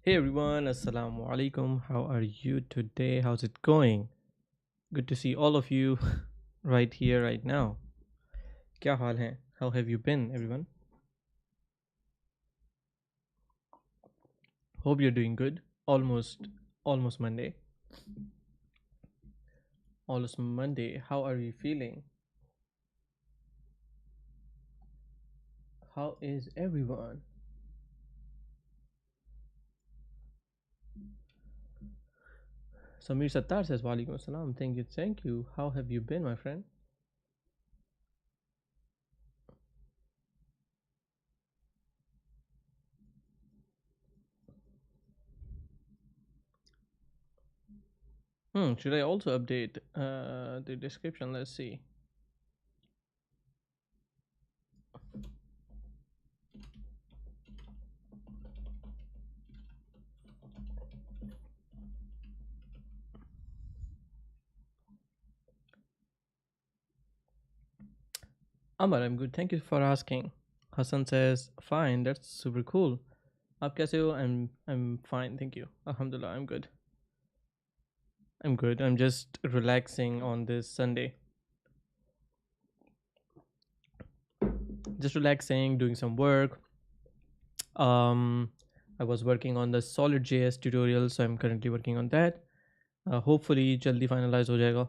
Hey everyone, Assalamu alaikum. How are you today? How's it going? Good to see all of you right here, right now. क्या हाल है? How have you been, everyone? Hope you're doing good. Almost Monday. Almost Monday. How are you feeling? How is everyone? Samir Sattar says, Walaikum Assalam. Thank you. How have you been, my friend? Should I also update the description? Let's see. Amar, I'm good. Thank you for asking. Hassan says, fine. That's super cool. आप कैसे हो? I'm fine, thank you. Alhamdulillah, I'm good. I'm good. I'm just relaxing on this Sunday. Just relaxing, doing some work. Um, I was working on the SolidJS tutorial, so I'm currently working on that. Hopefully, जल्दी finalize हो जाएगा.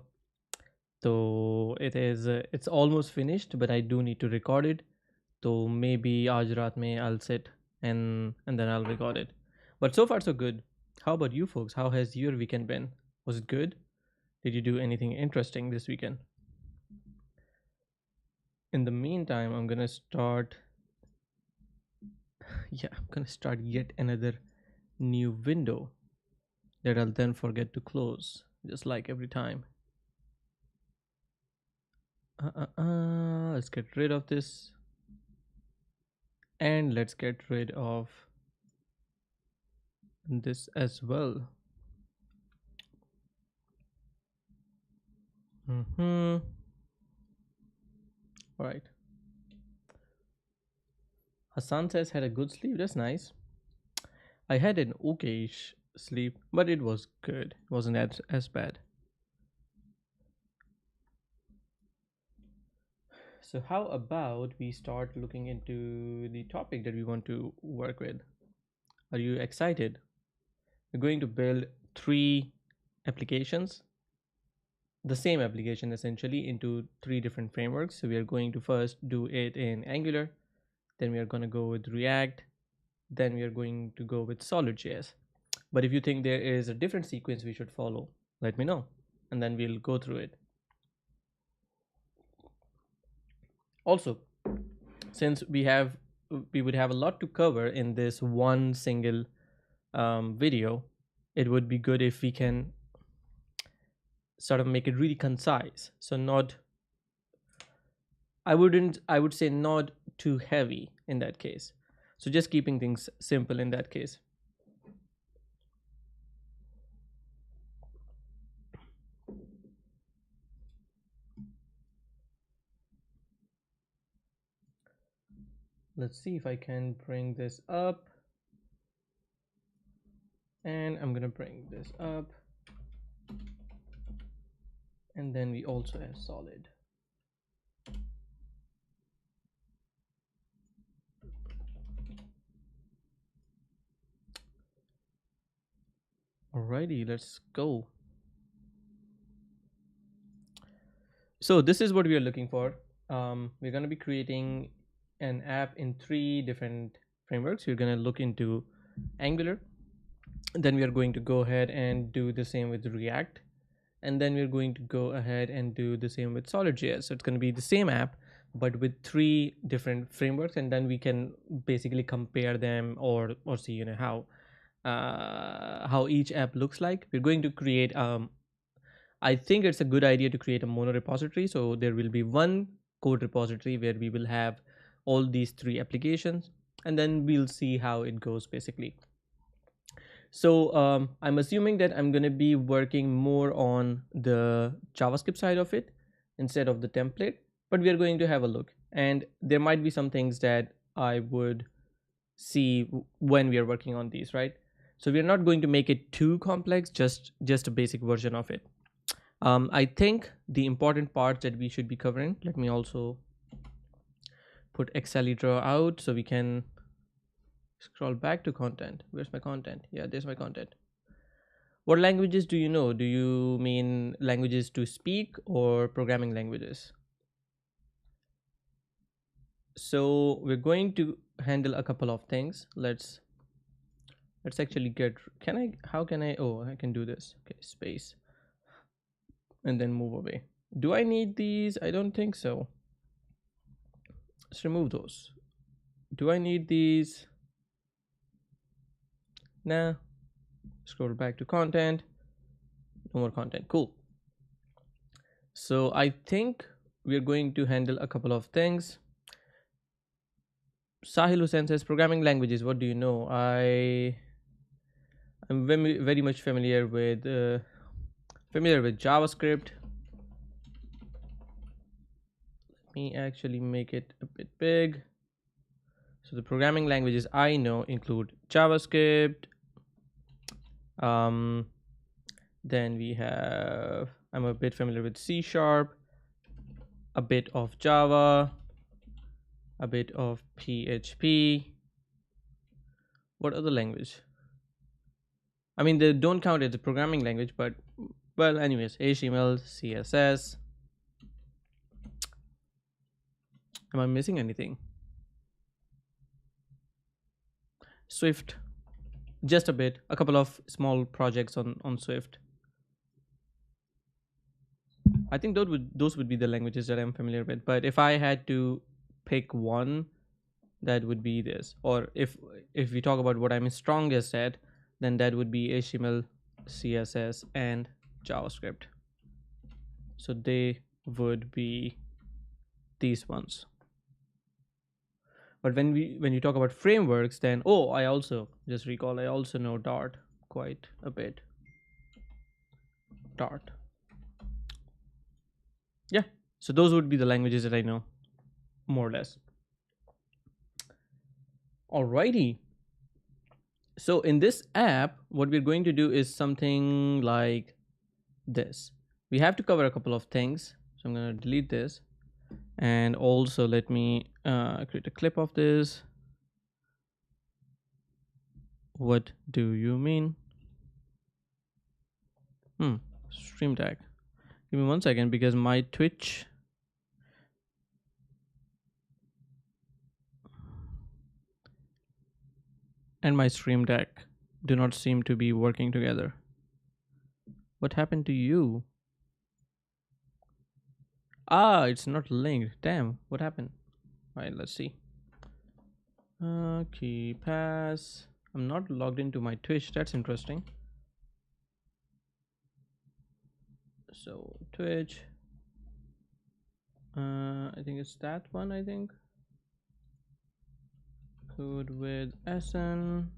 So it's almost finished, but I do need to record it. So maybe आज रात में I'll sit and then I'll record it. But so far so good. How about you folks? How has your weekend been? Was it good? Did you do anything interesting this weekend? In the meantime, I'm gonna start. Yeah, I'm gonna start yet another new window that I'll then forget to close, just like every time. Let's get rid of this, and let's get rid of this as well. All right. Hassan says had a good sleep. That's nice. I had an okayish sleep, but it was good. It wasn't as bad. So how about we start looking into the topic that we want to work with? Are you excited? We're going to build three applications, the same application essentially, into three different frameworks. So we are going to first do it in Angular, then we are going to go with React, then we are going to go with SolidJS. But if you think there is a different sequence we should follow, let me know, and then we'll go through it. Also, since we would have a lot to cover in this one single video, it would be good if we can sort of make it really concise. So not, I would say not too heavy in that case. So just keeping things simple in that case. Let's see if I can bring this up. And I'm gonna bring this up. And then we also have solid. Alrighty, let's go. So this is what we are looking for. We're going to be creating an app in three different frameworks. We're going to look into Angular. Then we are going to go ahead and do the same with React. And then we're going to go ahead and do the same with SolidJS. So it's going to be the same app, but with three different frameworks. And then we can basically compare them or see, how each app looks like. We're going to create I think it's a good idea to create a mono repository. So there will be one code repository where we will have all these three applications, and then we'll see how it goes basically. So I'm assuming that I'm going to be working more on the JavaScript side of it instead of the template, but we are going to have a look. And there might be some things that I would see when we are working on these, right? So we're not going to make it too complex, just a basic version of it. I think the important parts that we should be covering, let me also put Excalibur out so we can scroll back to content. Where's my content? Yeah, there's my content. What languages do you know? Do you mean languages to speak or programming languages? So we're going to handle a couple of things. Let's actually get, how can I, oh, I can do this. Okay, space and then move away. Do I need these? I don't think so. Let's remove those. Do I need these? Nah. Scroll back to content. No more content. Cool. So I think we're going to handle a couple of things. Sahil Hussain says programming languages. What do you know? I'm very much familiar with JavaScript. Let me actually make it a bit big. So the programming languages I know include JavaScript. Then we have, I'm a bit familiar with C#, a bit of Java, a bit of PHP. What other language? I mean, they don't count as a programming language, but well, anyways, HTML, CSS. Am I missing anything? Swift, just a bit, a couple of small projects on Swift. I think those would be the languages that I'm familiar with. But if I had to pick one, that would be this. Or if we talk about what I'm strongest at, then that would be HTML, CSS, and JavaScript. So they would be these ones. But when you talk about frameworks, then I also just recall I also know Dart quite a bit. Dart. Yeah. So those would be the languages that I know, more or less. Alrighty. So in this app, what we're going to do is something like this. We have to cover a couple of things. So I'm going to delete this. And also let me create a clip of this. What do you mean? Stream tag. Give me 1 second because my Twitch and my stream deck do not seem to be working together. What happened to you? It's not linked. Damn, what happened? All right, let's see. Key pass. I'm not logged into my Twitch. That's interesting. So Twitch. I think it's that one. I think. CodeWithAhsan.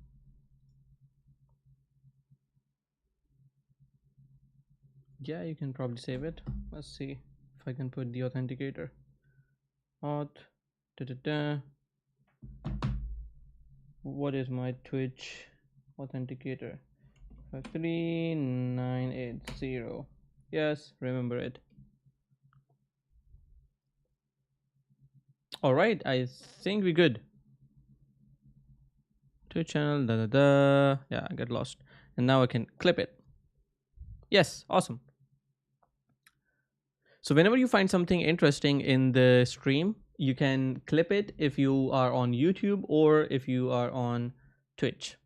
Yeah, you can probably save it. Let's see if I can put the authenticator. Auth. What is my Twitch authenticator? 53980. Yes, remember it. All right, I think we're good. Twitch channel, yeah, I got lost. And now I can clip it. Yes, awesome. So whenever you find something interesting in the stream, you can clip it if you are on YouTube or if you are on Twitch.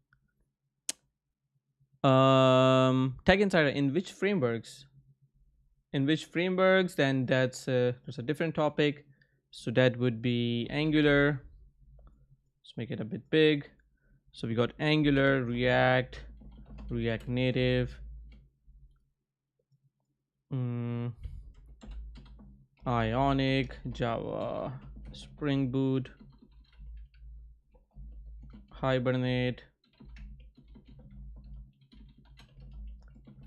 Tag Insider, in which frameworks? In which frameworks? Then that's a different topic. So that would be Angular. Let's make it a bit big. So we got Angular, React, React Native, Ionic, Java, Spring Boot, Hibernate,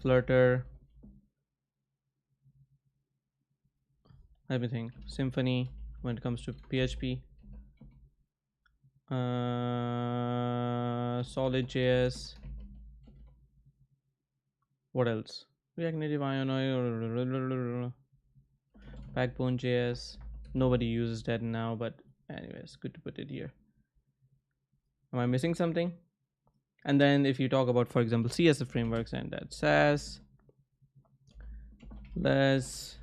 Flutter, everything, Symfony when it comes to PHP, SolidJS, What else? React Native, Ion, Backbone JS. Nobody uses that now, but anyways, good to put it here. Am I missing something? And then if you talk about, for example, CSS frameworks, and that's SAS, less.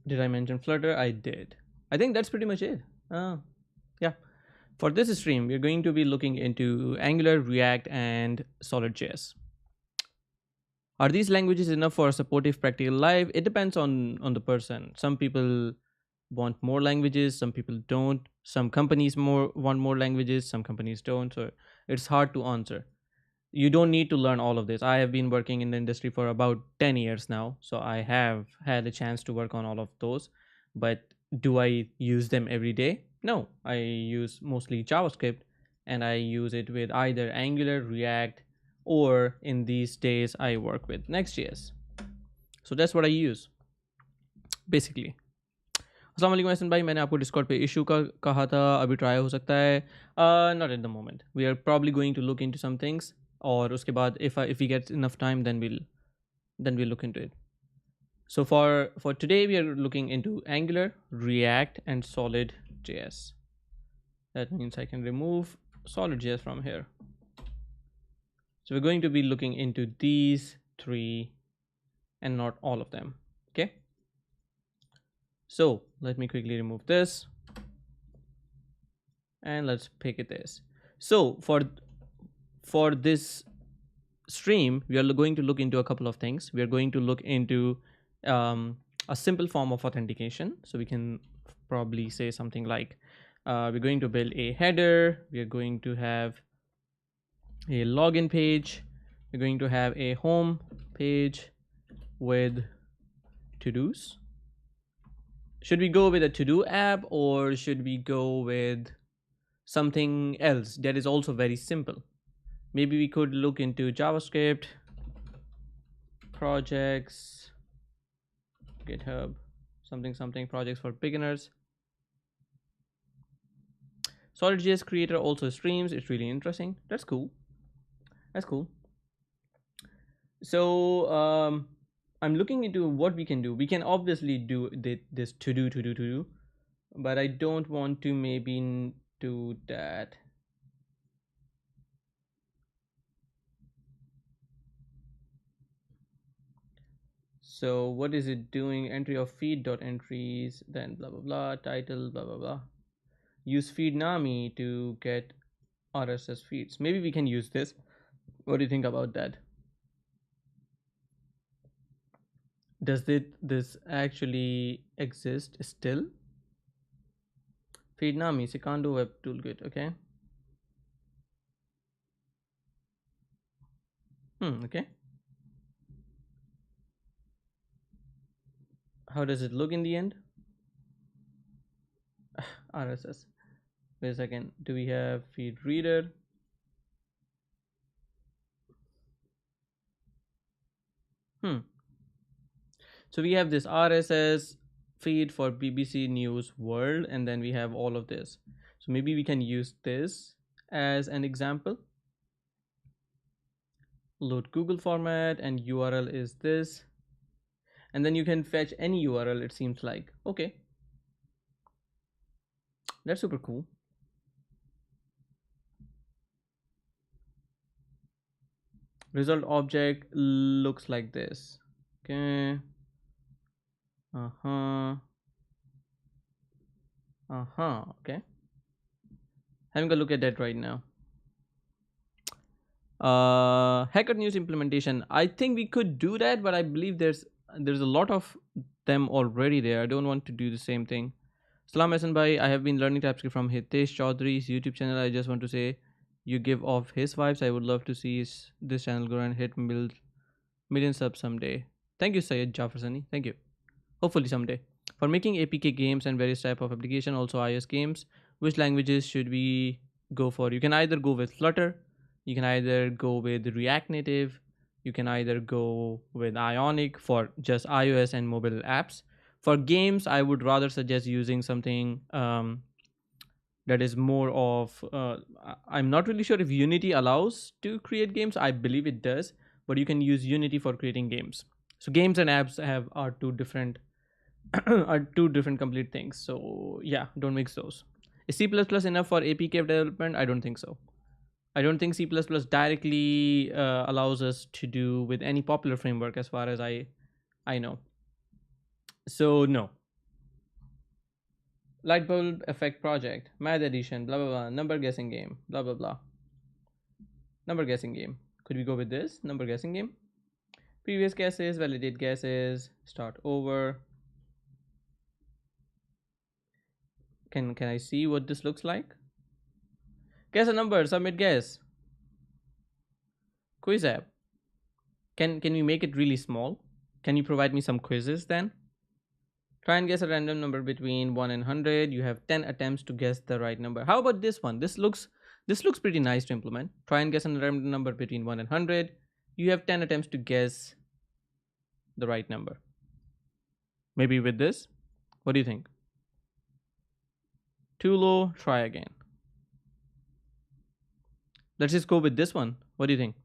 Did I mention Flutter? I did. I think that's pretty much it. Yeah. For this stream, we're going to be looking into Angular, React, and SolidJS. Are these languages enough for a supportive practical life? It depends on the person. Some people want more languages, some people don't. Some companies want more languages, some companies don't. So it's hard to answer. You don't need to learn all of this. I have been working in the industry for about 10 years now, so I have had a chance to work on all of those. But do I use them every day? No, I use mostly JavaScript, and I use it with either Angular, React, or in these days I work with Next.js. So that's what I use basically. अस्सलाम वालेकुम एहसन भाई, मैंने आपको Discord पे issue का कहा था, अभी ट्राई हो सकता है? Not at the moment. We are probably going to look into some things, और उसके बाद if we get enough time, then we'll look into it. So for today we are looking into Angular, React, and SolidJS. That means I can remove SolidJS from here. So we're going to be looking into these three and not all of them. Okay, so let me quickly remove this and let's pick it this. So for this stream, we are going to look into a couple of things. We are going to look into a simple form of authentication. So we can probably say something like we're going to build a header, we are going to have a login page, we're going to have a home page with to-dos. Should we go with a to-do app, or should we go with something else that is also very simple? Maybe we could look into JavaScript, projects, GitHub, something projects for beginners. SolidJS creator also streams. It's really interesting. That's cool. So I'm looking into what we can do. We can obviously do this to do, but I don't want to maybe do that. So what is it doing? Entry of feed dot entries, then blah blah blah, title blah blah blah. Use FIGMA to get RSS feeds. Maybe we can use this. What do you think about that? Does this actually exist still? FIGMA, Secando Web Toolkit. Okay. Okay. How does it look in the end? RSS. Wait a second. Do we have feed reader? So we have this RSS feed for BBC News World, and then we have all of this. So maybe we can use this as an example. Load Google format, and URL is this, and then you can fetch any URL, it seems like. Okay, that's super cool. Result object looks like this. Okay. Okay, having a look at that right now. Hacker news implementation. I think we could do that, but I believe there's a lot of them already there. I don't want to do the same thing. Salam Hasan bhai, I have been learning TypeScript from Hitesh Chaudhry's YouTube channel. I just want to say you give off his vibes. I would love to see this channel grow and hit million subs someday. Thank you, Syed Jafarsani. Thank you. Hopefully someday. For making APK games and various type of application, also iOS games, which languages should we go for? You can either go with Flutter, you can either go with React Native, you can either go with Ionic for just iOS and mobile apps. For games, I would rather suggest using something that is more of I'm not really sure if Unity allows to create games. I believe it does, but you can use Unity for creating games. So games and apps are two different are two different complete things. So yeah, don't mix those. Is C++ enough for APK development? I don't think so. I don't think C++ directly allows us to do with any popular framework as far as I know. So no. Light bulb effect project, math edition, blah blah blah, number guessing game, blah blah blah. Number guessing game. Could we go with this? Number guessing game. Previous guesses, validate guesses, start over. Can I see what this looks like? Guess a number, submit guess. Quiz app. Can we make it really small? Can you provide me some quizzes then? Try and guess a random number between 1 and 100. You have 10 attempts to guess the right number. How about this one? This looks pretty nice to implement. Try and guess a random number between 1 and 100. You have 10 attempts to guess the right number. Maybe with this? What do you think? Too low, try again. Let's just go with this one. What do you think?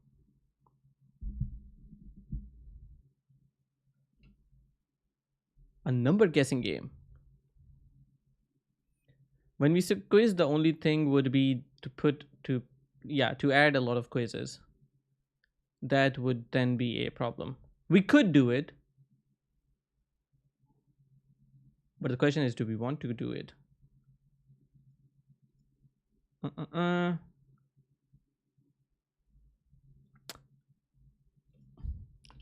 A number guessing game. When we say quiz, the only thing would be to add a lot of quizzes. That would then be a problem. We could do it, but the question is, do we want to do it?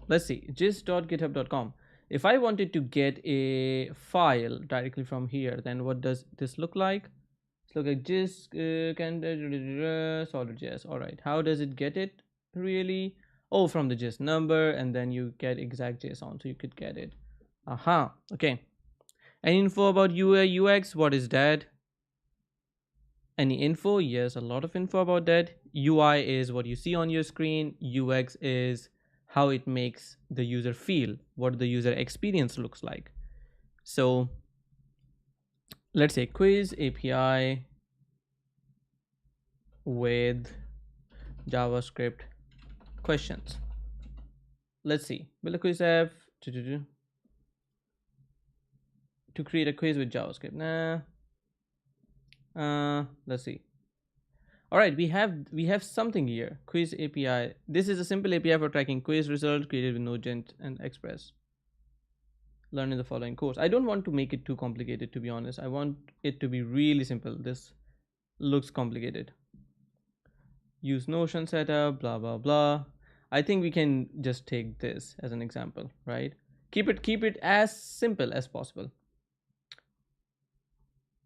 Let's see, gist.github.com. If I wanted to get a file directly from here, then what does this look like? It's look like gist SolidJS. All right, how does it get it really? Oh, from the gist number, and then you get exact JSON, so you could get it. Aha, okay. Any info about UI UX? What is that? Any info? Yes, a lot of info about that. UI is what you see on your screen. UX is how it makes the user feel, what the user experience looks like. So let's say quiz API with JavaScript questions. Let's see, will the quiz have to create a quiz with JavaScript? Let's see. All right, we have something here. Quiz API. This is a simple API for tracking quiz results created with Node.js and Express. Learn in the following course. I don't want to make it too complicated, to be honest. I want it to be really simple. This looks complicated. Use Notion setup, blah blah blah. I think we can just take this as an example, right? Keep it as simple as possible.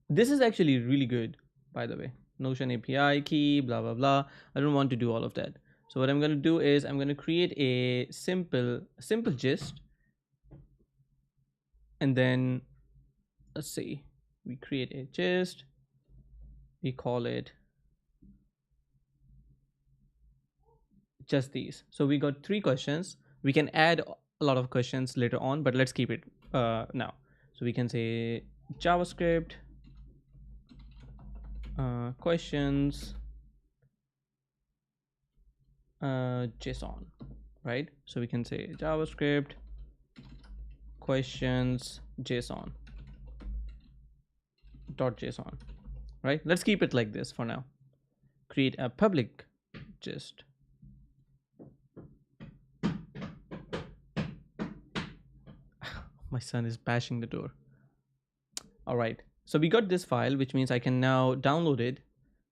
This is actually really good, by the way. Notion API key, blah blah blah. I don't want to do all of that. So what I'm going to do is I'm going to create a simple gist, and then let's see, we create a gist, we call it just these. So we got 3 questions. We can add a lot of questions later on, but let's keep it now. So we can say JavaScript questions JSON, right? So we can say JavaScript questions JSON .json, right? Let's keep it like this for now. Create a public gist. My son is bashing the door. All right, so we got this file, which means I can now download it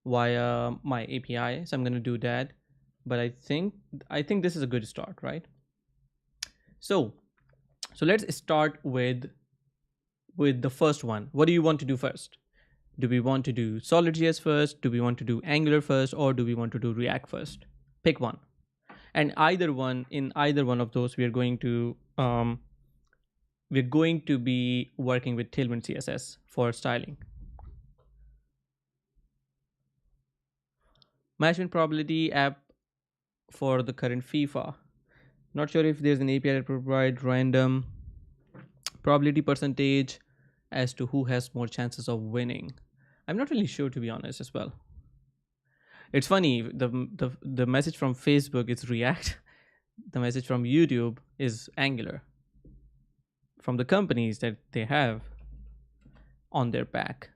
via my API. So I'm going to do that, but I think this is a good start, right? So let's start with the first one. What do you want to do first? Do we want to do SolidJS first? Do we want to do Angular first? Or do we want to do React first? Pick one. And in either one of those, we're going to be working with Tailwind CSS for styling. Management probability app for the current FIFA. Not sure if there's an API that provides random probability percentage as to who has more chances of winning. I'm not really sure, to be honest, as well. It's funny, the message from Facebook is React, the message from YouTube is Angular, from the companies that they have on their back.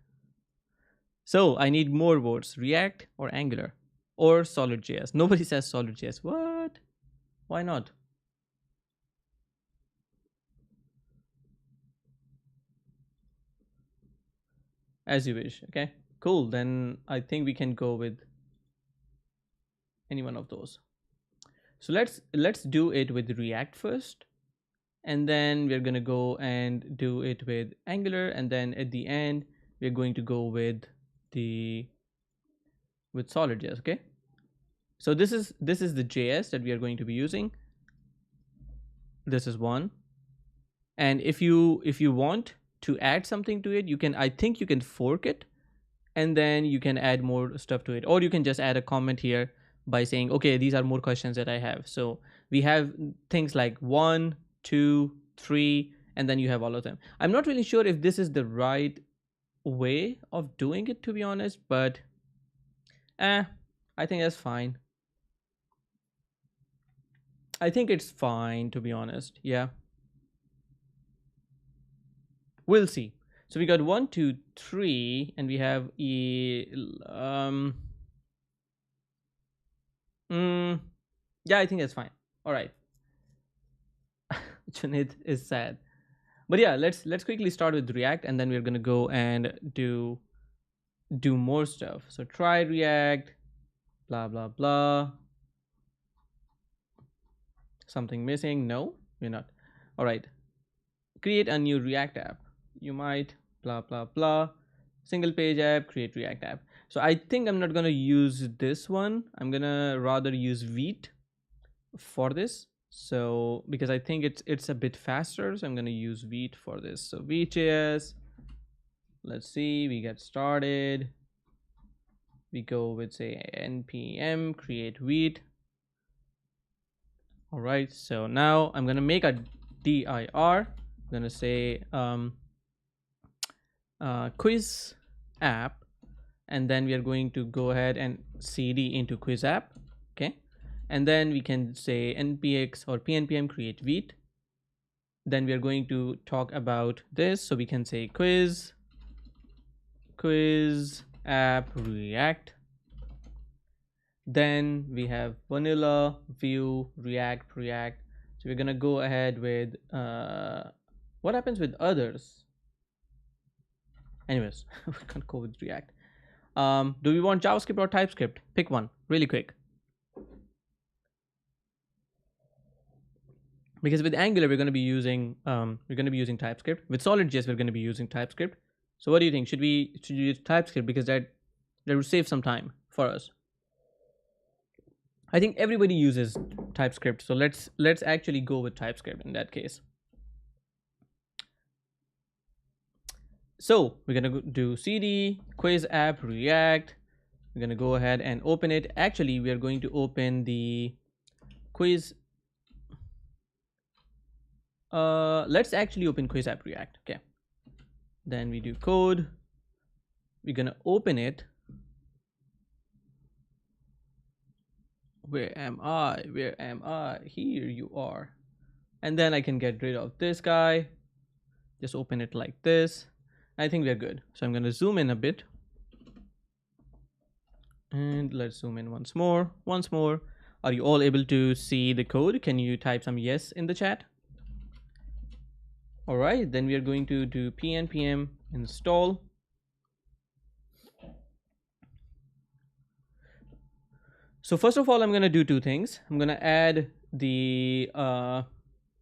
So I need more votes, React or Angular or SolidJS. Nobody says SolidJS. What? Why not? As you wish. Okay, cool. Then I think we can go with any one of those. So let's do it with React first, and then we're gonna go and do it with Angular, and then at the end we're going to go with SolidJS. Okay, so this is the JS that we are going to be using. This is one, and if you want to add something to it, you can, I think you can fork it, and then you can add more stuff to it, or you can just add a comment here by saying, okay, these are more questions that I have. So we have things like 1, 2, 3, and then you have all of them. I'm not really sure if this is the right way of doing it, to be honest, but I think that's fine. I think it's fine, to be honest. Yeah, we'll see. So we got 1, 2, 3, and we have yeah, I think that's fine. All right. Junaid is sad, but yeah, let's quickly start with React, and then we're gonna go and do more stuff. So try React, blah blah blah. Something missing? No, we're not. All right. Create a new React app. You might blah blah blah. Single page app, create React app. So I think I'm not gonna use this one. I'm gonna rather use Vite for this. So because I think it's a bit faster, so I'm gonna use Vite for this. So Vite.js. Let's see. We get started. We go with, say, npm create Vite. All right. So now I'm gonna make a dir. I'm gonna say quiz app, and then we are going to go ahead and cd into quiz app. Okay, and then we can say npx or pnpm create Vite. Then we are going to talk about this, so we can say quiz app React. Then we have vanilla view React. So we're gonna go ahead with what happens with others. Anyways, we can't go with React. Do we want JavaScript or TypeScript? Pick one really quick. Because with Angular we're going to be using TypeScript. With SolidJS we're going to be using TypeScript. So what do you think? Should we use TypeScript, because that would save some time for us? I think everybody uses TypeScript, so let's actually go with TypeScript in that case. So we're gonna do cd quiz app React. We're gonna go ahead and open it. Actually, we are going to open the quiz. Let's actually open quiz app React. Okay. Then we do code. We're gonna open it. Where am I? Here you are. And then I can get rid of this guy. Just open it like this. I think we're good. So I'm going to zoom in a bit. And let's zoom in once more. Are you all able to see the code? Can you type some yes in the chat? All right, then we are going to do pnpm install. So first of all, I'm going to do two things. I'm going to add tailwind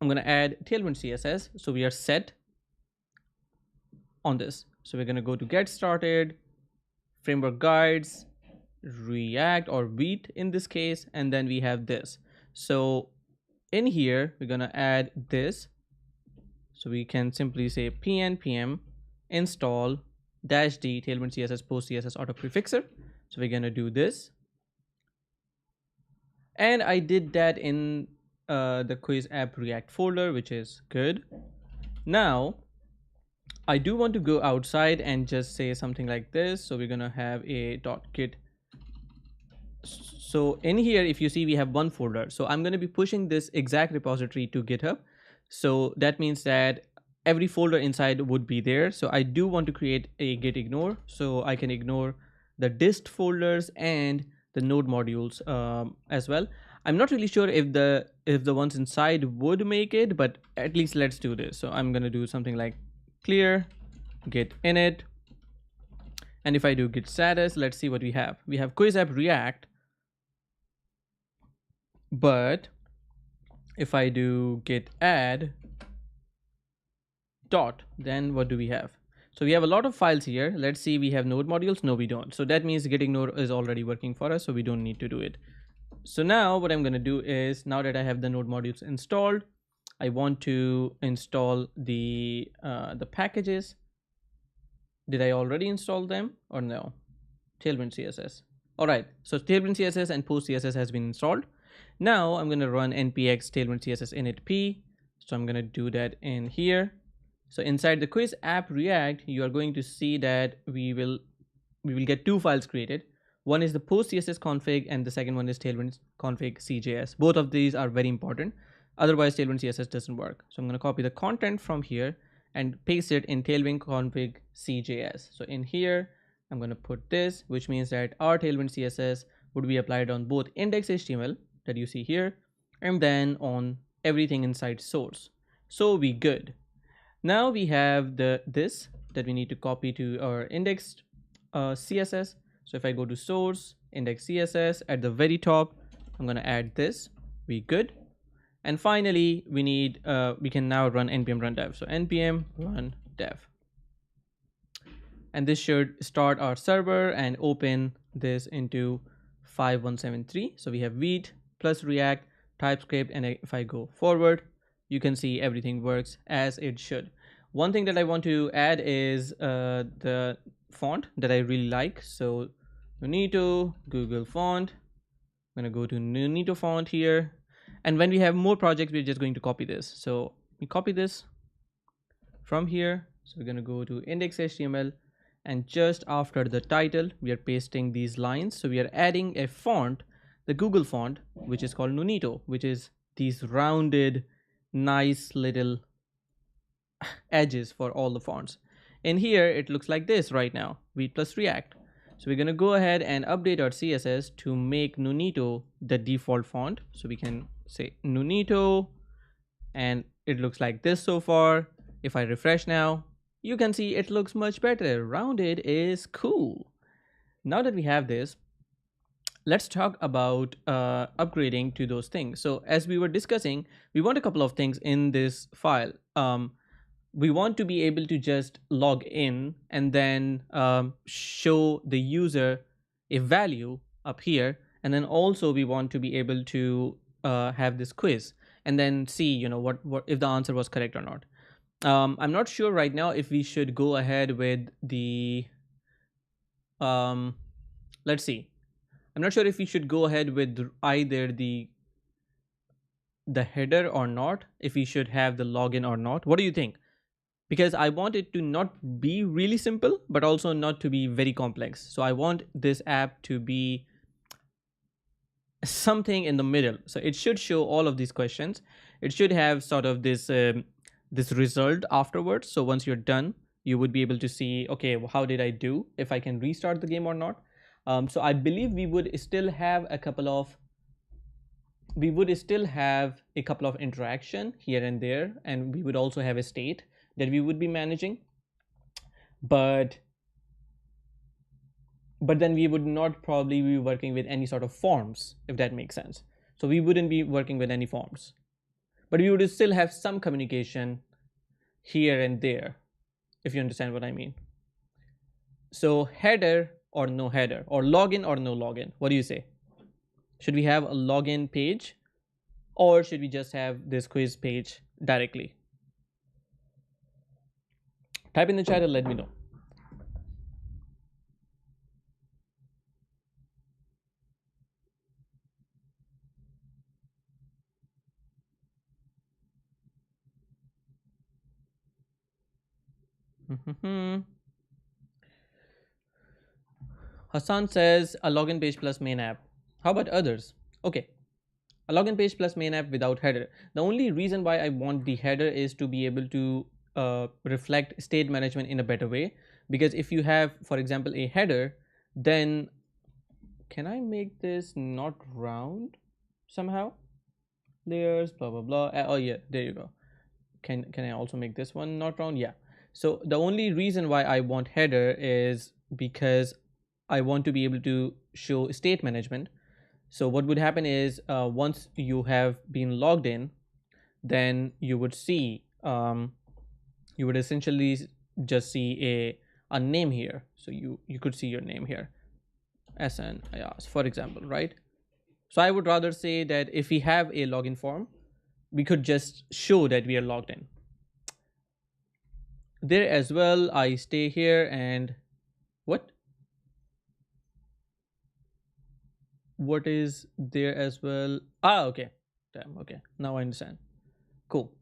CSS. So we are set on this. So we're going to go to get started, framework guides, React or Vite in this case, and then we have this. So in here, we're going to add this. So we can simply say pnpm install -d tailwind CSS post CSS auto prefixer. So we're going to do this. And I did that in the quiz app React folder, which is good. Now I do want to go outside and just say something like this. So we're gonna have a .git. So in here, if you see, we have one folder. So I'm gonna be pushing this exact repository to GitHub. So that means that every folder inside would be there. So I do want to create a git ignore, so I can ignore the dist folders and the node modules as well. I'm not really sure if the ones inside would make it, but at least let's do this. So I'm gonna do something like clear git init, and if I do git status, let's see what we have. We have quiz app react, but if I do git add dot, then what do we have? So we have a lot of files here. Let's see, we have node modules. No, we don't. So that means git ignore is already working for us, so we don't need to do it. So now what I'm going to do is, now that I have the node modules installed, I want to install the packages. Did I already install them or no? Tailwind CSS. All right, so Tailwind CSS and Post CSS has been installed. Now I'm going to run npx tailwind css init p. So I'm going to do that in here. So inside the quiz app react, you are going to see that we will get two files created. One is the post css config and the second one is tailwind config cjs. Both of these are very important. Otherwise tailwind css doesn't work. So I'm going to copy the content from here and paste it in tailwind config cjs. So in here, I'm going to put this, which means that our tailwind css would be applied on both index.html that you see here and then on everything inside source. So we good. Now we have this that we need to copy to our index css. So if I go to source index css at the very top, I'm going to add this. We good. And finally, we need we can now run npm run dev. So npm run dev, and this should start our server and open this into 5173. So we have Vite plus React, TypeScript, and if I go forward, you can see everything works as it should. One thing that I want to add is the font that I really like. So Nunito, Google font. I'm gonna go to Nunito font here. And when we have more projects, we're just going to copy this. So we copy this from here. So we're gonna go to index.html, and just after the title, we are pasting these lines. So we are adding a font, the Google font, which is called Nunito, which is these rounded, nice little edges for all the fonts. In here, it looks like this right now, Vite plus React. So we're going to go ahead and update our CSS to make Nunito the default font. So we can say Nunito, and it looks like this so far. If I refresh now, you can see it looks much better. Rounded is cool. Now that we have this, let's talk about upgrading to those things. So as we were discussing, we want a couple of things in this file. We want to be able to just log in and then show the user a value up here. And then also we want to be able to have this quiz and then see, you know, what if the answer was correct or not. I'm not sure right now if we should go ahead with the, let's see. I'm not sure if we should go ahead with either the header or not, if we should have the login or not. What do you think? Because I want it to not be really simple, but also not to be very complex. So I want this app to be something in the middle. So it should show all of these questions. It should have sort of this this result afterwards. So once you're done, you would be able to see, okay, well, how did I do? If I can restart the game or not. So I believe we would still have a couple of interaction here and there, and we would also have a state that we would be managing, but then we would not probably be working with any sort of forms, if that makes sense. So we wouldn't be working with any forms, but we would still have some communication here and there, if you understand what I mean. So header or no header, or login or no login, what do you say? Should we have a login page, or should we just have this quiz page directly? Type in the chat and let me know. Hassan says a login page plus main app. How about others? Okay, a login page plus main app without header. The only reason why I want the header is to be able to reflect state management in a better way. Because if you have, for example, a header, then can I make this not round somehow? Layers, blah blah blah. Oh yeah, there you go. Can I also make this one not round? Yeah. So the only reason why I want header is because I want to be able to show state management. So what would happen is once you have been logged in, then you would see you would essentially just see a name here. So you could see your name here, Ahsan Ayaz, for example, right? So I would rather say that if we have a login form, we could just show that we are logged in. There as well, I stay here and what? What is there as well? Ah, okay. Damn, okay. Now I understand. Cool.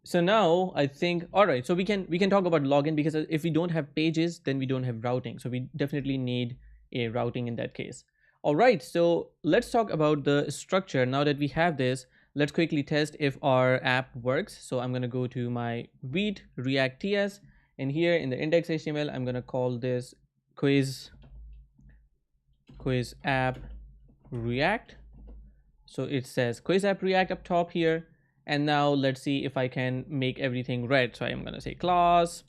So now I think, all right, so we can talk about login, because if we don't have pages, then we don't have routing. So we definitely need a routing in that case. All right, so let's talk about the structure. Now that we have this, let's quickly test if our app works. So I'm going to go to my read React TS, and here in the index HTML, I'm going to call this quiz app React. So it says quiz app React up top here. And now let's see if I can make everything red. So I'm going to say class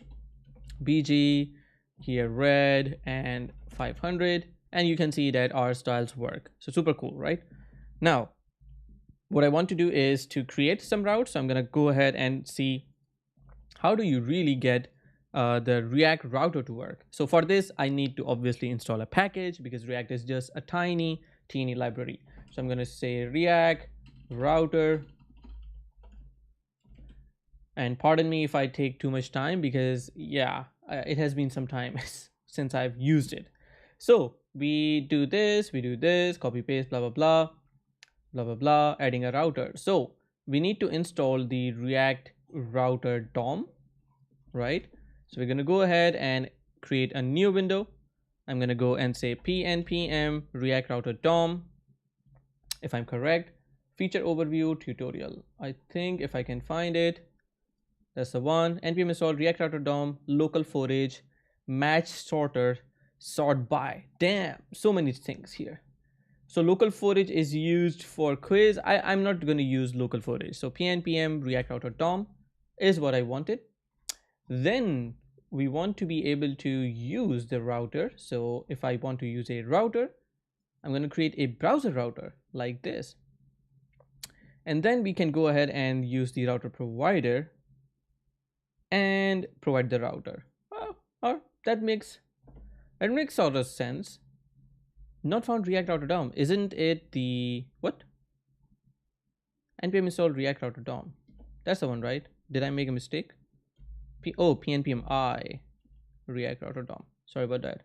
bg here red and 500, and you can see that our styles work. So super cool, right? Now what I want to do is to create some routes. So I'm going to go ahead and see how do you really get the React router to work. So for this, I need to obviously install a package, because React is just a teeny library. So I'm going to say React router. And pardon me if I take too much time, because yeah, it has been some time since I've used it. So we do this, copy paste, blah, blah, blah, blah, blah, blah, adding a router. So we need to install the React router DOM, right? So we're going to go ahead and create a new window. I'm going to go and say pnpm React router DOM, if I'm correct, feature overview tutorial. I think if I can find it, that's the one. npm install React router DOM, local forage, match sorter, sort by. Damn, so many things here. So local forage is used for quiz. I'm not going to use local forage. So pnpm React router DOM is what I wanted. Then we want to be able to use the router. So if I want to use a router, I'm going to create a browser router like this. And then we can go ahead and use the router provider and provide the router. Or that makes sort of sense. Not found React router DOM. Isn't it the what? npm install React router DOM. That's the one, right? Did I make a mistake? pnpm I React router DOM. Sorry about that.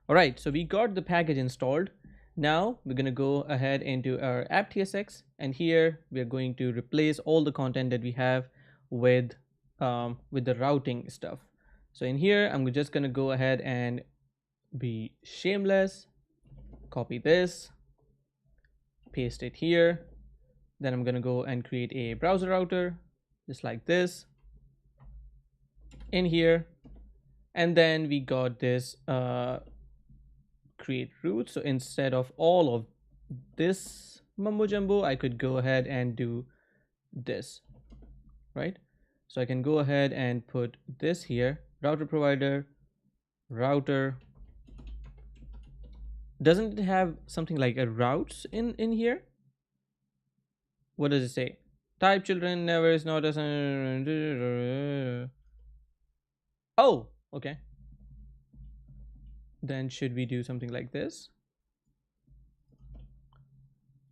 All right, so we got the package installed. Now we're going to go ahead into our app tsx, and here we're going to replace all the content that we have with the routing stuff. So in here, I'm just going to go ahead and be shameless, copy this, paste it here. Then I'm going to go and create a browser router just like this in here. And then we got this create root. So instead of all of this mumbo jumbo, I could go ahead and do this, right? So I can go ahead and put this here, router provider, router. Doesn't it have something like a routes in here? What does it say? Type children never is not as oh, okay. Then should we do something like this?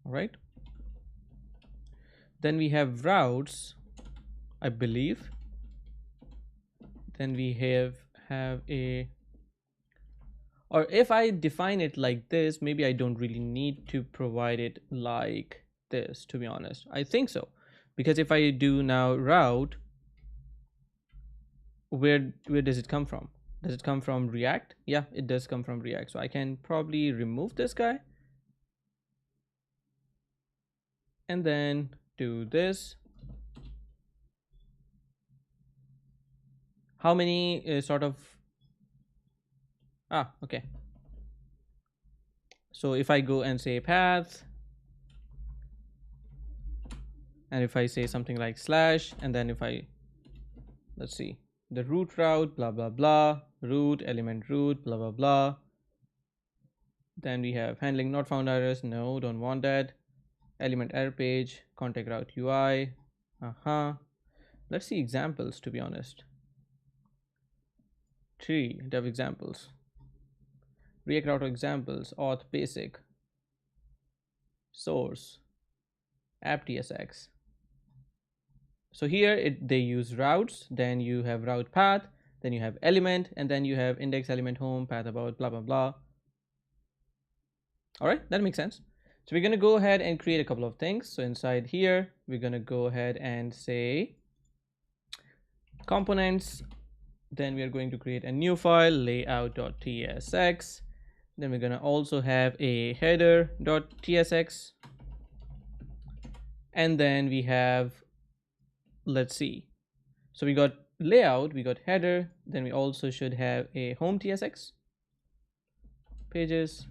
All right. Then we have routes, I believe. Then we have a, or if I define it like this, maybe I don't really need to provide it like this, to be honest. I think so, because if I do now route, where does it come from? Does it come from React? Yeah, it does come from React. So I can probably remove this guy and then do this. How many okay. So if I go and say path, and if I say something like slash, and then if I, let's see, the root route, blah, blah, blah, root, element root, blah, blah, blah. Then we have handling not found errors. No, don't want that. Element error page, contact route UI. Let's see examples, to be honest. 3 dev examples. React router examples, auth basic, source, app tsx. So here they use routes, then you have route path, then you have element, and then you have index, element, home, path, about, blah, blah, blah. All right, that makes sense. So we're going to go ahead and create a couple of things. So inside here, we're going to go ahead and say components. Then we are going to create a new file, layout.tsx. Then we're going to also have a header.tsx. And then we have, let's see. So we got layout, we got header, then we also should have a home tsx, pages.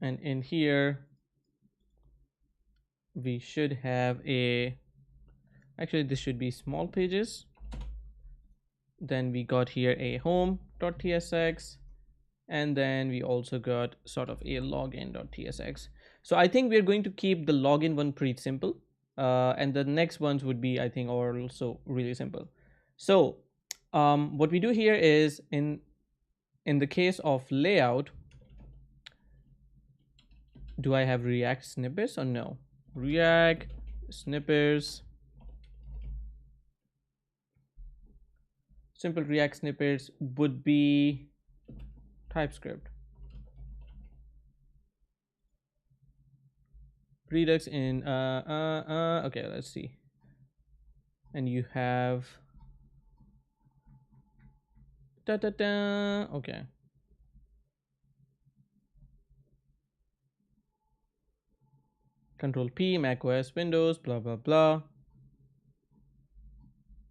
And in here, we should have actually this should be small pages. Then we got here a home.tsx, and then we also got sort of a login.tsx. So I think we're going to keep the login one pretty simple, and the next ones would be, I think, also really simple. So what we do here is in the case of layout, do I have React snippets or no? React snippets, simple React snippets would be TypeScript. Redux in okay, let's see. And you have okay. Control P, macOS, Windows, blah, blah, blah,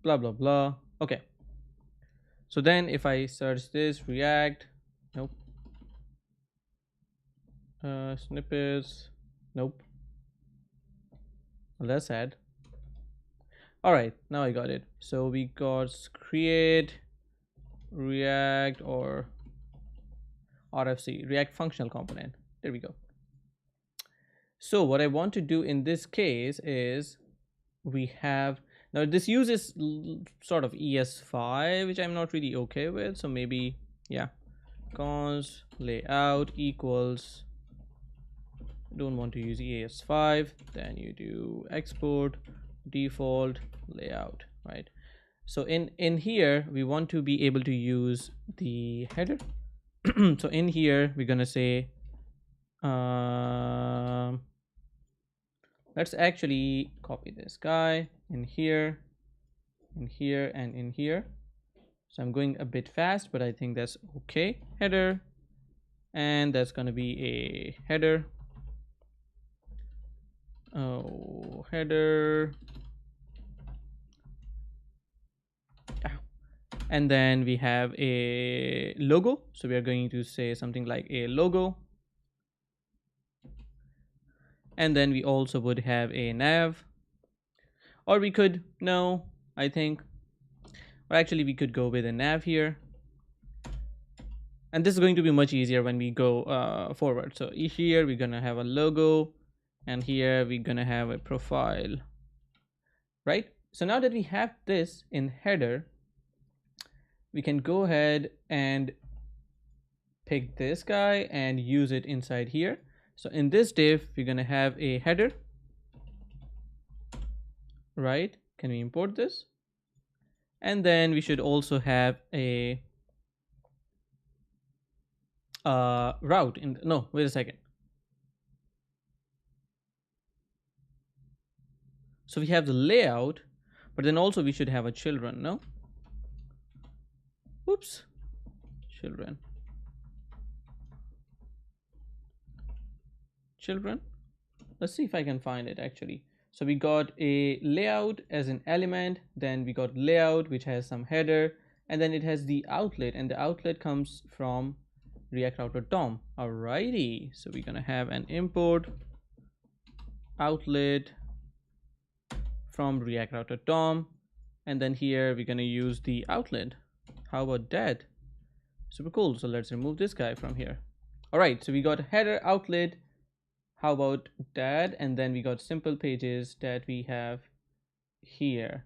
blah, blah, blah. Okay. So then if I search this React, nope. Snippets, nope. Well, that's sad. All right, now I got it. So we got create React or RFC, React functional component. There we go. So what I want to do in this case is we have, now this uses sort of ES5, which I'm not really okay with. So maybe, yeah, cons layout equals, don't want to use ES5, then you do export default layout, right? So in here, we want to be able to use the header. So in here, we're going to say, let's actually copy this guy in here, and in here. So I'm going a bit fast, but I think that's okay. Header, and that's going to be a header. Oh, header. And then we have a logo. So we are going to say something like a logo. And then we also would have a nav, or we could, no, I think, or actually we could go with a nav here. And this is going to be much easier when we go forward. So here we're gonna have a logo, and here we're gonna have a profile, right? So now that we have this in header, we can go ahead and pick this guy and use it inside here. So in this div, we're going to have a header, right? Can we import this? And then we should also have a route in, no, wait a second. So we have the layout, But then also we should have a children, no? Oops, children. Let's see if I can find it actually. So we got a layout as an element, then we got layout which has some header, and then it has the outlet, and the outlet comes from React Router DOM. Alrighty, so we're gonna have an import outlet from React Router DOM, and then here we're gonna use the outlet. How about that? Super cool. So let's remove this guy from here. All right, so we got header, outlet. How about that? And then we got simple pages that we have here.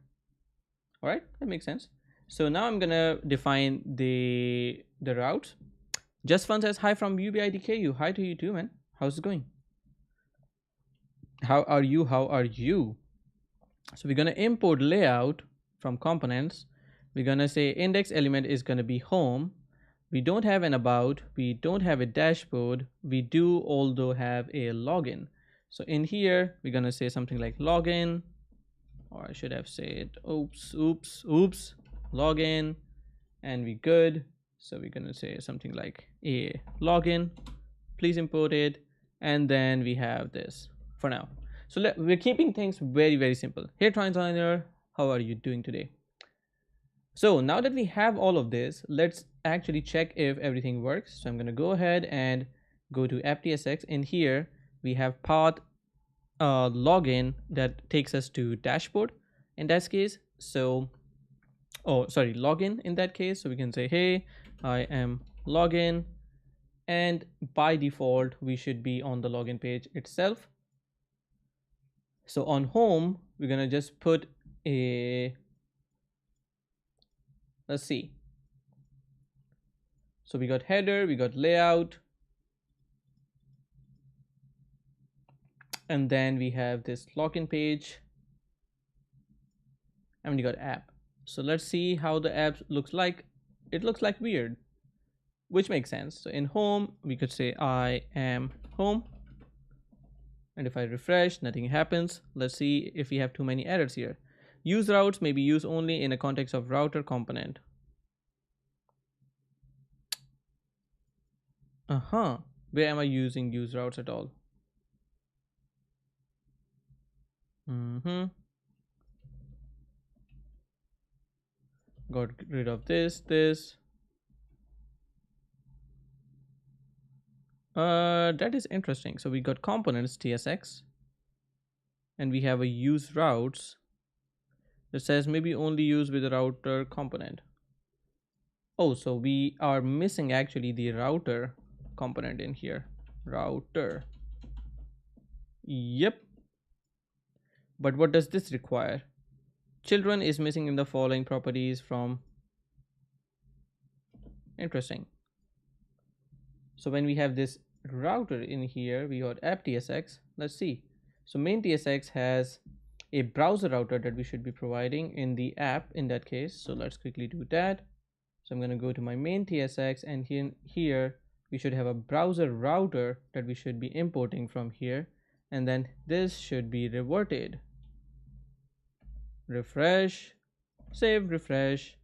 All right, that makes sense. So now I'm gonna define the route. Just Fun says hi from UBIDKU. Hi to you too, man. How's it going? How are you? How are you? So we're gonna import layout from components. We're gonna say index element is gonna be home. We don't have an about, we don't have a dashboard, we do although have a login. So in here we're gonna say something like login, or I should have said oops, login, and we good. So we're gonna say something like a login, please import it, and then we have this for now. So we're keeping things very simple. Hey Transigner, how are you doing today? So now that we have all of this, let's actually check if everything works. So I'm going to go ahead and go to app.tsx. In here, we have path login that takes us to dashboard in that case. So, login in that case. So we can say, hey, I am login. And by default, we should be on the login page itself. So on home, we're going to just put a, let's see. So we got header, we got layout, and then we have this login page, and we got app. So let's see how the app looks like. It looks like weird, which makes sense. So in home, we could say I am home. And if I refresh, nothing happens. Let's see if we have too many errors here. Use routes may be used only in a context of router component. Where am I using use routes at all? Got rid of this. That is interesting. So we got components tsx, and we have a use routes that says maybe only use with the router component. Oh, so we are missing actually the router component in here. Router. Yep. But what does this require? Children is missing in the following properties from. Interesting. So when we have this router in here, we got app.tsx. Let's see. So main tsx has a browser router that we should be providing in the app in that case. So let's quickly do that. So I'm going to go to my main tsx, and here we should have a browser router that we should be importing from here, and then this should be reverted. Refresh, save, refresh,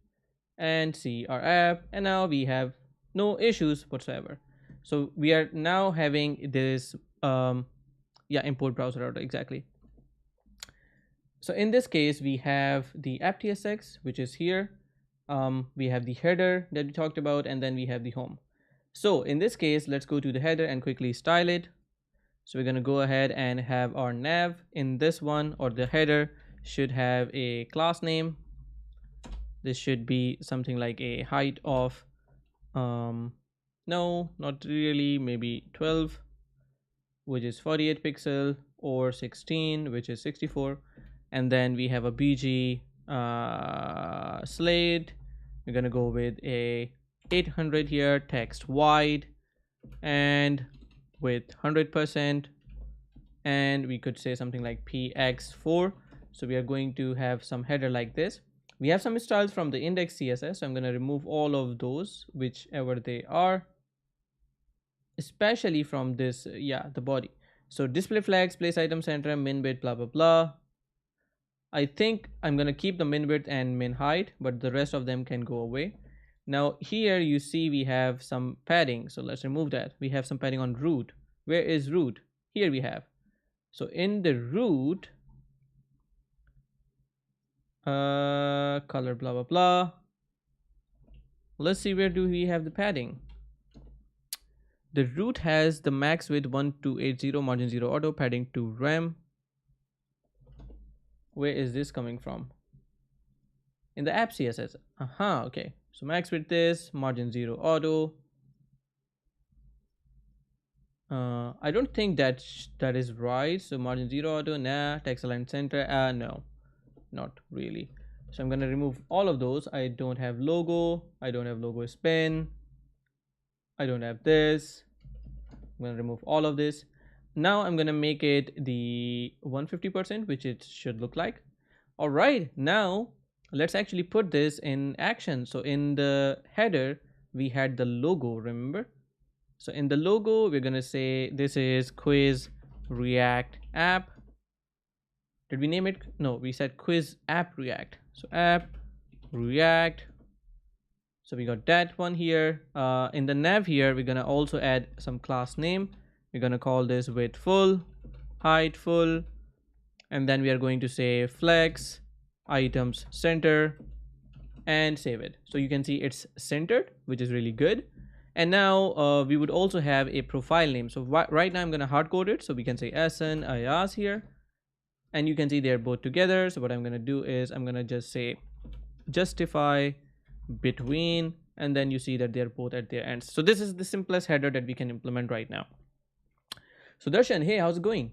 and see our app, and now we have no issues whatsoever. So we are now having this import browser router, exactly. So in this case we have the app.tsx, which is here. We have the header that we talked about, and then we have the home. So in this case, let's go to the header and quickly style it. So we're going to go ahead and have our nav in this one, or the header should have a class name. This should be something like a height of no, not really, maybe 12, which is 48 pixel, or 16, which is 64. And then we have a bg slate. We're gonna go with a 800 here, text wide, and with 100%, and we could say something like px4. So we are going to have some header like this. We have some styles from the index css, so I'm going to remove all of those, whichever they are, especially from this the body. So display flags, place item center, min bit, blah blah blah. I think I'm gonna keep the min width and min height, but the rest of them can go away. Now here you see we have some padding, so let's remove that. We have some padding on root. Where is root? Here we have. So in the root, color blah blah blah. Let's see, where do we have the padding? The root has the max width 1280, margin 0 auto, padding 2 rem. Where is this coming from? In the app CSS. Okay. So max width is margin 0 auto. I don't think that is right. So margin 0 auto, nah. Text align center, no, not really. So I'm gonna remove all of those. I don't have logo. I don't have logo spin. I don't have this. I'm gonna remove all of this. Now I'm gonna make it the 150%, which it should look like. All right, now let's actually put this in action. So in the header, we had the logo, remember? So in the logo, we're gonna say this is quiz react app. Did we name it? No, we said quiz app react. So app react. So we got that one here. In the nav here, we're gonna also add some class name. We're gonna call this width full, height full, and then we are going to say flex items center and save it. So you can see it's centered, which is really good. And now we would also have a profile name. So right now I'm gonna hard code it. So we can say Ahsan Ayaz here, and you can see they're both together. So what I'm gonna do is I'm gonna just say justify between, and then you see that they're both at their ends. So this is the simplest header that we can implement right now. So Darshan, hey, how's it going?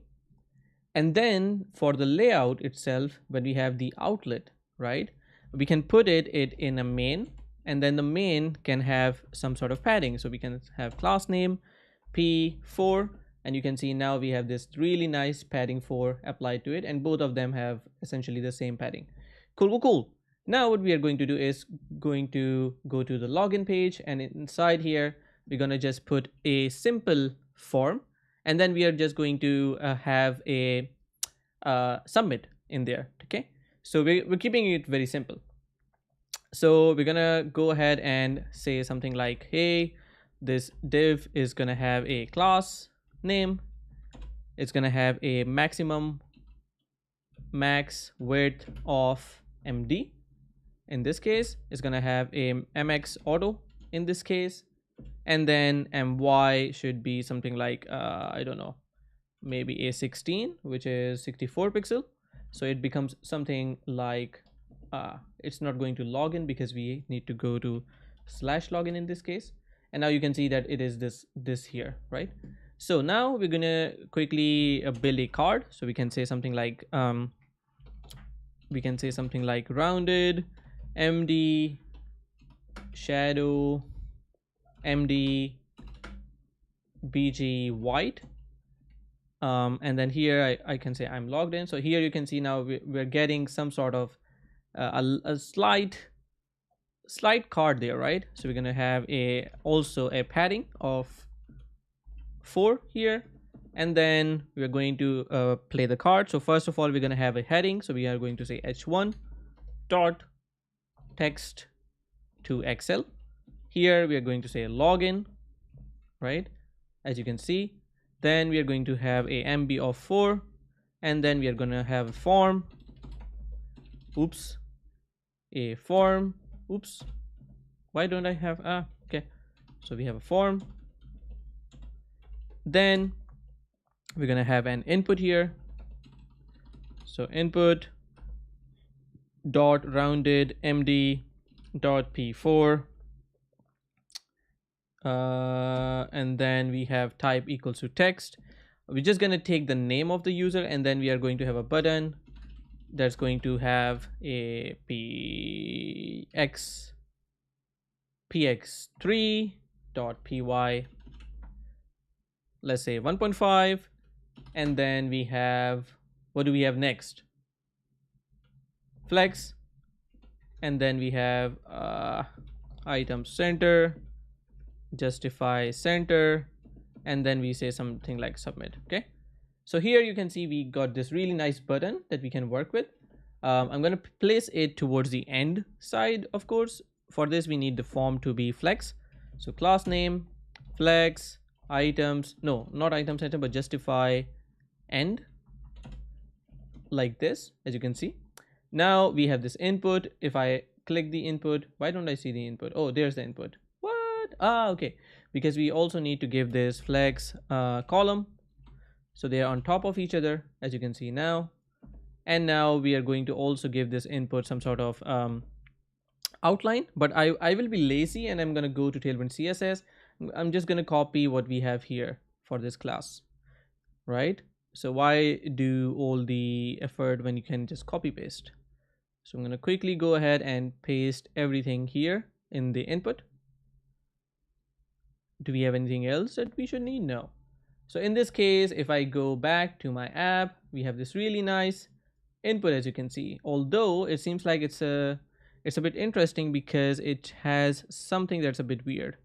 And then for the layout itself, when we have the outlet, right, we can put it in a main, and then the main can have some sort of padding. So we can have class name p4, and you can see now we have this really nice padding 4 applied to it, and both of them have essentially the same padding. Cool. Now what we are going to do is going to go to the login page, and inside here we're going to just put a simple form, and then we are just going to have a submit in there. Okay, so we're keeping it very simple. So we're gonna go ahead and say something like, hey, this div is gonna have a class name, it's gonna have a max width of md. In this case, it's gonna have a mx auto in this case, and then my should be something like I don't know, maybe a 16, which is 64 pixel. So it becomes something like it's not going to log in because we need to go to /login in this case. And now you can see that it is this here, right? So now we're gonna quickly build a card. So we can say something like rounded md shadow md bg white, and then here I can say I'm logged in. So here you can see now we're getting some sort of a slight card there, right? So we're gonna have also a padding of 4 here, and then we're going to play the card. So first of all, we're gonna have a heading. So we are going to say h1 dot text to Excel. Here we are going to say login, right? As you can see, then we are going to have a mb of 4, and then we are going to have a form. Why don't I have okay, so we have a form. Then we're going to have an input here. So input dot rounded md dot p4, and then we have type equals to text. We're just going to take the name of the user, and then we are going to have a button that's going to have a px3 dot py, let's say 1.5, and then we have, what do we have next? Flex, and then we have item center, justify center, and then we say something like submit. Okay, so here you can see we got this really nice button that we can work with. I'm going to place it towards the end side. Of course, for this we need the form to be flex. So class name flex items, no, not items item, but justify end, like this, as you can see. Now we have this input. If I click the input, why don't I see the input? Oh, there's the input. What? Okay, because we also need to give this flex column, so they are on top of each other, as you can see now. And now we are going to also give this input some sort of outline, but I will be lazy and I'm going to go to Tailwind CSS. I'm just going to copy what we have here for this class, right? So why do all the effort when you can just copy paste? So I'm going to quickly go ahead and paste everything here in the input. Do we have anything else that we should need? No. So in this case, if I go back to my app, we have this really nice input, as you can see, although it seems like it's a bit interesting because it has something that's a bit weird.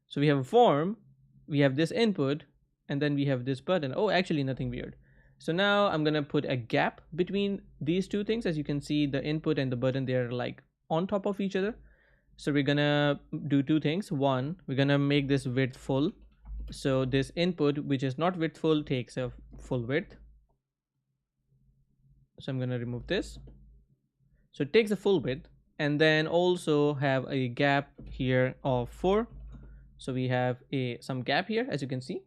So we have a form, we have this input, and then we have this button. Oh, actually nothing weird. So now I'm gonna put a gap between these two things. As you can see, the input and the button, they're like on top of each other. So we're gonna do two things. One, we're gonna make this width full, so this input, which is not width full, takes a full width. So I'm going to remove this, so it takes a full width, and then also have a gap here of 4. So we have some gap here, as you can see.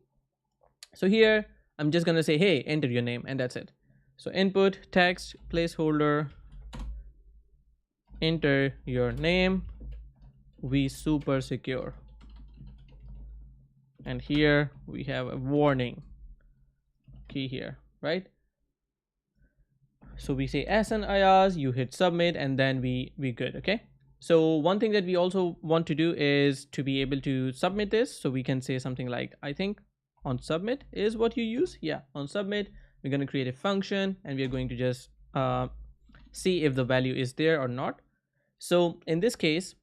So here I'm just going to say, hey, enter your name, and that's it. So input text placeholder, enter your name, we super secure. And here we have a warning key here, right? So we say Ahsan Ayaz, you hit submit, and then we good. Okay, so one thing that we also want to do is to be able to submit this. So we can say something like, I think on submit is what you use. Yeah, on submit we're going to create a function, and we're going to just see if the value is there or not. So in this case,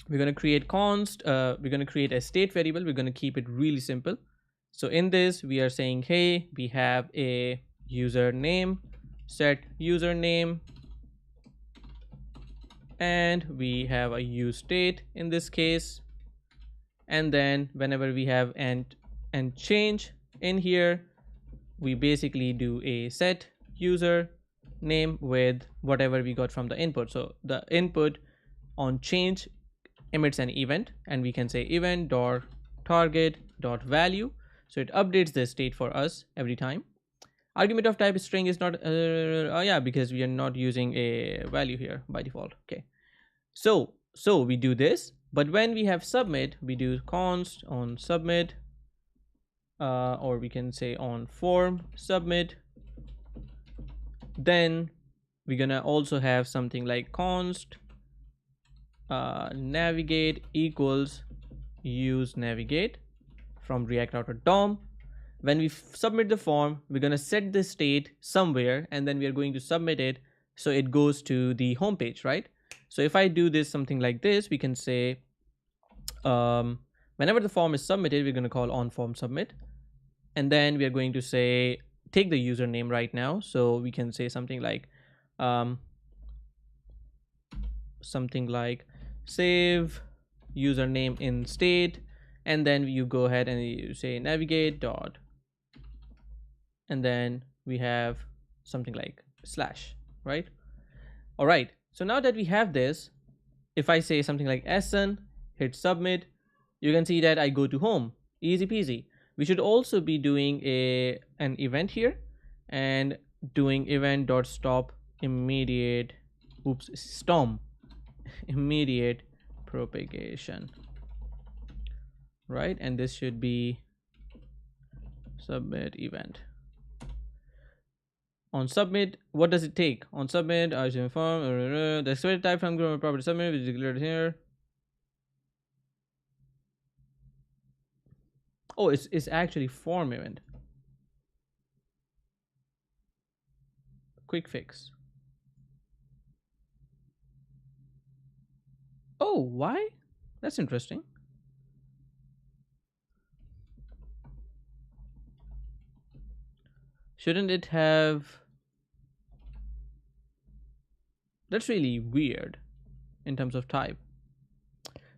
we're going to create const, we're going to create a state variable. We're going to keep it really simple. So in this we are saying, hey, we have a username, set username, and we have a use state in this case. And then whenever we have and change in here, we basically do a set user name with whatever we got from the input. So the input on change emits an event, and we can say event dot target dot value, so it updates the state for us every time. Argument of type string is not yeah, because we are not using a value here by default. Okay, so we do this, but when we have submit, we do const on submit, or we can say on form submit. Then we're gonna also have something like const navigate equals use navigate from React Router DOM. When we submit the form, we're going to set the state somewhere, and then we are going to submit it so it goes to the home page, right? So if I do this something like this, we can say whenever the form is submitted, we're going to call on form submit, and then we are going to say take the username right now. So we can say something like save username in state, and then you go ahead and you say navigate dot, and then we have something like slash, right? All right, so now that we have this, if I say something like Ahsan, hit submit, you can see that I go to home, easy peasy. We should also be doing an event here, and doing event dot stop immediate storm immediate propagation, right? And this should be submit event. On submit, what does it take? On submit, I should inform the expected type from property submit, which is declared here. Oh, it's actually form event. Quick fix. Oh, why? That's interesting. Shouldn't it have That's really weird in terms of type.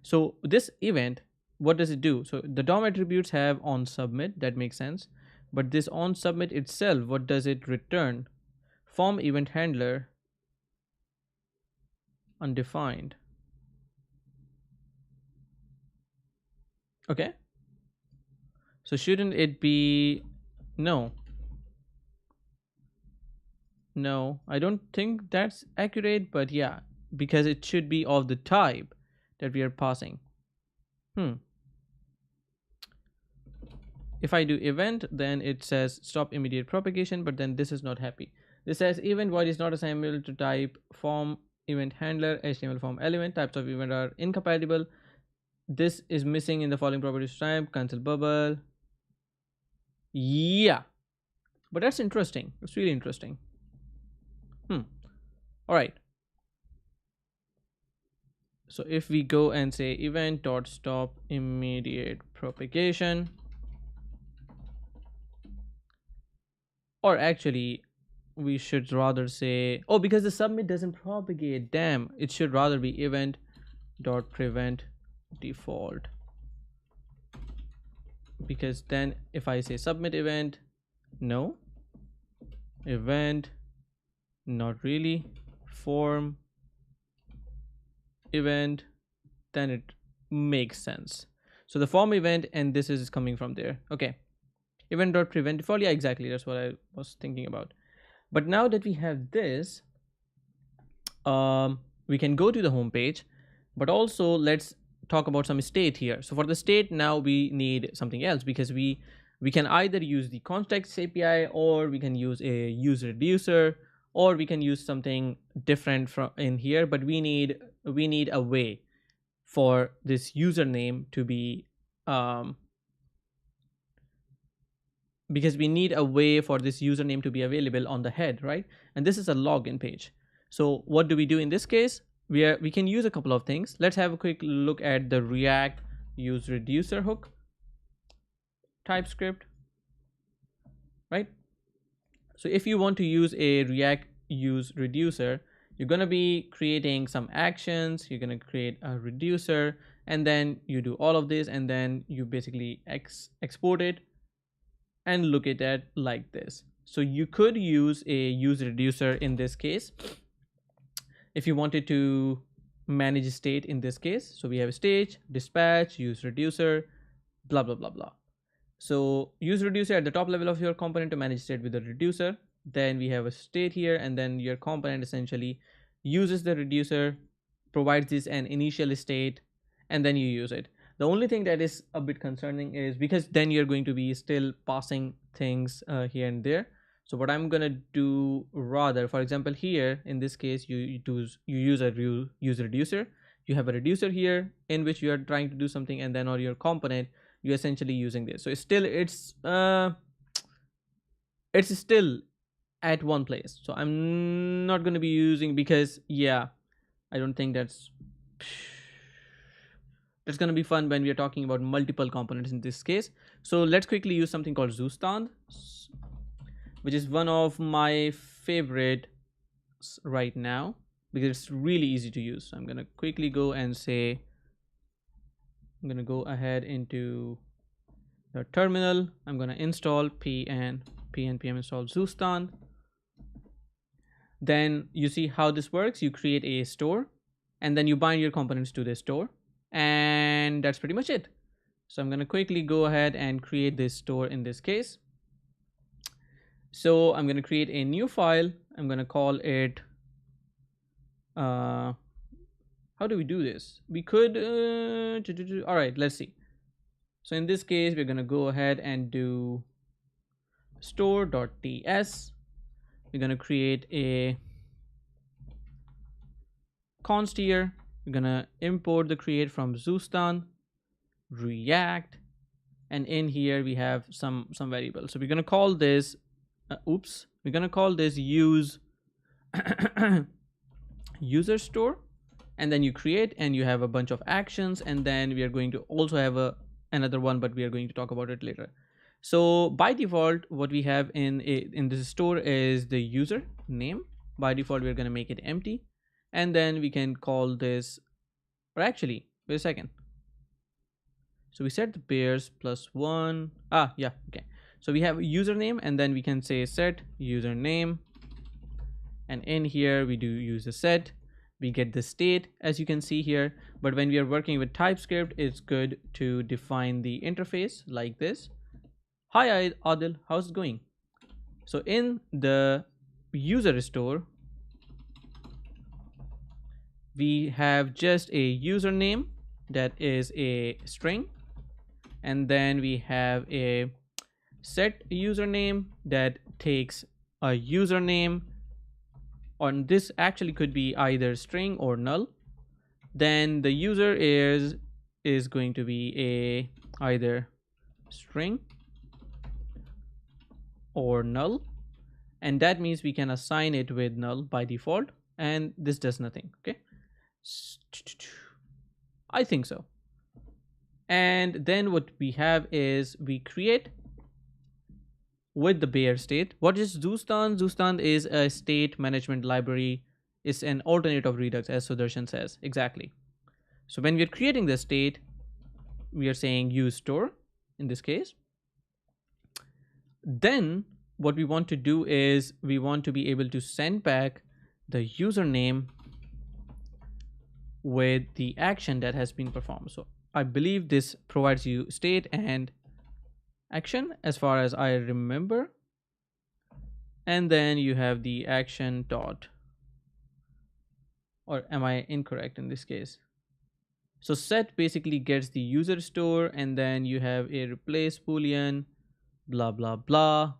So this event, what does it do? So the DOM attributes have on submit, that makes sense. But this on submit itself, what does it return? Form event handler undefined. Okay. So shouldn't it be no? No, I don't think that's accurate, but yeah, because it should be of the type that we are passing. If I do event, then it says stop immediate propagation, but then this is not happy. This says event void is not assignable to type form event handler HTML form element. Types of event are incompatible. This is missing in the following properties type, cancel bubble. Yeah, but that's interesting. It's really interesting. All right. So if we go and say event dot stop immediate propagation, or actually we should rather say, oh, because the submit doesn't propagate, damn, it should rather be event dot prevent default, because then if I say submit event, no, event, not really, form event, then it makes sense. So the form event and this is coming from there. Okay, event dot prevent default, yeah, exactly, that's what I was thinking about. But now that we have this, we can go to the home page, but also let's talk about some state here. So for the state, now we need something else, because we can either use the context API, or we can use a user reducer, or we can use something different from in here, but we need a way for this username to be because we need a way for this username to be available on the head, right? And this is a login page. So what do we do in this case? We can use a couple of things. Let's have a quick look at the React use reducer hook TypeScript, right? So if you want to use a React use reducer, you're going to be creating some actions, you're going to create a reducer, and then you do all of this, and then you basically export it and look at it like this. So you could use a use reducer in this case if you wanted to manage state in this case. So we have stage, dispatch, use reducer, blah blah blah blah. So use reducer at the top level of your component to manage state with the reducer. Then we have a state here, and then your component essentially uses the reducer, provides this an initial state, and then you use it. The only thing that is a bit concerning is because then you're going to be still passing things here and there. So what I'm gonna do rather, for example, here in this case, you use a use reducer. You have a reducer here in which you are trying to do something, and then on your component you're essentially using this. So it's still at one place. So I'm not going to be using, because yeah, I don't think that's going to be fun when we are talking about multiple components in this case. So let's quickly use something called Zustand, which is one of my favorite right now because it's really easy to use. So I'm going to quickly go and say, I'm going to go ahead into the terminal. I'm going to install npm install Zustand. Then you see how this works. You create a store, and then you bind your components to this store, and that's pretty much it. So I'm going to quickly go ahead and create this store in this case. So I'm going to create a new file. I'm going to call it how do we do this? We could all right, let's see. So in this case, we're going to go ahead and do store.ts. We're going to create a const here. We're going to import the create from Zustand, React, and in here we have some variables. So we're going to call this we're going to call this use user store, and then you create, and you have a bunch of actions, and then we are going to also have another one, but we are going to talk about it later. So by default, what we have in this store is the user name. By default, we're going to make it empty, and then we can call this, or actually, wait a second. So we set the pairs plus one. Yeah, okay. So we have a username, and then we can say set username, and in here we do use a set. We get the state, as you can see here, but when we are working with TypeScript, it's good to define the interface like this. Hi Adil, how's it going? So in the user store, we have just a username that is a string, and then we have a set username that takes a username, on this actually could be either string or null. Then the user is going to be a either string or null, and that means we can assign it with null by default, and this does nothing. Okay, I think so. And then what we have is we create with the bare state. What is Zustan? Zustan is a state management library. It's an alternate of Redux, as Sudarshan says. Exactly. So when we're creating the state, we are saying use store in this case. Then what we want to do is we want to be able to send back the username with the action that has been performed. So I believe this provides you state and action as far as I remember, and then you have the action dot, or am I incorrect in this case? So set basically gets the user store, and then you have a replace boolean blah blah blah.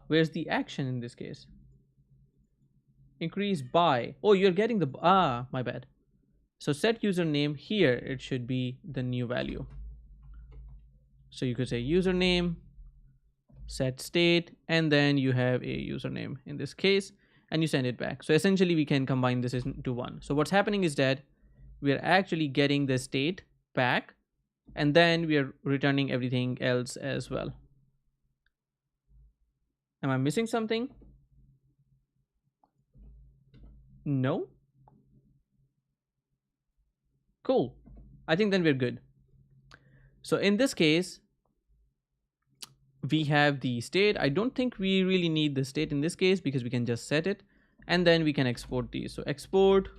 Where's the action in this case? Increase by, oh, you're getting the my bad. So set username, here it should be the new value. So you could say username, set state, and then you have a username in this case, and you send it back. So essentially we can combine this into one. So what's happening is that we are actually getting the state back, and then we are returning everything else as well. Am I missing something? No? Cool. I think then we're good. So in this case, we have the state. I don't think we really need the state in this case because we can just set it, and then we can export these. So export,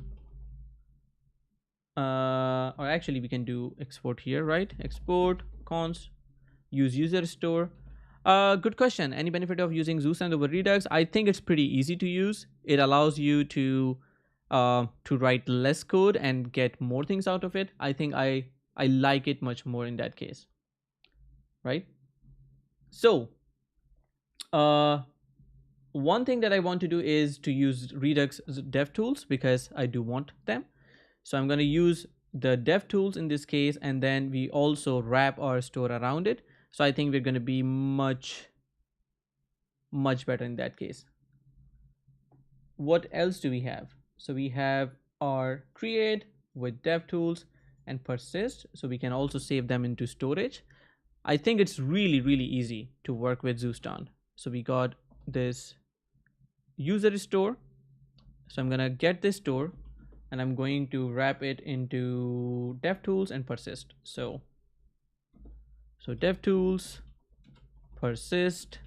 or actually we can do export here, right? Export const use user store. Good question. Any benefit of using Zustan over Redux? I think it's pretty easy to use. It allows you to write less code and get more things out of it. I think I like it much more in that case, right? So one thing that I want to do is to use Redux DevTools because I do want them. So I'm going to use the DevTools in this case, and then we also wrap our store around it. So I think we're going to be much better in that case. What else do we have? So we have our create with DevTools and persist. So we can also save them into storage. I think it's really easy to work with Zustan. So we got this user store. So I'm going to get this store, and I'm going to wrap it into DevTools and persist. So DevTools, persist,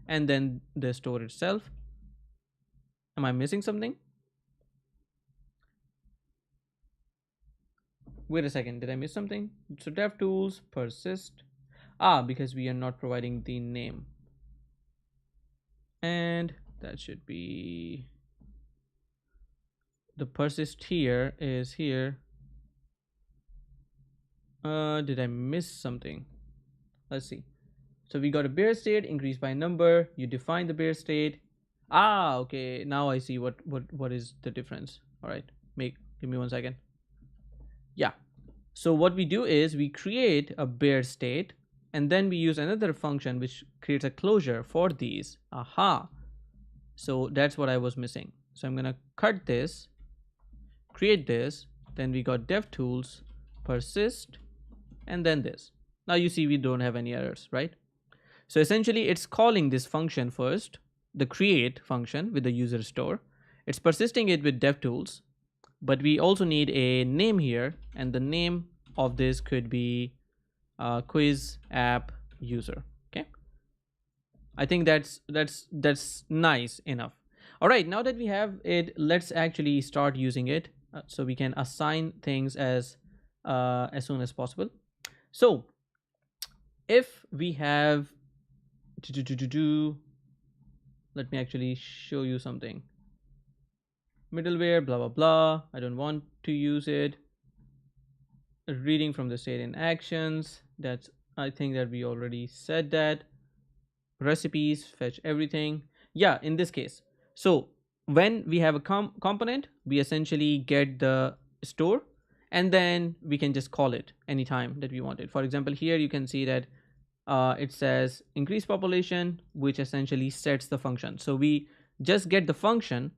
and then the store itself. Am I missing something? Wait a second, did I miss something? So DevTools, persist. Because we are not providing the name. And that should be the persist here is here. Did I miss something? Let's see. So we got a bare state, increase by number. You define the bare state. Okay. Now I see what is the difference. All right. Give me 1 second. Yeah. So what we do is we create a bare state, and then we use another function which creates a closure for these. So that's what I was missing. So I'm gonna cut this, create this, then we got DevTools, persist, and then this. Now you see we don't have any errors, right? So essentially it's calling this function first, the create function with the user store, It's persisting it with DevTools, but we also need a name here, and the name of this could be quiz app user. Okay, I think that's nice enough. All right, now that we have it, let's actually start using it so we can assign things as soon as possible. So if we have let me actually show you something. Middleware, blah blah blah. I don't want to use it. Reading from the state in actions. That's, I think that we already said that. Recipes, fetch everything. Yeah, in this case. So when we have a component, we essentially get the store, and then we can just call it anytime that we want it. For example, here you can see that it says increase population, which essentially sets the function. So we just get the function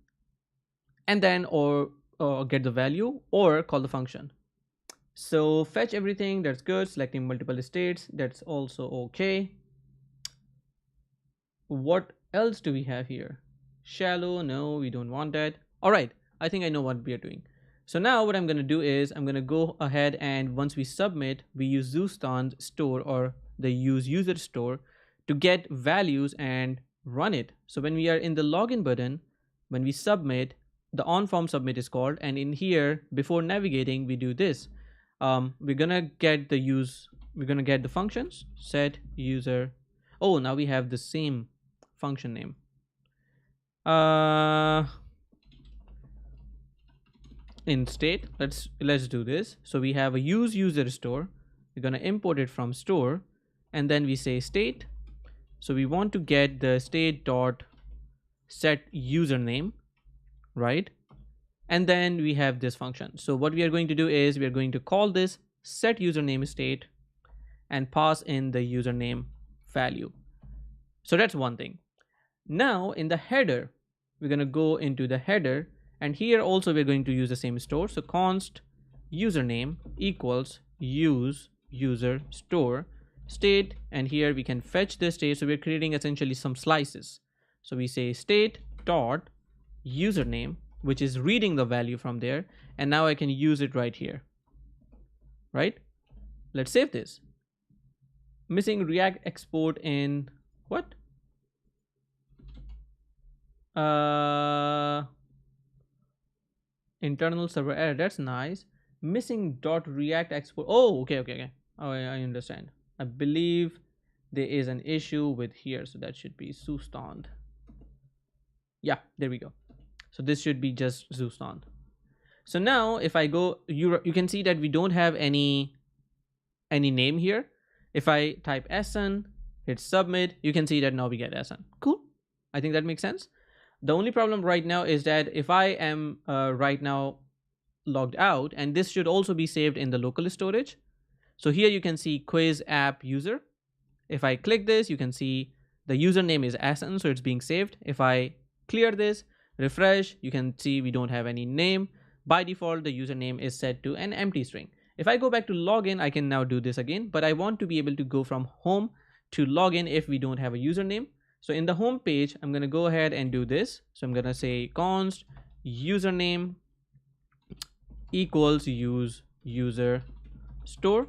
and then or get the value or call the function. So fetch everything, that's good. Selecting multiple states, that's also okay. What else do we have here? Shallow, no, we don't want that. All right, I think I know what we are doing. So now what I'm going to do is I'm going to go ahead, and once we submit, we use Zustand store or the use user store to get values and run it. So when we are in the login button, when we submit, the on form submit is called, and in here before navigating we do this. We're gonna get the functions set user. Oh, now we have the same function name. In state, let's do this. So we have a use user store. We're gonna import it from store, and then we say state. So we want to get the state dot set username, right? And then we have this function. So what we are going to do is we are going to call this set username state and pass in the username value. So that's one thing. Now in the header, we're going to go into the header, and here also we're going to use the same store. So const username equals use user store state, and here we can fetch the state. So we're creating essentially some slices. So we say state dot username, which is reading the value from there, and now I can use it right here, right? Let's save this. Missing React export in what? Internal server error. That's nice. Missing .react export. Oh, okay. Oh, I understand. I believe there is an issue with here, so that should be Zustand. Yeah, there we go. So this should be just Zustand. So now if I go, you can see that we don't have any name here. If I type Ahsan, hit submit, you can see that now we get Ahsan. Cool. I think that makes sense. The only problem right now is that if I am right now logged out, and this should also be saved in the local storage. So here you can see quiz app user. If I click this, you can see the username is Ahsan, so it's being saved. If I clear this, refresh, you can see we don't have any name. By default, the username is set to an empty string. If I go back to login, I can now do this again, but I want to be able to go from home to login if we don't have a username. So in the home page, I'm going to go ahead and do this. So I'm going to say const username equals use user store.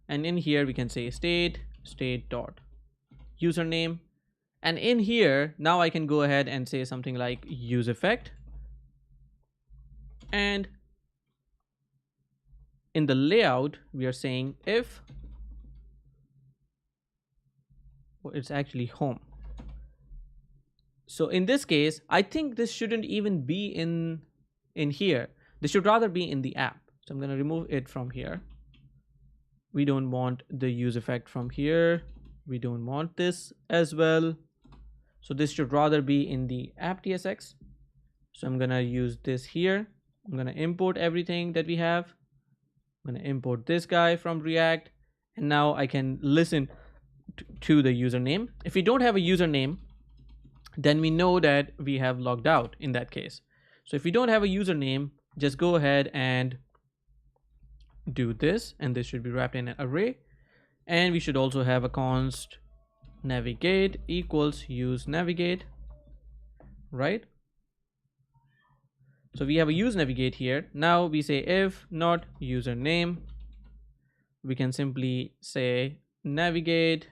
And in here, we can say state dot username. And in here, now I can go ahead and say something like use effect. And in the layout, we are saying if, well, it's actually home. So in this case, I think this shouldn't even be in here. This should rather be in the app. So I'm going to remove it from here. We don't want the use effect from here. We don't want this as well. So this should rather be in the app TSX. So I'm going to use this here. I'm going to import everything that we have. I'm going to import this guy from React. And now I can listen to the username. If we don't have a username, then we know that we have logged out in that case. So if we don't have a username, just go ahead and do this, and this should be wrapped in an array. And we should also have a const navigate equals use navigate, right? So we have a use navigate here. Now we say if not username, we can simply say navigate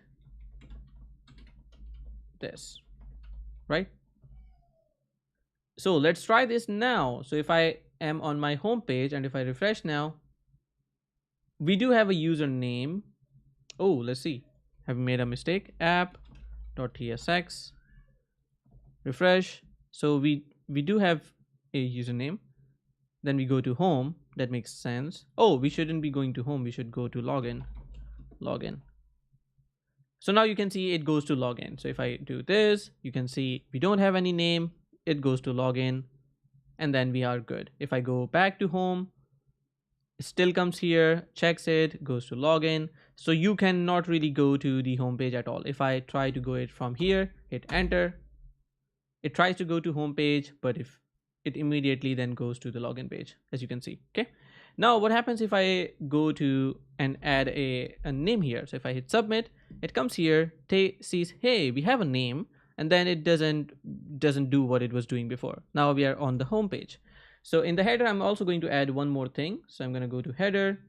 this, right? So let's try this now. So if I am on my home page and if I refresh now, we do have a username. Oh, let's see. Have made a mistake. App.tsx. Refresh. So we do have a username. Then we go to home. That makes sense. Oh, we shouldn't be going to home. We should go to login. Login. So now you can see it goes to login. So if I do this, you can see we don't have any name. It goes to login and then we are good. If I go back to home, it still comes here, checks it, goes to login. So you cannot really go to the home page at all. If I try to go it from here, hit enter, it tries to go to home page, but if it immediately then goes to the login page, as you can see. Okay. Now what happens if I go to and add a name here? So if I hit submit, it comes here, sees, hey, we have a name, and then it doesn't do what it was doing before. Now we are on the home page. So in the header, I'm also going to add one more thing. So I'm going to go to header,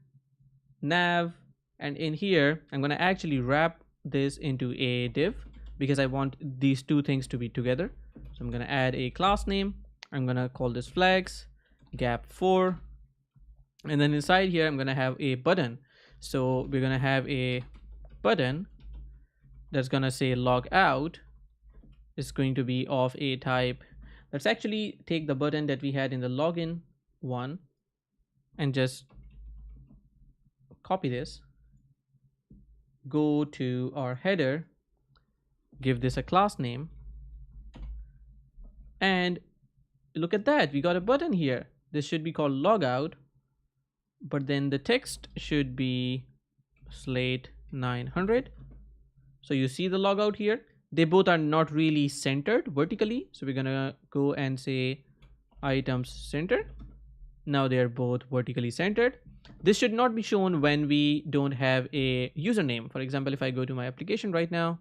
nav, and in here, I'm going to actually wrap this into a div because I want these two things to be together. So I'm going to add a class name. I'm going to call this flags gap 4. And then inside here, I'm going to have a button. So we're going to have a button that's going to say log out. It's going to be of a type. Let's actually take the button that we had in the login one and just copy this. Go to our header, give this a class name, and look at that. We got a button here. This should be called logout, but then the text should be slate 900. So you see the logout here. They both are not really centered vertically. So we're going to go and say items center. Now they're both vertically centered. This should not be shown when we don't have a username. For example, if I go to my application right now,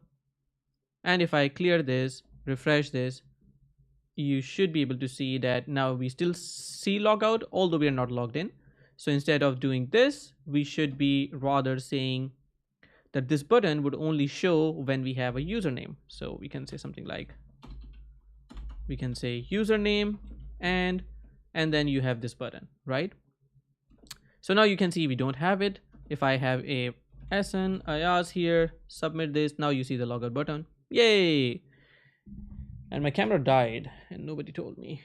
and if I clear this, refresh this, you should be able to see that now we still see logout, although we are not logged in. So instead of doing this, we should be rather saying that this button would only show when we have a username. So we can say something like, we can say username and then you have this button, right? So now you can see we don't have it. If I have a Ahsan Ayaz here, submit this, now you see the logout button. Yay! And my camera died and nobody told me.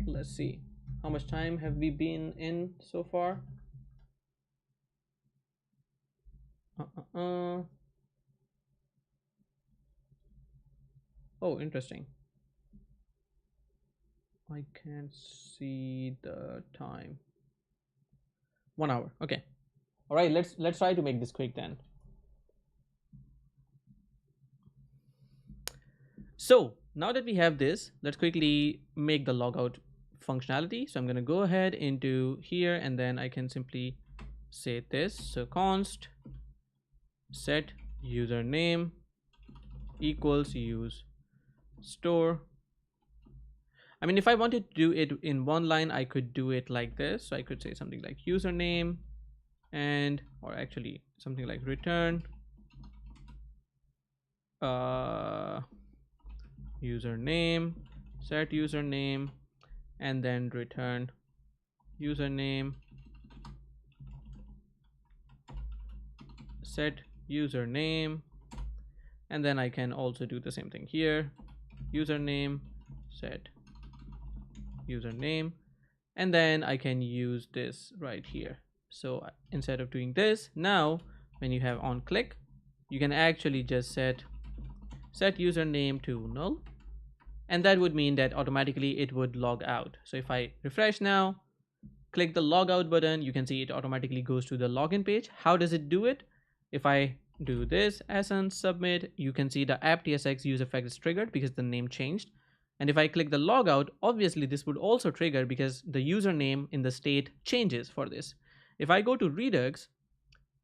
Let's see. How much time have we been in so far? Oh, interesting. I can't see the time. 1 hour. Okay. All right. Let's try to make this quick then. So now that we have this, let's quickly make the logout functionality. So I'm going to go ahead into here and then I can simply say this. So const set username equals use store. I mean, if I wanted to do it in one line, I could do it like this. So I could say something like username and, or actually something like return username, set username, and then return username, set username, and then I can also do the same thing here, username, set username, and then I can use this right here. So instead of doing this, now when you have on click, you can actually just set username to null, and that would mean that automatically it would log out. So if I refresh now, click the logout button, you can see it automatically goes to the login page. How does it do it? If I do this Ahsan submit, you can see the app.tsx use effect is triggered because the name changed. And if I click the logout, obviously this would also trigger because the username in the state changes for this. If I go to Redux,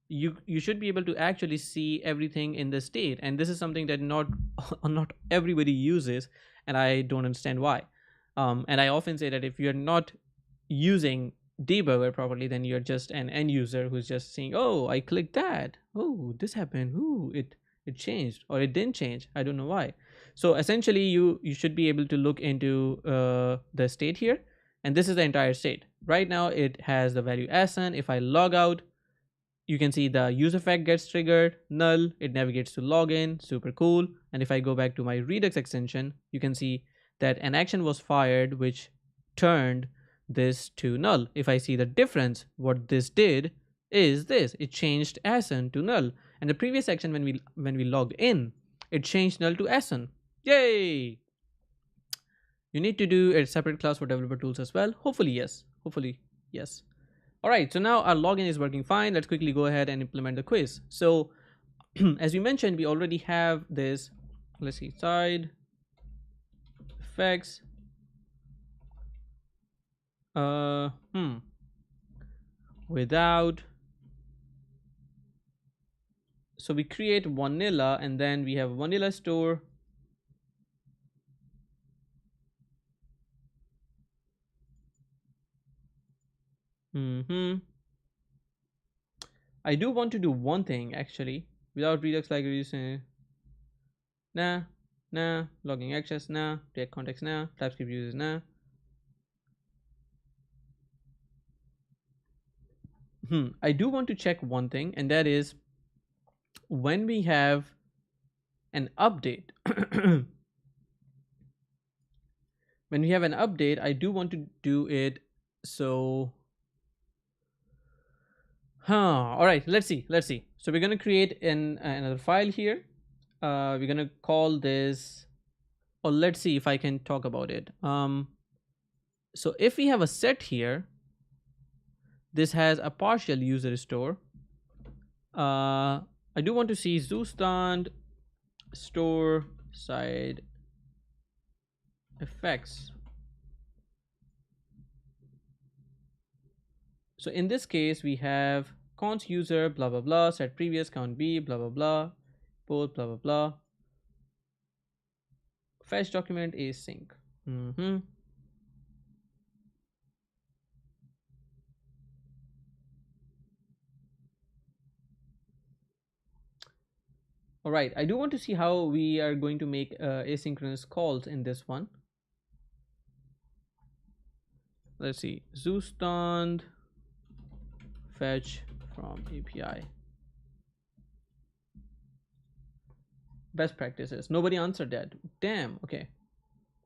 you should be able to actually see everything in the state, and this is something that not everybody uses, and I don't understand why. And I often say that if you're not using debugger properly, then you're just an end user who's just saying, oh, I clicked that, oh, this happened, oh, it changed, or it didn't change, I don't know why. So essentially you should be able to look into the state here, and this is the entire state. Right now it has the value Ahsan. If I log out, you can see the use effect gets triggered, null, it navigates to login, super cool. And if I go back to my Redux extension, you can see that an action was fired which turned this to null. If I see the difference, what this did is this, it changed Ahsan to null. And the previous action, when we logged in, it changed null to Ahsan. Yay! You need to do a separate class for developer tools as well. Hopefully yes. All right, so now our login is working fine. Let's quickly go ahead and implement the quiz. So as we mentioned, we already have this, let's see, side effects. Without, so we create vanilla, and then we have vanilla store. I do want to do one thing actually. Without Redux libraries, logging access, React context, TypeScript users, I do want to check one thing, and that is when we have an update. When we have an update, I do want to do it. So all right, let's see. So we're going to create another file here. We're going to call this, or let's see if I can talk about it. So if we have a set here, this has a partial user store. I do want to see Zustand store side effects. So in this case, we have const user blah blah blah, set previous count b blah blah blah, post blah blah blah, fetch document async. All right, I do want to see how we are going to make asynchronous calls in this one. Let's see, Zustand fetch from API. Best practices. Nobody answered that. Damn. Okay.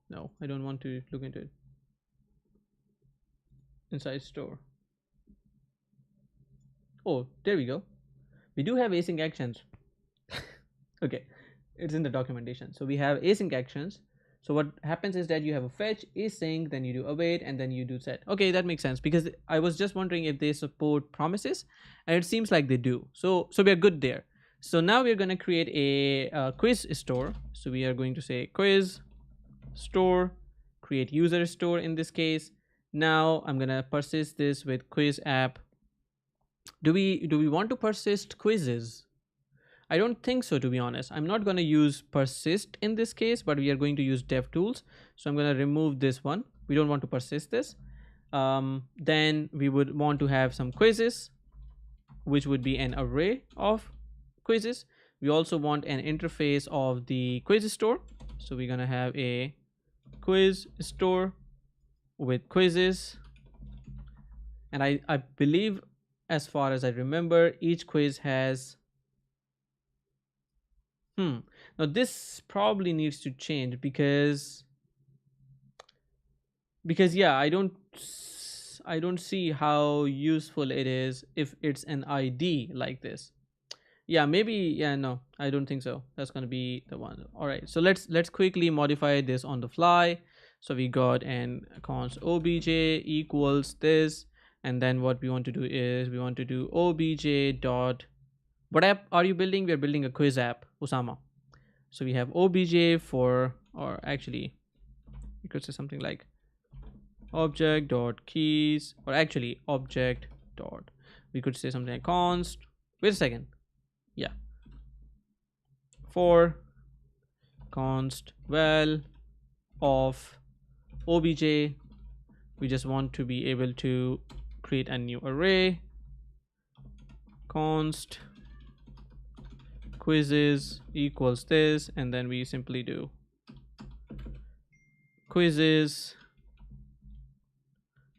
No, I don't want to look into it. Inside store. Oh, there we go. We do have async actions. Okay, it's in the documentation. So we have async actions. So what happens is that you have a fetch, async, then you do await, and then you do set. Okay, that makes sense, because I was just wondering if they support promises, and it seems like they do. So we are good there. So now we're going to create a quiz store. So we are going to say quiz store, create user store in this case. Now I'm going to persist this with quiz app. Do we want to persist quizzes? I don't think so, to be honest. I'm not going to use persist in this case, but we are going to use DevTools. So I'm going to remove this one. We don't want to persist this. Then we would want to have some quizzes, which would be an array of quizzes. We also want an interface of the quiz store. So we're going to have a quiz store with quizzes. And I believe, as far as I remember, each quiz has... Now this probably needs to change because yeah, I don't see how useful it is if it's an ID like this. Yeah, maybe, yeah, no, I don't think so. That's going to be the one. All right, so let's quickly modify this on the fly. So we got an const obj equals this, and then what we want to do is we want to do obj dot... What app are you building? We are building a quiz app, Osama. So we have obj for, or actually you could say something like object dot keys, or actually object dot, we could say something like const, wait a second, yeah, for const val of obj, we just want to be able to create a new array, const quizzes equals this, and then we simply do quizzes,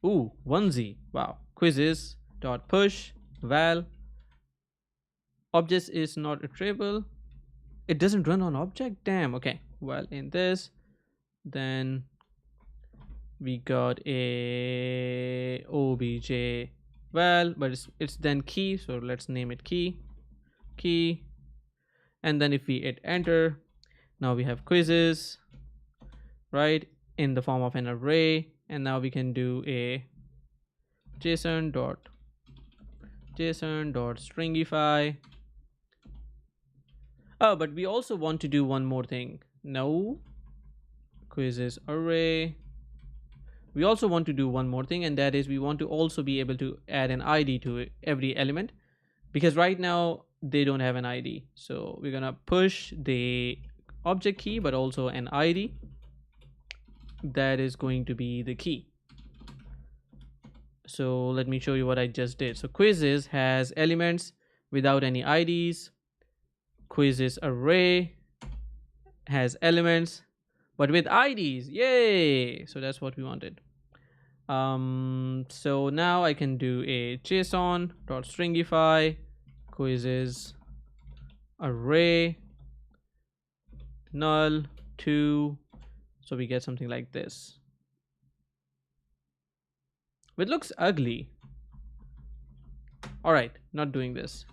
onesie, wow, quizzes dot push val objects is not retrievable, it doesn't run on object, damn. Okay, well, in this then we got a obj val, but it's then key, so let's name it key, and then if we hit enter, now we have quizzes, right, in the form of an array, and now we can do a json dot stringify. Oh, but we also want to do one more thing. No, quizzes array, we also want to do one more thing, and that is we want to also be able to add an id to every element, because right now they don't have an id. So we're gonna push the object key but also an id that is going to be the key. So let me show you what I just did. So quizzes has elements without any IDs. Quizzes array has elements but with IDs. Yay! So that's what we wanted. So now I can do a json dot stringify quizzes array null 2. So we get something like this. It looks ugly. All right, not doing this.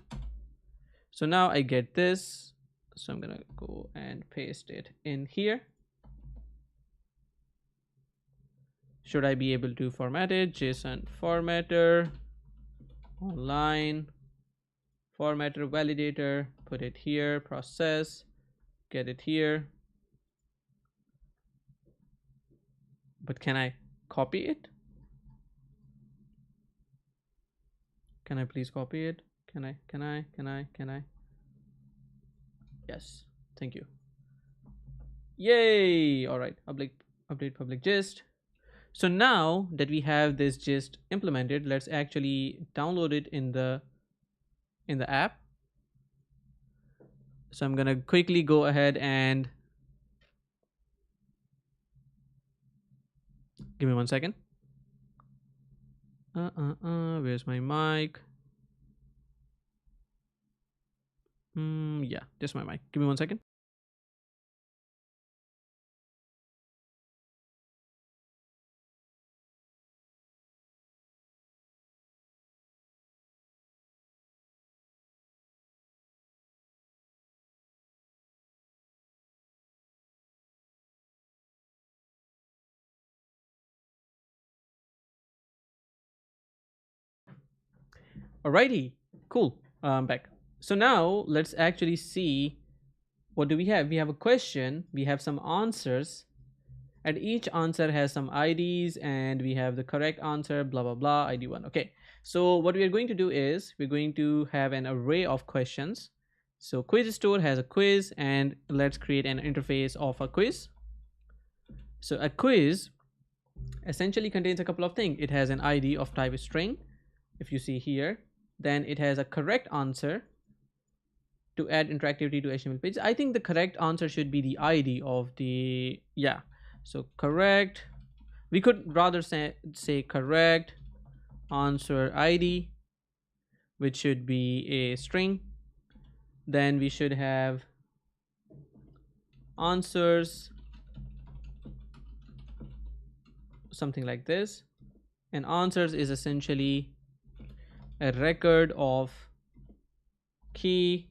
So now I get this. So I'm gonna go and paste it in here. Should I be able to format it? JSON formatter, online, formatter validator, put it here, process, get it here. But can I copy it? Can I please copy it? Can I? Yes, thank you. Yay! All right, update public gist. So now that we have this gist implemented, let's actually download it in the app. So I'm gonna quickly go ahead and give me 1 second. Where's my mic? Yeah, just my mic. Give me 1 second. Alrighty, cool. I'm back. So now let's actually see, what do we have? We have a question, we have some answers, and each answer has some IDs, and we have the correct answer, blah blah blah, ID 1. Okay, so what we are going to do is we're going to have an array of questions. So quiz store has a quiz, and let's create an interface of a quiz. So a quiz essentially contains a couple of things. It has an ID of type string, if you see here. Then it has a correct answer to add interactivity to HTML pages. I think the correct answer should be the ID of the, yeah. So correct, we could rather say correct answer ID, which should be a string. Then we should have answers, something like this. And answers is essentially a record of key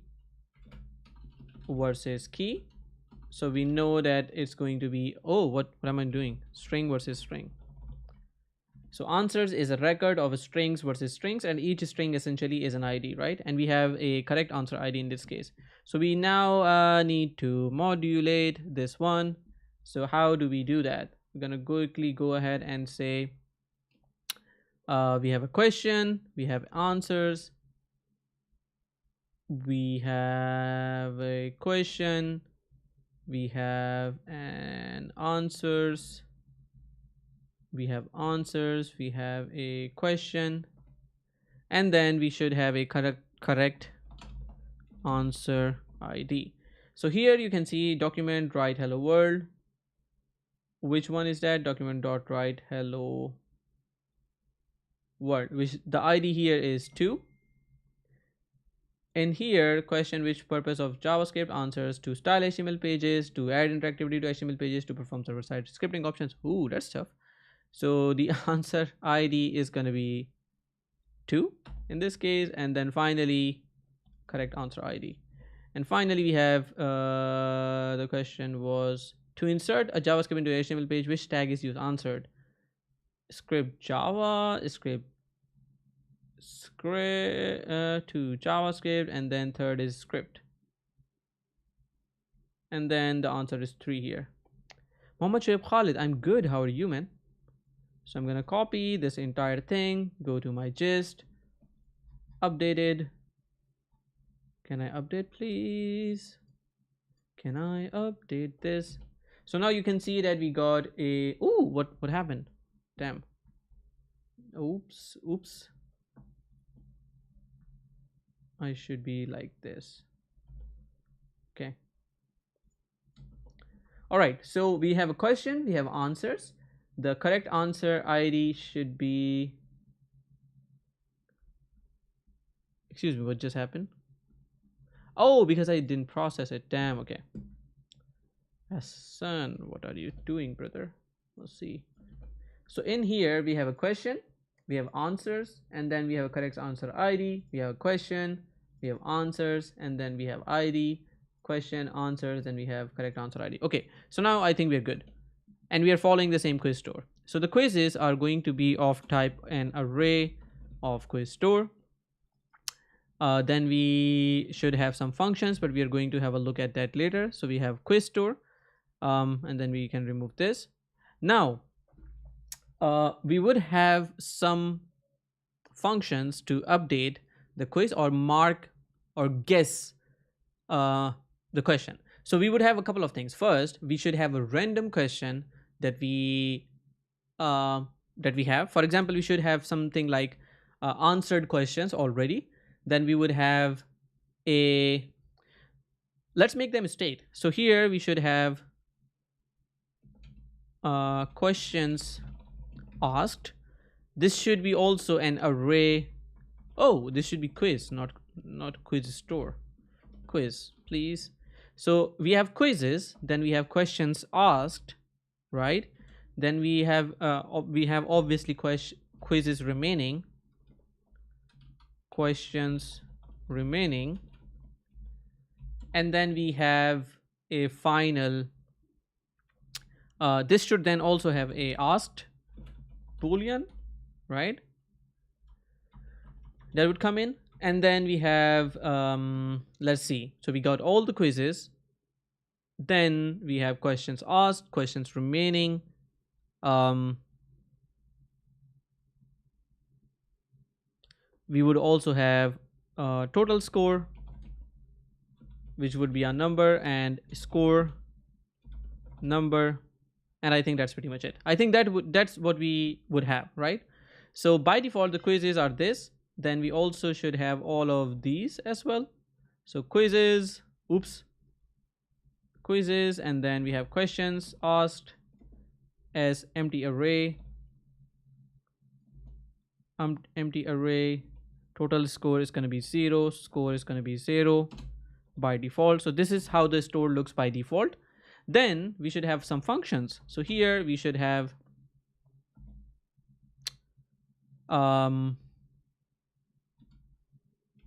versus key. So we know that it's going to be, oh, what am I doing? String versus string. So answers is a record of strings versus strings, and each string essentially is an ID, right? And we have a correct answer ID in this case. So we now need to modulate this one. So how do we do that? We're gonna quickly go ahead and say, we have a question, we have answers, we have a question, we have an answers, we have answers, we have a question, and then we should have a correct answer ID. So here you can see document write hello world. Which one is that? Document dot write hello world, which the ID here is 2. And here question which purpose of JavaScript, answers to style HTML pages, to add interactivity to HTML pages, to perform server-side scripting options. Ooh, that's tough. So the answer ID is going to be 2 in this case, and then finally correct answer ID. And finally we have the question was to insert a JavaScript into HTML page, which tag is used? Answered script Java, script to JavaScript, and then third is script, and then the answer is 3 here. Muhammad Shoaib Khalid, I'm good, how are you, man? So I'm gonna copy this entire thing, go to my gist, updated. Can I update, please? Can I update this? So now you can see that we got a, ooh, what happened? Damn. Oops. I should be like this. Okay. All right, so we have a question, we have answers. The correct answer ID should be, excuse me, what just happened? Oh, because I didn't process it. Damn. Okay. Ahsan, what are you doing, brother? Let's see. So in here we have a question, we have answers, and then we have a correct answer ID. We have a question, we have answers, and then we have ID, question, answers, and we have correct answer ID. Okay, so now I think we're good, and we are following the same quiz store. So the quizzes are going to be of type an array of quiz store. Then we should have some functions, but we are going to have a look at that later. So we have quiz store, and then we can remove this. Now we would have some functions to update the quiz or mark or guess the question. So we would have a couple of things. First, we should have a random question that we have. For example, we should have something like answered questions already. Then we would have a, let's make them state. So here we should have questions asked. This should be also an array. Oh, this should be quiz, not quiz store. Quiz, please. So we have quizzes, then we have questions asked, right? Then we have obviously quizzes remaining, questions remaining, and then we have a final. This should then also have a asked boolean, right? That would come in. And then we have let's see, so we got all the quizzes, then we have questions asked, questions remaining, we would also have total score, which would be our number, and score number, and I think that's pretty much it. I think that's what we would have, right? So by default the quizzes are this. Then we also should have all of these as well. So quizzes, quizzes, and then we have questions asked as empty array, total score is going to be 0, score is going to be 0 by default. So this is how the store looks by default. Then we should have some functions. So here we should have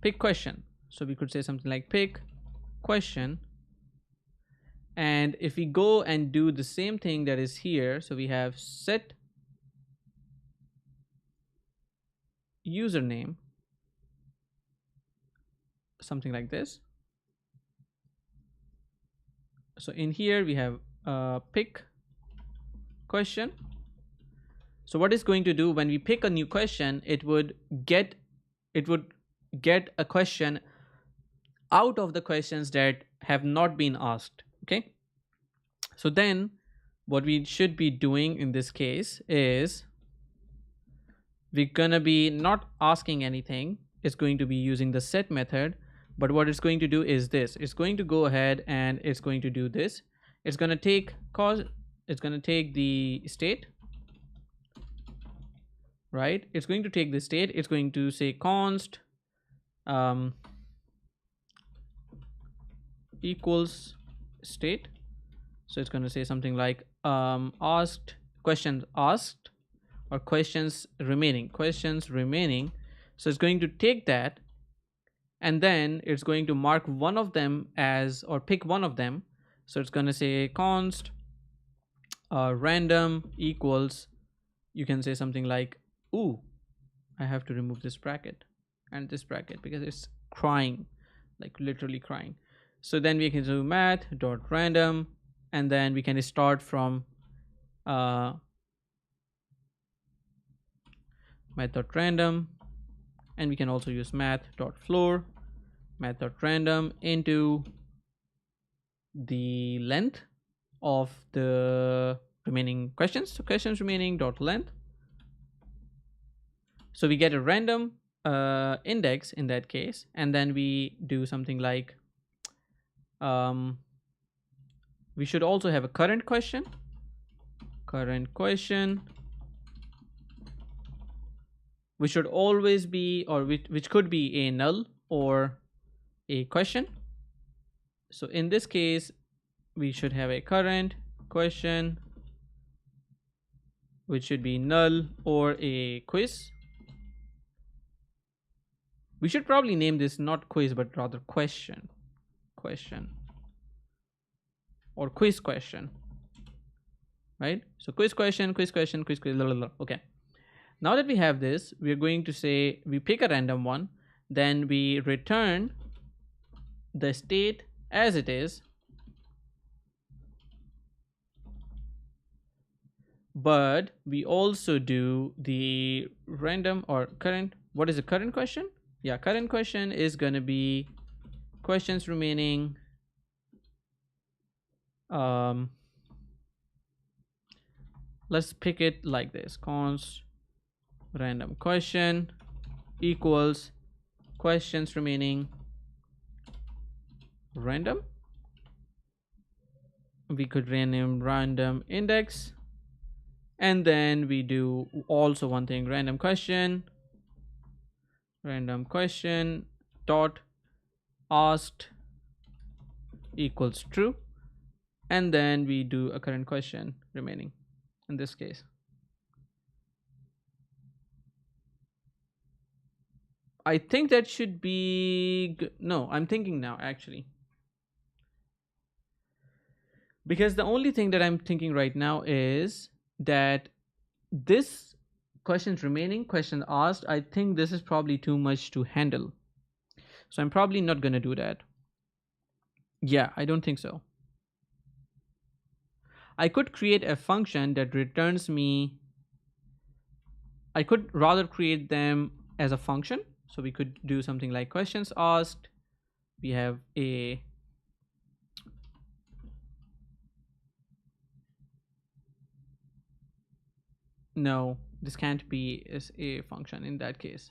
pick question. So we could say something like pick question, and if we go and do the same thing that is here, so we have set username, something like this. So in here we have pick question. So what it's going to do when we pick a new question, it would get a question out of the questions that have not been asked. Okay, so then what we should be doing in this case is we're gonna be not asking anything. It's going to be using the set method, but what it's going to do is this. It's going to go ahead and it's going to do this. It's gonna take the state, right? It's going to take the state. It's going to say const equals state. So it's going to say something like asked, questions asked, or questions remaining. So it's going to take that, and then it's going to mark one of them as, or pick one of them. So it's going to say const random equals, you can say something like, ooh, I have to remove this bracket and this bracket because it's crying, like literally crying. So then we can do math dot random, and then we can start from math dot random, and we can also use math dot floor math dot random into the length of the remaining questions. So questions remaining dot length. So we get a random index in that case, and then we do something like we should also have a current question which should always be, or which could be a null or a question. So in this case we should have a current question which should be null or a quiz. We should probably name this not quiz but rather question or quiz question, right? So quiz question, okay. Now that we have this, we're going to say we pick a random one, then we return the state as it is, but we also do the random or current. What is the current question? Yeah, current question is going to be questions remaining let's pick it like this, const random question equals questions remaining random. We could rename random index, and then we do also one thing, random question dot asked equals true, and then we do a current question remaining in this case. I think that should be good. No, I'm thinking now actually, because the only thing that I'm thinking right now is that this questions remaining, question asked, I think this is probably too much to handle, so I'm probably not going to do that. Yeah, I don't think so. I could create a function that returns me, I could rather create them as a function. So we could do something like questions asked, we have a no, this can't be as a function in that case.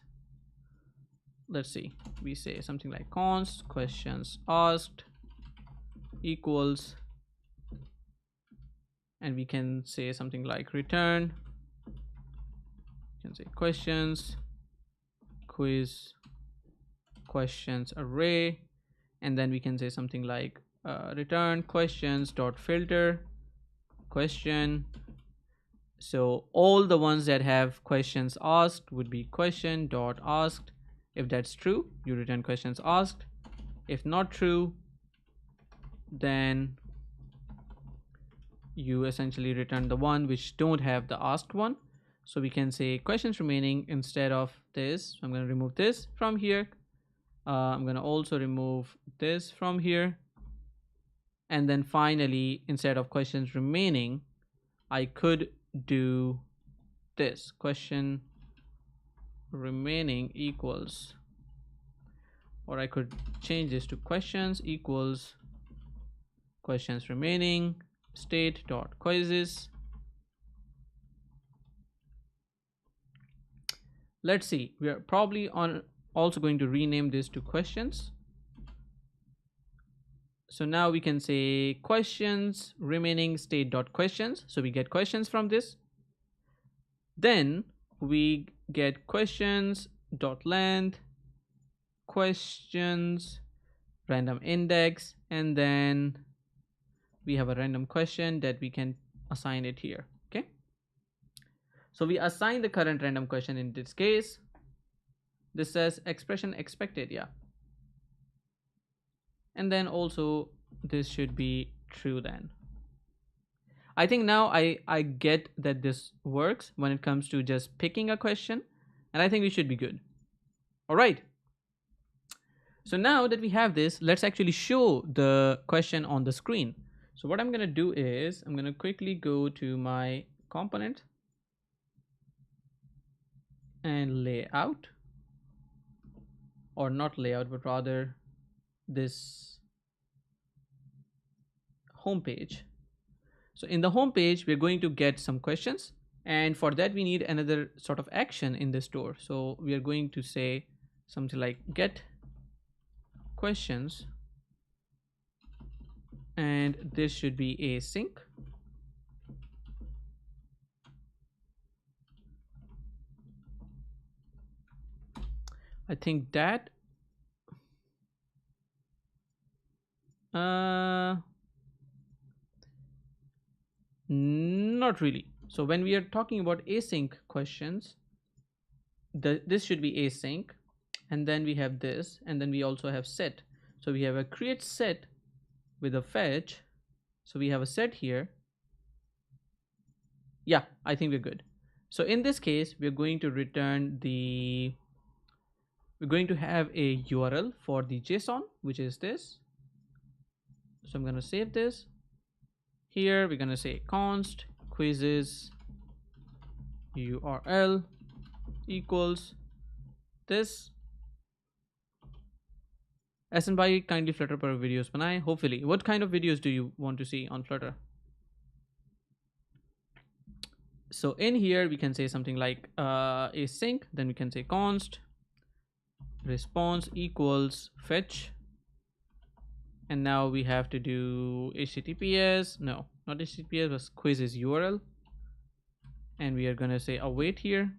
Let's see, we say something like const questions asked equals, and we can say something like return, you can say questions quiz questions array, and then we can say something like return questions dot filter question. So all the ones that have questions asked would be question dot asked. If that's true, you return questions asked. If not true, then you essentially return the one which don't have the asked one. So we can say questions remaining instead of this. So I'm going to remove this from here. I'm going to also remove this from here. And then finally, instead of questions remaining, I could do this, question remaining equals, or I could change this to questions equals questions remaining state.quizzes. Let's see, we are probably also going to rename this to questions. So now we can say questions remaining state.questions. So we get questions from this. Then we get questions.length, questions, random index, and then we have a random question that we can assign it here. Okay. So we assign the current random question in this case. This says expression expected. Yeah. And then also this should be true then. I think now I get that this works when it comes to just picking a question, and I think we should be good. All right. So now that we have this, let's actually show the question on the screen. So what I'm going to do is I'm going to quickly go to my component and layout, or not layout, but rather this home page. So in the home page, we're going to get some questions, and for that we need another sort of action in the store. So we are going to say something like get questions, and this should be async. I think that not really. So when we are talking about async questions, this should be async, and then we have this, and then we also have set. So we have a create set with a fetch. So we have a set here. Yeah, I think we're good. So in this case, we're going to return we're going to have a URL for the JSON, which is this. So I'm going to save this. Here we're going to say const quizzes URL equals this. Ahsan bhai, kindly Flutter पर videos बनाएं. Hopefully, what kind of videos do you want to see on Flutter? So in here we can say something like async. Then we can say const response equals fetch. And now we have to do HTTPS. No, not HTTPS, but quizzes URL. And we are going to say await here.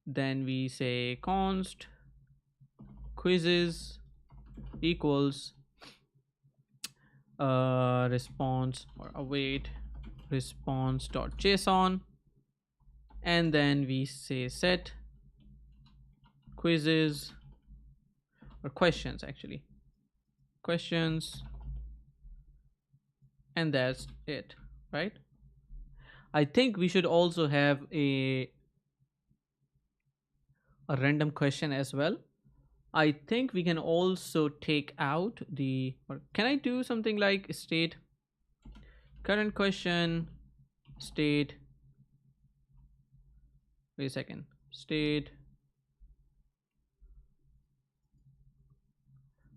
Then we say const quizzes equals response or await response.json, and then we say set quizzes or questions, actually questions, and that's it, right? I think we should also have a random question as well. I think we can also take out the, or can I do something like state current question state, wait a second, state,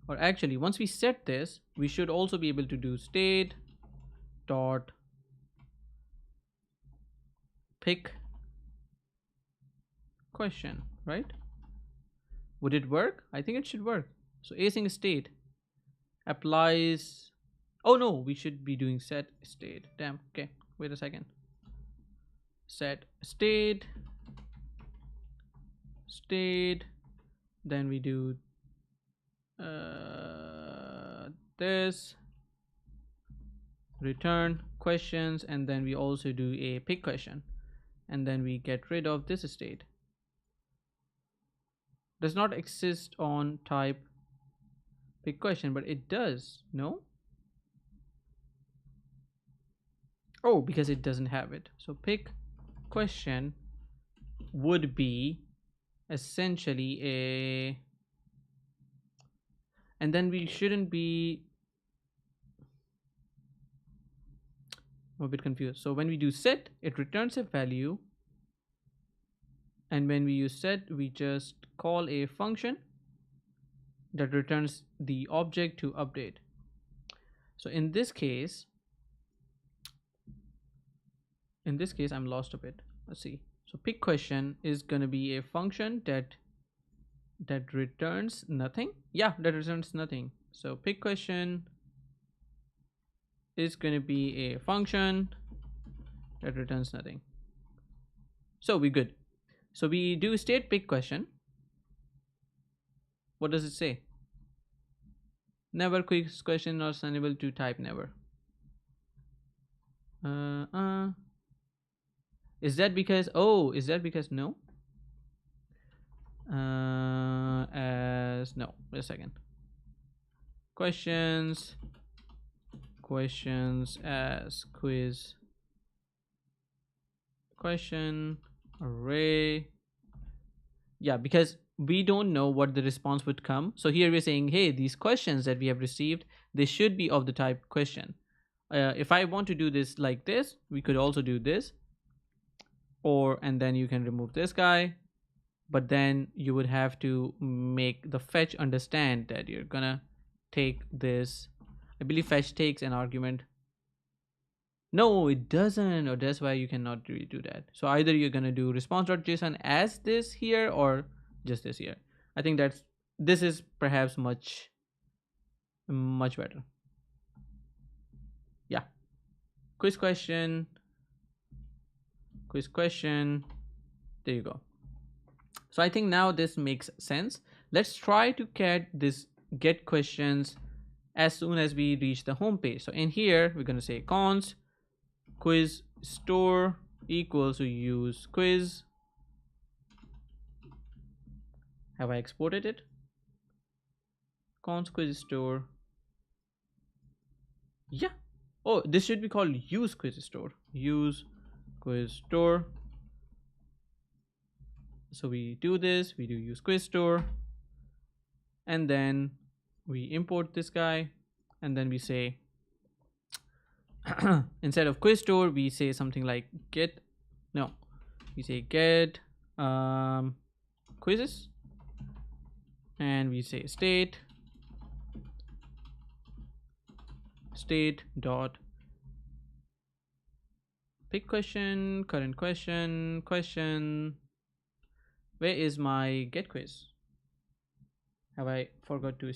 or actually once we set this, we should also be able to do state dot pick question, right? Would it work? I think it should work. So async state applies. Oh no, we should be doing set state. Damn. Okay, wait a second. Set state, then we do this return questions, and then we also do a pick question, and then we get rid of this state. Does not exist on type pick question, but it does. No? Oh, because it doesn't have it. So pick question would be essentially a, and then we shouldn't be, I'm a bit confused. So when we do set, it returns a value, and when we use set, we just call a function that returns the object to update. So in this case, in this case I'm lost a bit. Let's see. So pick question is going to be a function that returns nothing. Yeah, that returns nothing. So pick question is going to be a function that returns nothing. So we good. So we do state pick question. What does it say? Never quiz question or unable to type never. Is that because, oh, is that because no? As no, wait a second. Questions as quiz question array. Yeah, because we don't know what the response would come. So here we're saying, hey, these questions that we have received, they should be of the type question. If I want to do this like this, we could also do this, or and then you can remove this guy, but then you would have to make the fetch understand that you're gonna take this. I believe fetch takes an argument. No, it doesn't, or that's why you cannot really do that. So either you're gonna do response.json as this here or just this here. I think this is perhaps much better. Yeah. Quiz question. There you go. So I think now this makes sense. Let's try to get questions as soon as we reach the home page. So in here, we're going to say const quiz store equals to use quiz. Have I exported it? Const quiz store. Yeah. Oh, this should be called use quiz store. Use quiz store. So we do this, we do use quiz store, and then we import this guy, and then we say instead of quiz store we say something like get quizzes, and we say state dot pick question, current question. Where is my get quiz? Have I forgot to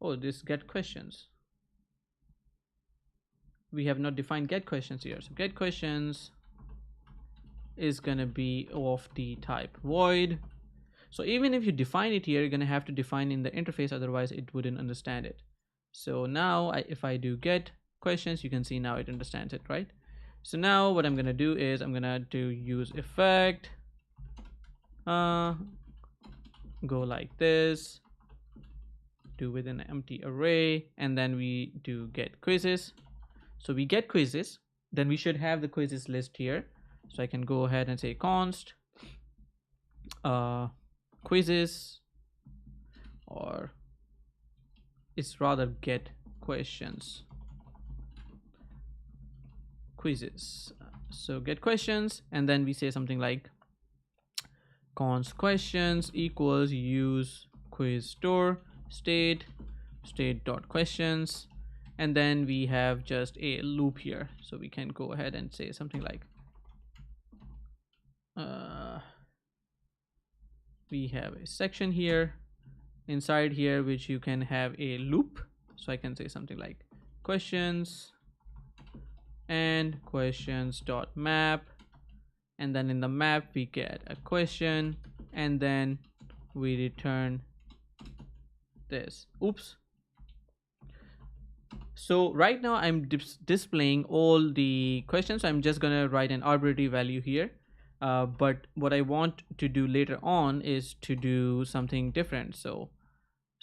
oh, this get questions. We have not defined get questions here. So get questions is gonna be of the type void. So even if you define it here, you're gonna have to define in the interface, otherwise it wouldn't understand it. So now if I do get questions, you can see now it understands it, right? So now what I'm gonna do is I'm gonna do use effect, go like this, do with an empty array, and then we do get quizzes. So we get quizzes, then we should have the quizzes list here. So I can go ahead and say const quizzes, or it's rather get questions quizzes. So get questions, and then we say something like const questions equals use quiz store state dot questions, and then we have just a loop here. So we can go ahead and say something like we have a section here inside here which you can have a loop. So I can say something like questions and questions dot map, and then in the map we get a question, and then we return this. Oops. So right now I'm displaying all the questions. So I'm just gonna write an arbitrary value here, but what I want to do later on is to do something different. So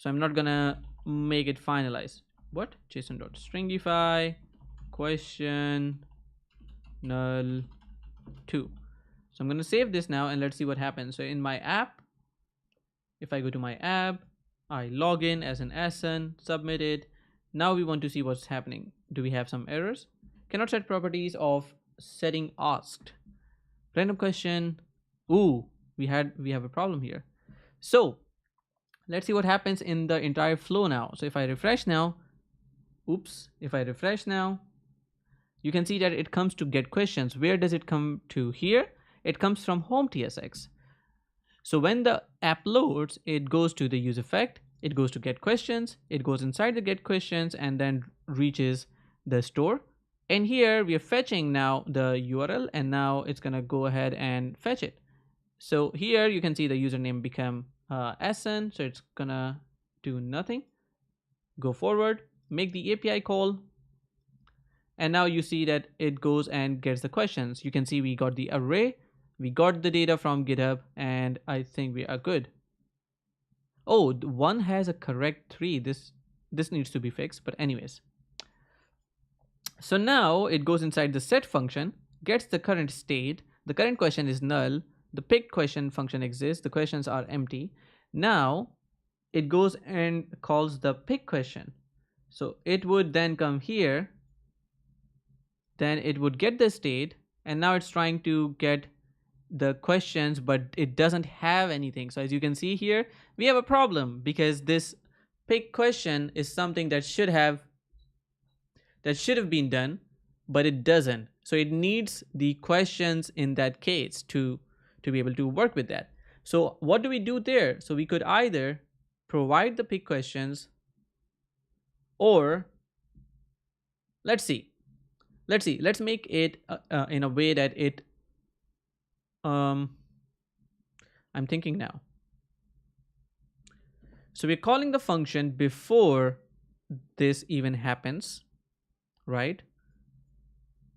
I'm not gonna make it finalized. What? JSON.stringify question null 2. So I'm going to save this now, and let's see what happens. So in my app, if I go to my app, I log in as an Ahsan, submit it. Now we want to see what's happening. Do we have some errors? Cannot set properties of setting asked. Random question. Ooh, we have a problem here. So let's see what happens in the entire flow now. So if I refresh now, oops, if I refresh now, you can see that it comes to get questions. Where does it come to here? It comes from home TSX. So when the app loads, it goes to the use effect, it goes to get questions, it goes inside the get questions and then reaches the store. And here we are fetching now the URL, and now it's gonna go ahead and fetch it. So here you can see the username become Ahsan, so it's gonna do nothing. Go forward, make the API call, and now you see that it goes and gets the questions. You can see we got the array, we got the data from GitHub, and I think we are good. Oh, one has a correct 3. This needs to be fixed, but anyways. So now it goes inside the set function, gets the current state. The current question is null. The picked question function exists. The questions are empty. Now it goes and calls the pick question. So it would then come here. Then it would get the state, and now it's trying to get the questions, but it doesn't have anything. So as you can see here, we have a problem because this pick question is something that should have been done, but it doesn't. So it needs the questions in that case to be able to work with that. So what do we do there? So we could either provide the pick questions, or let's make it in a way that it I'm thinking now. So we're calling the function before this even happens, right?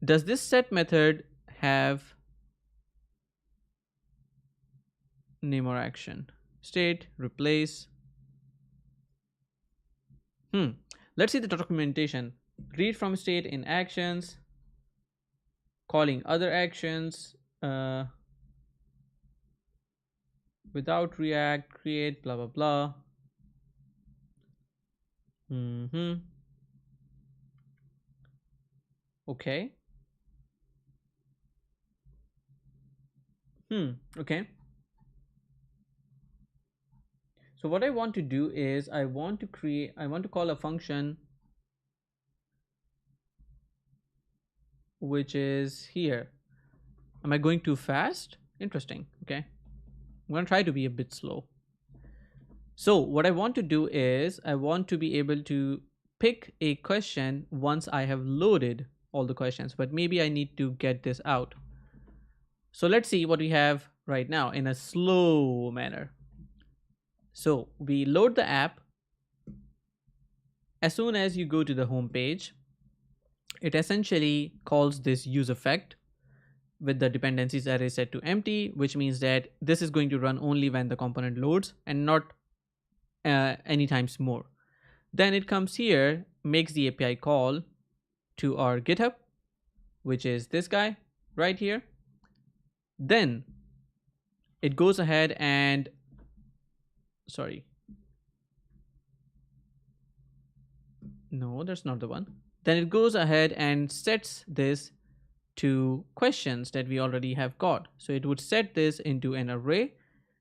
Does this set method have name or action? State, replace. Let's see the documentation. Read from state in actions, calling other actions, without React, create, blah, blah, blah. Okay. Okay. So what I want to do is I want to call a function which is here. Am I going too fast? Interesting. Okay. I'm going to try to be a bit slow. So what I want to do is I want to be able to pick a question once I have loaded all the questions, but maybe I need to get this out. So let's see what we have right now in a slow manner. So we load the app. As soon as you go to the home page, it essentially calls this use effect with the dependencies array set to empty, which means that this is going to run only when the component loads and not any times more. Then it comes here, makes the API call to our GitHub, which is this guy right here. Then it goes ahead and no, that's not the one. Then it goes ahead and sets this to questions that we already have got. So it would set this into an array,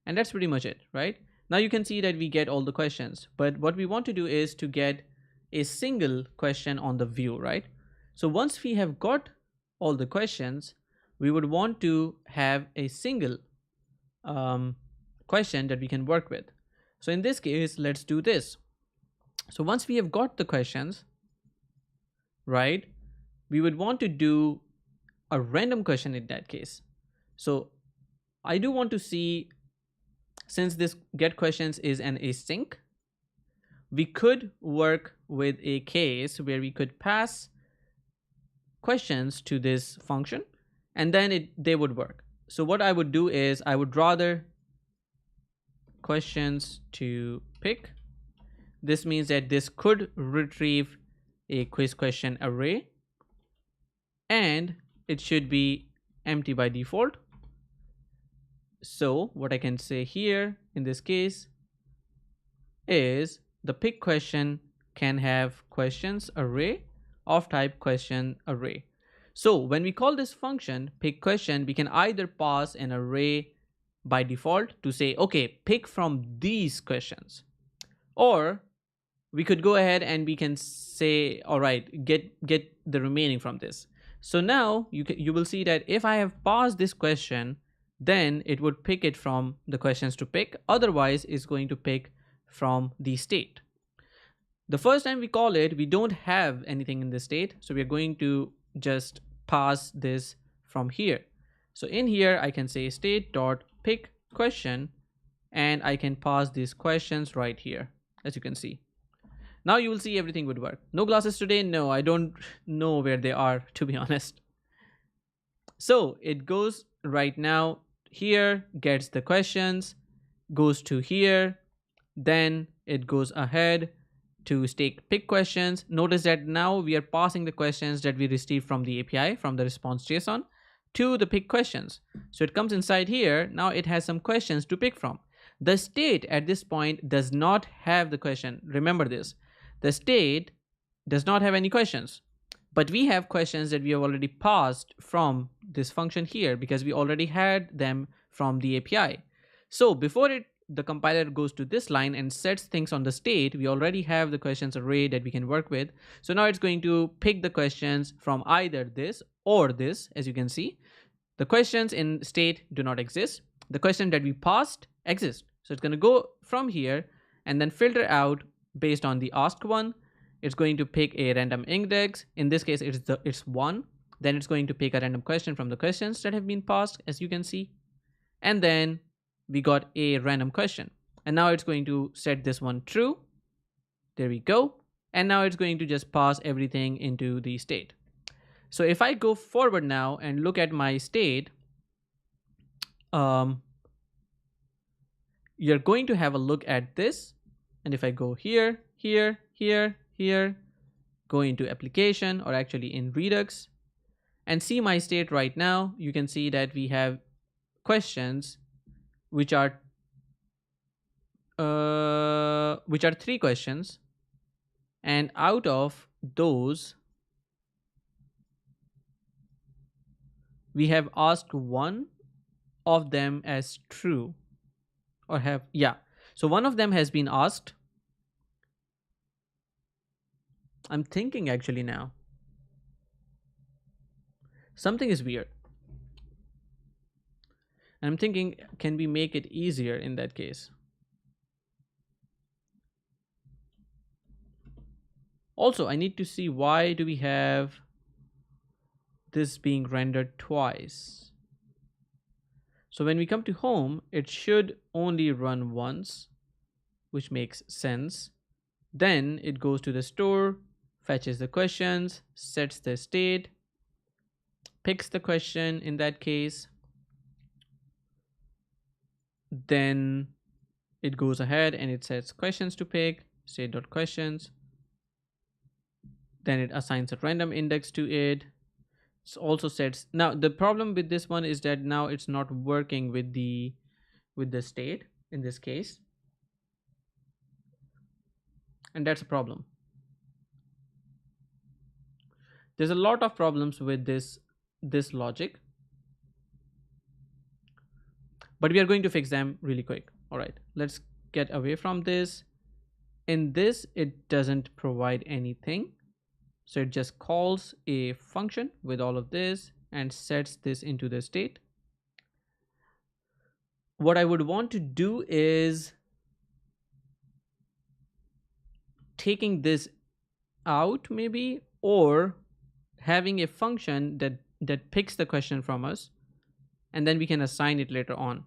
and that's pretty much it, right? Now you can see that we get all the questions, but what we want to do is to get a single question on the view, right? So once we have got all the questions, we would want to have a single question that we can work with. So in this case, let's do this. So once we have got the questions, right, we would want to do a random question in that case. So I do want to see, since this get questions is an async, we could work with a case where we could pass questions to this function and then they would work. So what I would do is I would rather questions to pick. This means that this could retrieve a quiz question array and it should be empty by default. So what I can say here in this case is the pick question can have questions array of type question array. So when we call this function pick question, we can either pass an array by default to say, okay, pick from these questions, or we could go ahead and we can say, all right, get the remaining from this. So now you will see that if I have paused this question, then it would pick it from the questions to pick. Otherwise, it's going to pick from the state. The first time we call it, we don't have anything in the state. So we're going to just pass this from here. So in here, I can say state dot pick question, and I can pass these questions right here, as you can see. Now you will see everything would work. No glasses today? No, I don't know where they are, to be honest. So it goes right now here, gets the questions, goes to here, then it goes ahead to state pick questions. Notice that now we are passing the questions that we received from the API, from the response JSON, to the pick questions. So it comes inside here. Now it has some questions to pick from. The state at this point does not have the question. Remember this. The state does not have any questions, but we have questions that we have already passed from this function here because we already had them from the API. So before the compiler goes to this line and sets things on the state, we already have the questions array that we can work with. So now it's going to pick the questions from either this or this. As you can see, the questions in state do not exist. The question that we passed exists. So it's going to go from here and then filter out based on the asked one. It's going to pick a random index. In this case, it's 1. Then it's going to pick a random question from the questions that have been passed, as you can see. And then we got a random question. And now it's going to set this one true. There we go. And now it's going to just pass everything into the state. So if I go forward now and look at my state, you're going to have a look at this. And if I go here, here, here, here, go into application, or actually in Redux, and see my state right now, you can see that we have questions which are 3 questions, and out of those we have asked one of them as true, or so one of them has been asked. I'm thinking actually now something is weird. And I'm thinking, can we make it easier in that case? Also, I need to see why do we have this being rendered twice. So when we come to home, it should only run once, which makes sense. Then it goes to the store, fetches the questions, sets the state, picks the question in that case. Then it goes ahead and it sets questions to pick, state.questions. Then it assigns a random index to it. It also sets. Now the problem with this one is that now it's not working with the state in this case, and that's a problem. There's a lot of problems with this logic, but we are going to fix them really quick. All right, let's get away from this. In this, it doesn't provide anything. So it just calls a function with all of this and sets this into the state. What I would want to do is taking this out maybe, or having a function that picks the question from us, and then we can assign it later on.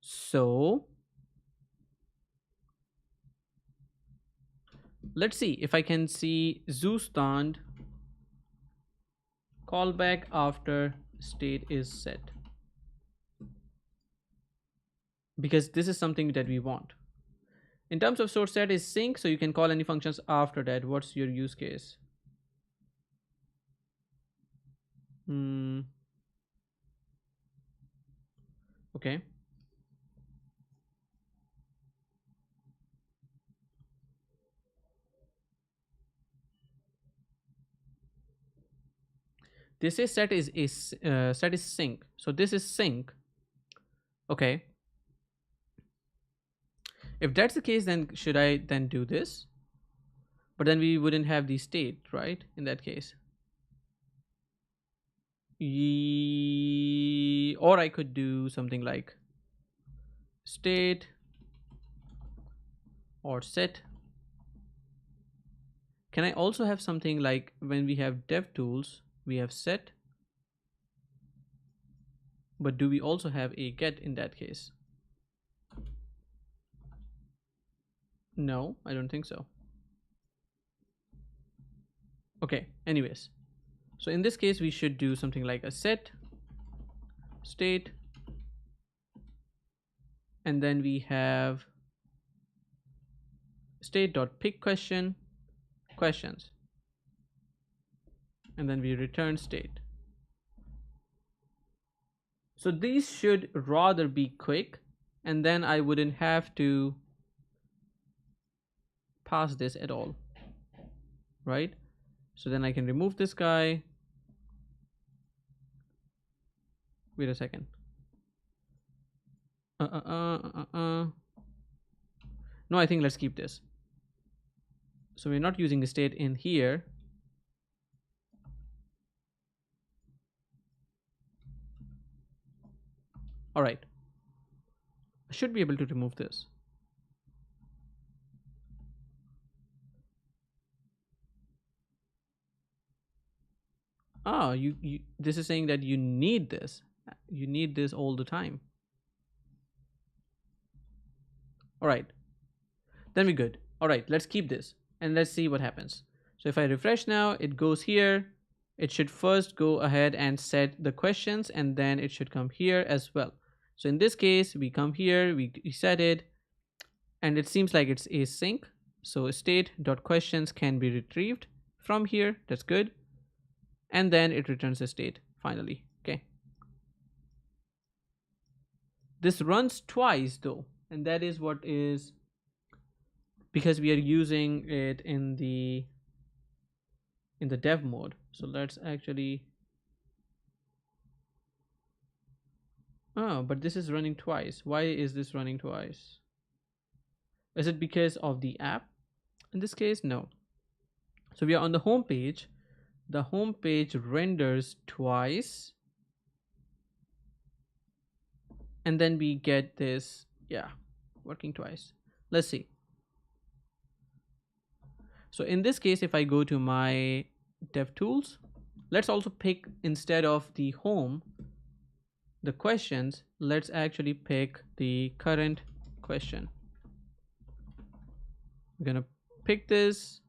So let's see if I can see Zustand callback after state is set, because this is something that we want. In terms of source set is sync, so you can call any functions after that. What's your use case? Okay. This is set is sync. So this is sync. Okay. If that's the case, then should I then do this? But then we wouldn't have the state, right? In that case. Or I could do something like state or set. Can I also have something like when we have dev tools, we have set, but do we also have a get in that case? No, I don't think so. Okay, anyways. So in this case, we should do something like a set state, and then we have state.pick questions, and then we return state. So these should rather be quick, and then I wouldn't have to pass this at all, right? So then I can remove this guy. Wait a second. No, I think let's keep this. So we're not using a state in here. All right. I should be able to remove this. You this is saying that you need this. You need this all the time. All right. Then we're good. All right, let's keep this and let's see what happens. So if I refresh now, it goes here. It should first go ahead and set the questions, and then it should come here as well. So in this case, we come here, we set it, and it seems like it's async. So state.questions can be retrieved from here. That's good. And then it returns a state finally. Okay. This runs twice though, and that is what is because we are using it in the dev mode. So let's actually but this is running twice. Why is this running twice? Is it because of the app? In this case, no. So we are on the home page. The home page renders twice, and then we get this, yeah, working twice. Let's see. So in this case, if I go to my dev tools, let's also pick, instead of the home, the questions, let's actually pick the current question. I'm gonna pick this.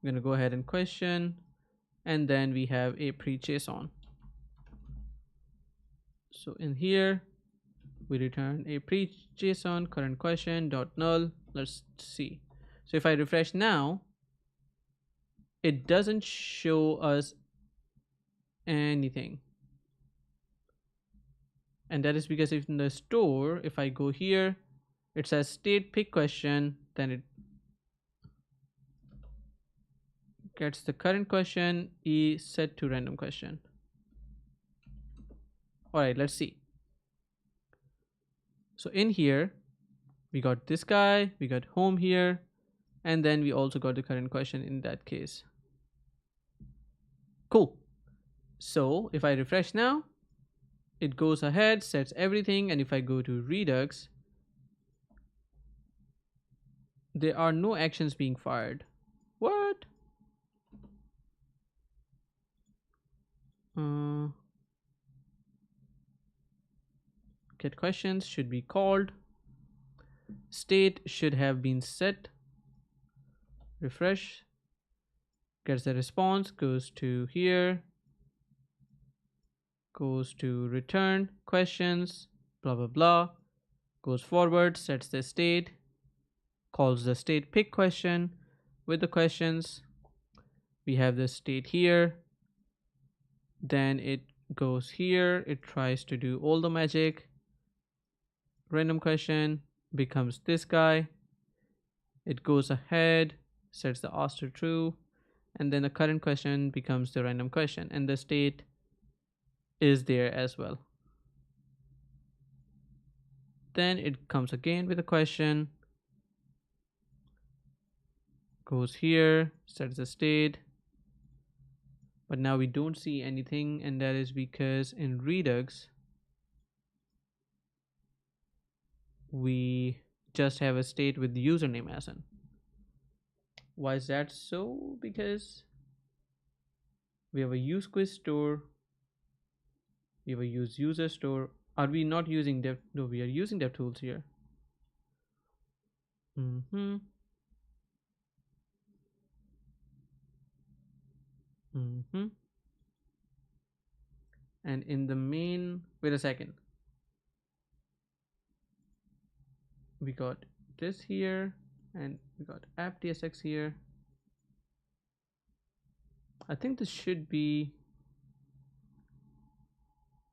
I'm gonna go ahead and question, and then we have a pre-JSON. So in here, we return a pre-JSON current question dot null. Let's see. So if I refresh now, it doesn't show us anything. And that is because if in the store, if I go here, it says state pick question, then it gets the current question is set to random question. All right, let's see. So in here, we got this guy, we got home here, and then we also got the current question in that case. Cool. So if I refresh now, it goes ahead, sets everything, and if I go to Redux, there are no actions being fired. What? Get questions should be called. State should have been set. Refresh. Gets the response, goes to here, goes to return questions, blah blah blah, goes forward, sets the state, calls the state pick question with the questions. We have the state here, then it goes here, it tries to do all the magic. Random question becomes this guy. It goes ahead, sets the ask to true, and then the current question becomes the random question, and the state is there as well. Then it comes again with a question, goes here, sets the state. But now we don't see anything, and that is because in Redux we just have a state with the username Ahsan. Why is that so? Because we have a use quiz store, we have a use user store. Are we not using dev? No, we are using dev tools here. And in the main, wait a second, we got this here and we got app tsx here. I think this should be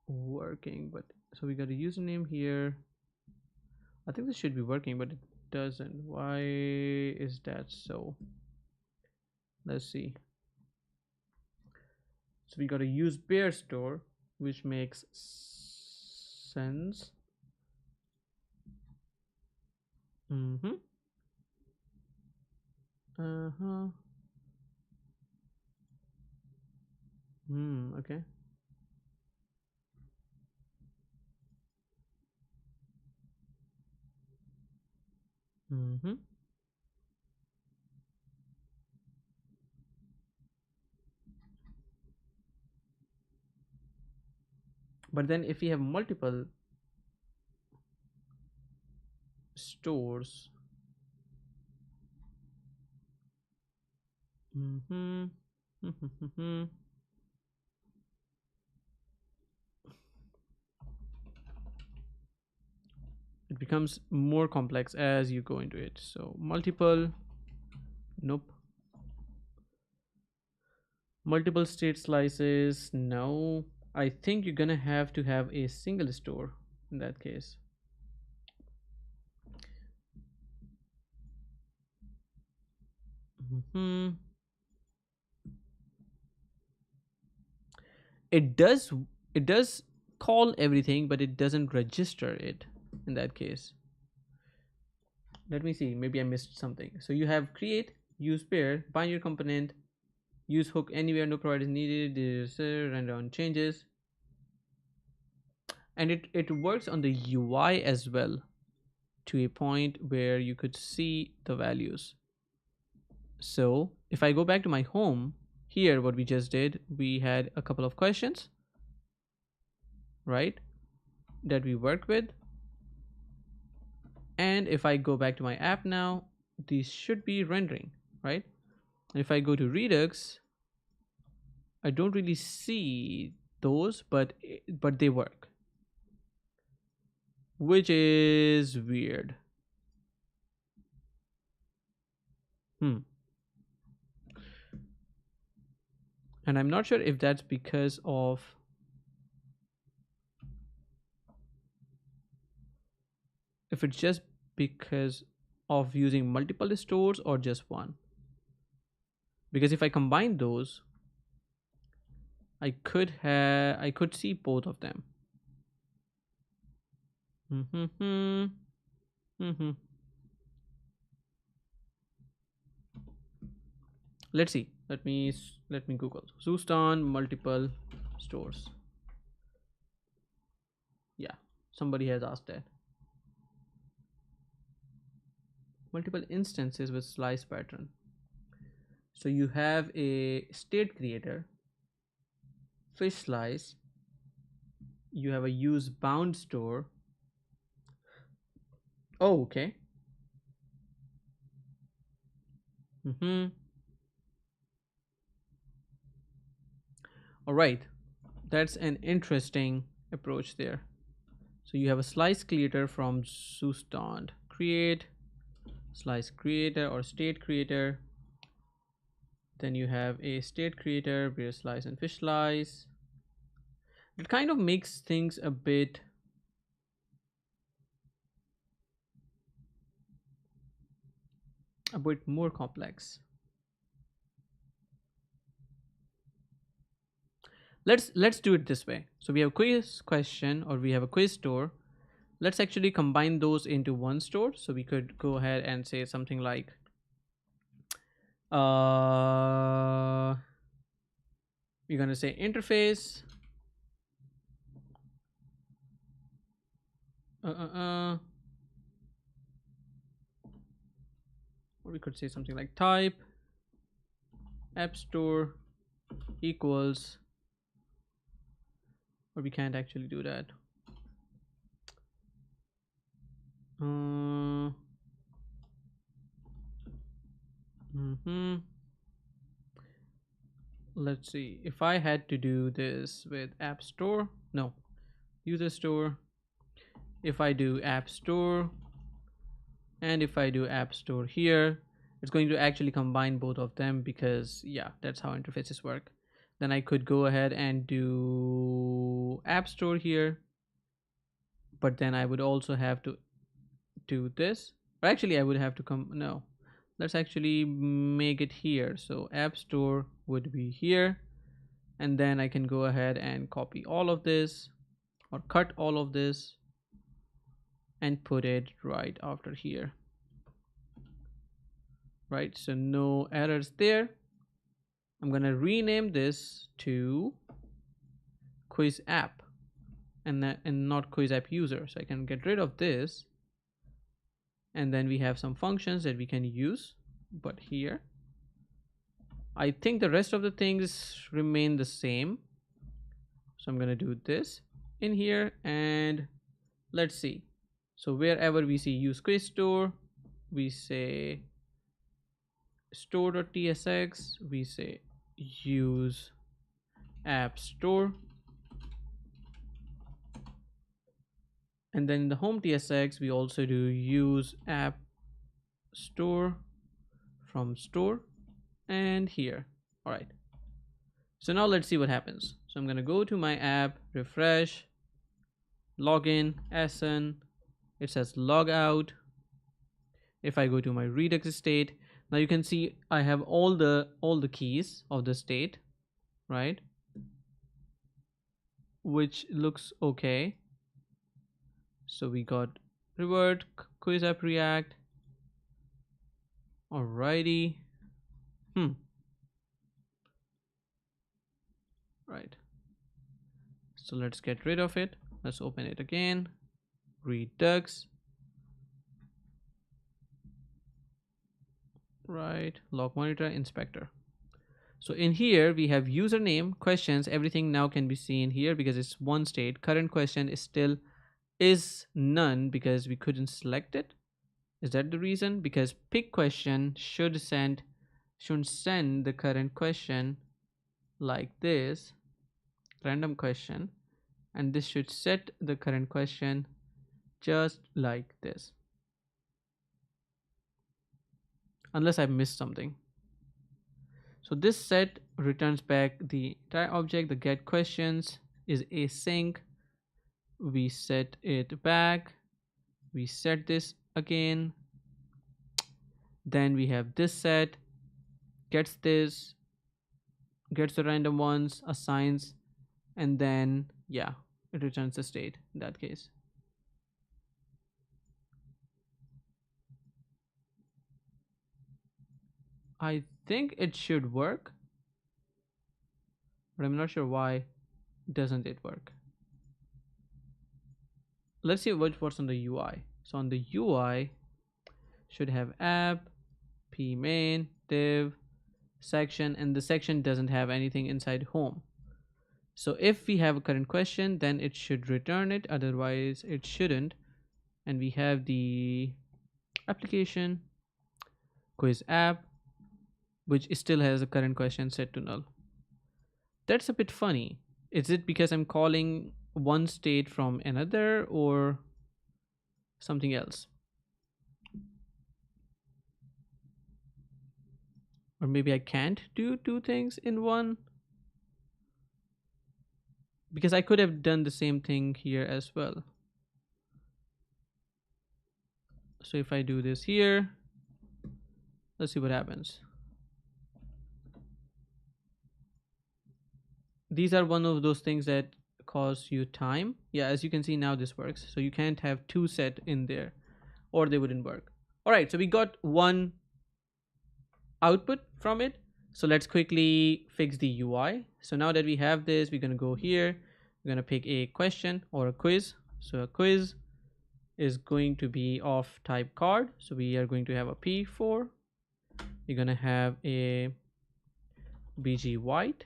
working, but so we got a username here. I think this should be working, but it doesn't. Why is that so? Let's see. So we got a use bear store, which makes sense. Okay. But then if we have multiple stores, it becomes more complex as you go into it. So multiple, nope. Multiple state slices, no. I think you're gonna have to have a single store in that case. It does call everything, but it doesn't register it in that case. Let me see, maybe I missed something. So you have create, use pair, bind your component, use hook anywhere no provider is needed, render on changes. And it works on the UI as well, to a point where you could see the values. So if I go back to my home, here what we just did, we had a couple of questions, right, that we worked with. And if I go back to my app now, these should be rendering, right? If I go to Redux, I don't really see those, but they work, which is weird. And I'm not sure if that's because of if it's just because of using multiple stores or just one. Because if I combine those, I could see both of them. Let's see. Let me Google Zooston multiple stores. Yeah, somebody has asked that. Multiple instances with slice pattern. So you have a state creator, fish slice, you have a use bound store. Oh, okay. All right, that's an interesting approach there. So you have a slice creator from Zooston, create slice creator or state creator. Then you have a state creator, beer slice and fish slice. It kind of makes things a bit more complex. Let's do it this way. So we have a quiz question, or we have a quiz store. Let's actually combine those into one store. So we could go ahead and say something like We're going to say interface. Or we could say something like type app store equals, or we can't actually do that. Let's see, if I had to do this with app store, no, user store, if I do app store and if I do app store here, it's going to actually combine both of them, because yeah, that's how interfaces work. Then I could go ahead and do app store here, but then I would also have to do this, or actually I would have to come, no, let's actually make it here. So app store would be here, and then I can go ahead and copy all of this or cut all of this and put it right after here, right? So no errors there. I'm gonna rename this to quiz app and not quiz app user, so I can get rid of this, and then we have some functions that we can use. But here I think the rest of the things remain the same, so I'm gonna do this in here, and let's see. So wherever we see use quiz store, we say store.tsx, we say use app store, and then in the home tsx we also do use app store from store, and here. All right, so now let's see what happens. So I'm gonna go to my app, refresh, login, Ahsan, it says log out. If I go to my redux state, now you can see I have all the keys of the state, right, which looks okay. So we got revert, quiz app react. Alrighty. Right, so let's get rid of it. Let's open it again, redux, right, log monitor, inspector. So in here we have username, questions, everything now can be seen here because it's one state. Current question is still is none because we couldn't select it. Is that the reason? Because pick question shouldn't send the current question like this, random question, and this should set the current question just like this, unless I missed something. So this set returns back the entire object. The get questions is async. We set it back, we set this again, then we have this set, gets this, gets the random ones, assigns, and then yeah, it returns the state in that case. I think it should work, but I'm not sure why doesn't it work. Let's see what's on the UI. So on the UI should have app, p main, div, section, and the section doesn't have anything inside home. So if we have a current question, then it should return it, otherwise it shouldn't. And we have the application quiz app, which still has a current question set to null. That's a bit funny. Is it because I'm calling one state from another or something else? Or maybe I can't do two things in one, because I could have done the same thing here as well. So if I do this here, let's see what happens. These are one of those things that cause you time. Yeah, as you can see now this works. So you can't have two set in there or they wouldn't work. All right, so we got one output from it. So let's quickly fix the UI. So now that we have this, we're going to go here. We're going to pick a question or a quiz. So a quiz is going to be of type card. So we are going to have a P4. We're going to have a BG white.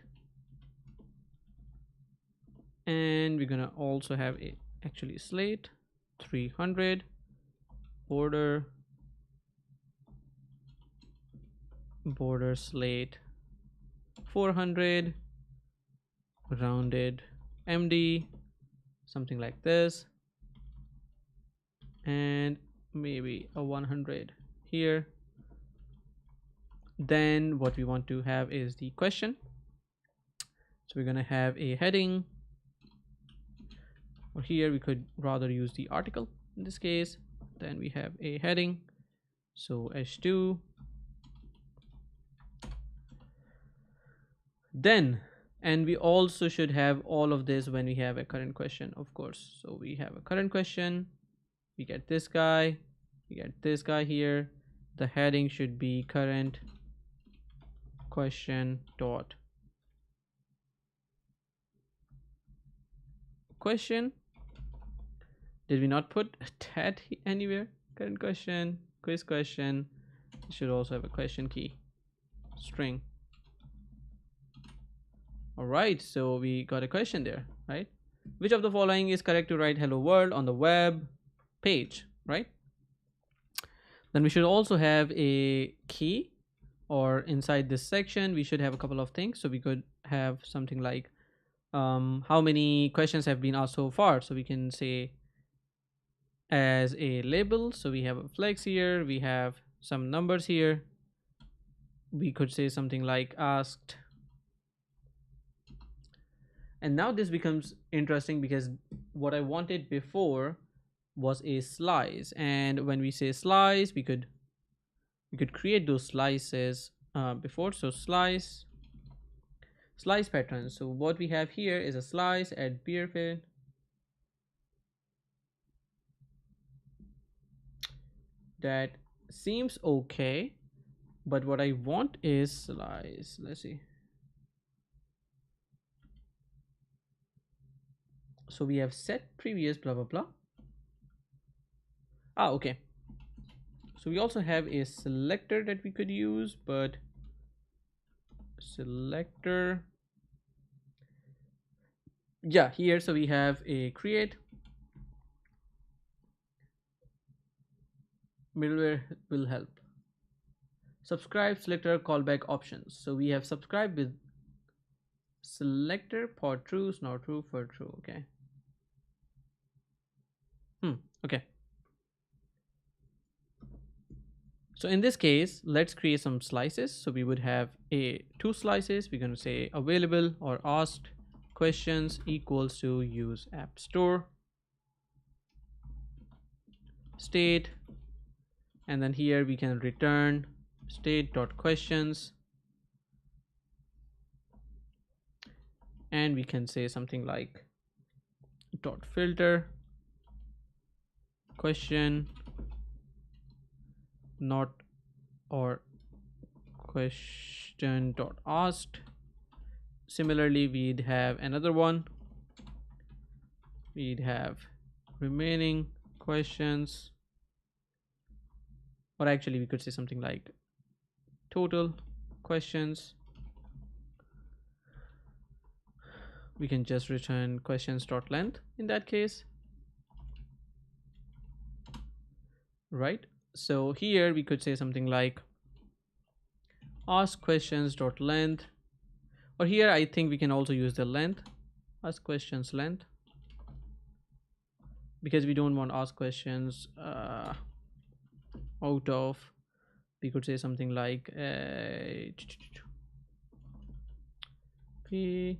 And we're going to also have a actually slate 300 border slate 400 rounded MD, something like this, and maybe a 100 here. Then what we want to have is the question. So we're going to have a heading, or here we could rather use the article in this case. Then we have a heading, so h2. Then, and we also should have all of this when we have a current question, of course. So we have a current question, we get this guy, we get this guy here. The heading should be current question dot question. Did we not put that anywhere? Current question, quiz question. It should also have a question key string. All right, so we got a question there, right? Which of the following is correct to write hello world on the web page, right? Then we should also have a key, or inside this section we should have a couple of things. So we could have something like how many questions have been asked so far. So we can say as a label. So we have a flex here, we have some numbers here. We could say something like asked. And now this becomes interesting because what I wanted before was a slice, and when we say slice, we could create those slices before. So slice patterns. So what we have here is a slice at beer fit. That seems okay, but what I want is slice. Let's see. So we have set previous blah blah blah. Okay. So we also have a selector that we could use, but selector, yeah, here. So we have a create middleware will help. Subscribe selector callback options. So we have subscribe with selector for true, not true for true. Okay. Okay. So in this case, let's create some slices. So we would have two slices. We're going to say available or asked questions equals to use app store state, and then here we can return state dot questions, and we can say something like dot filter question not or question dot asked. Similarly, we'd have another one. We'd have remaining questions, or actually we could say something like total questions. We can just return questions dot length in that case, right? So here we could say something like ask questions dot length, or here I think we can also use the length, ask questions length, because we don't want ask questions out of. We could say something like we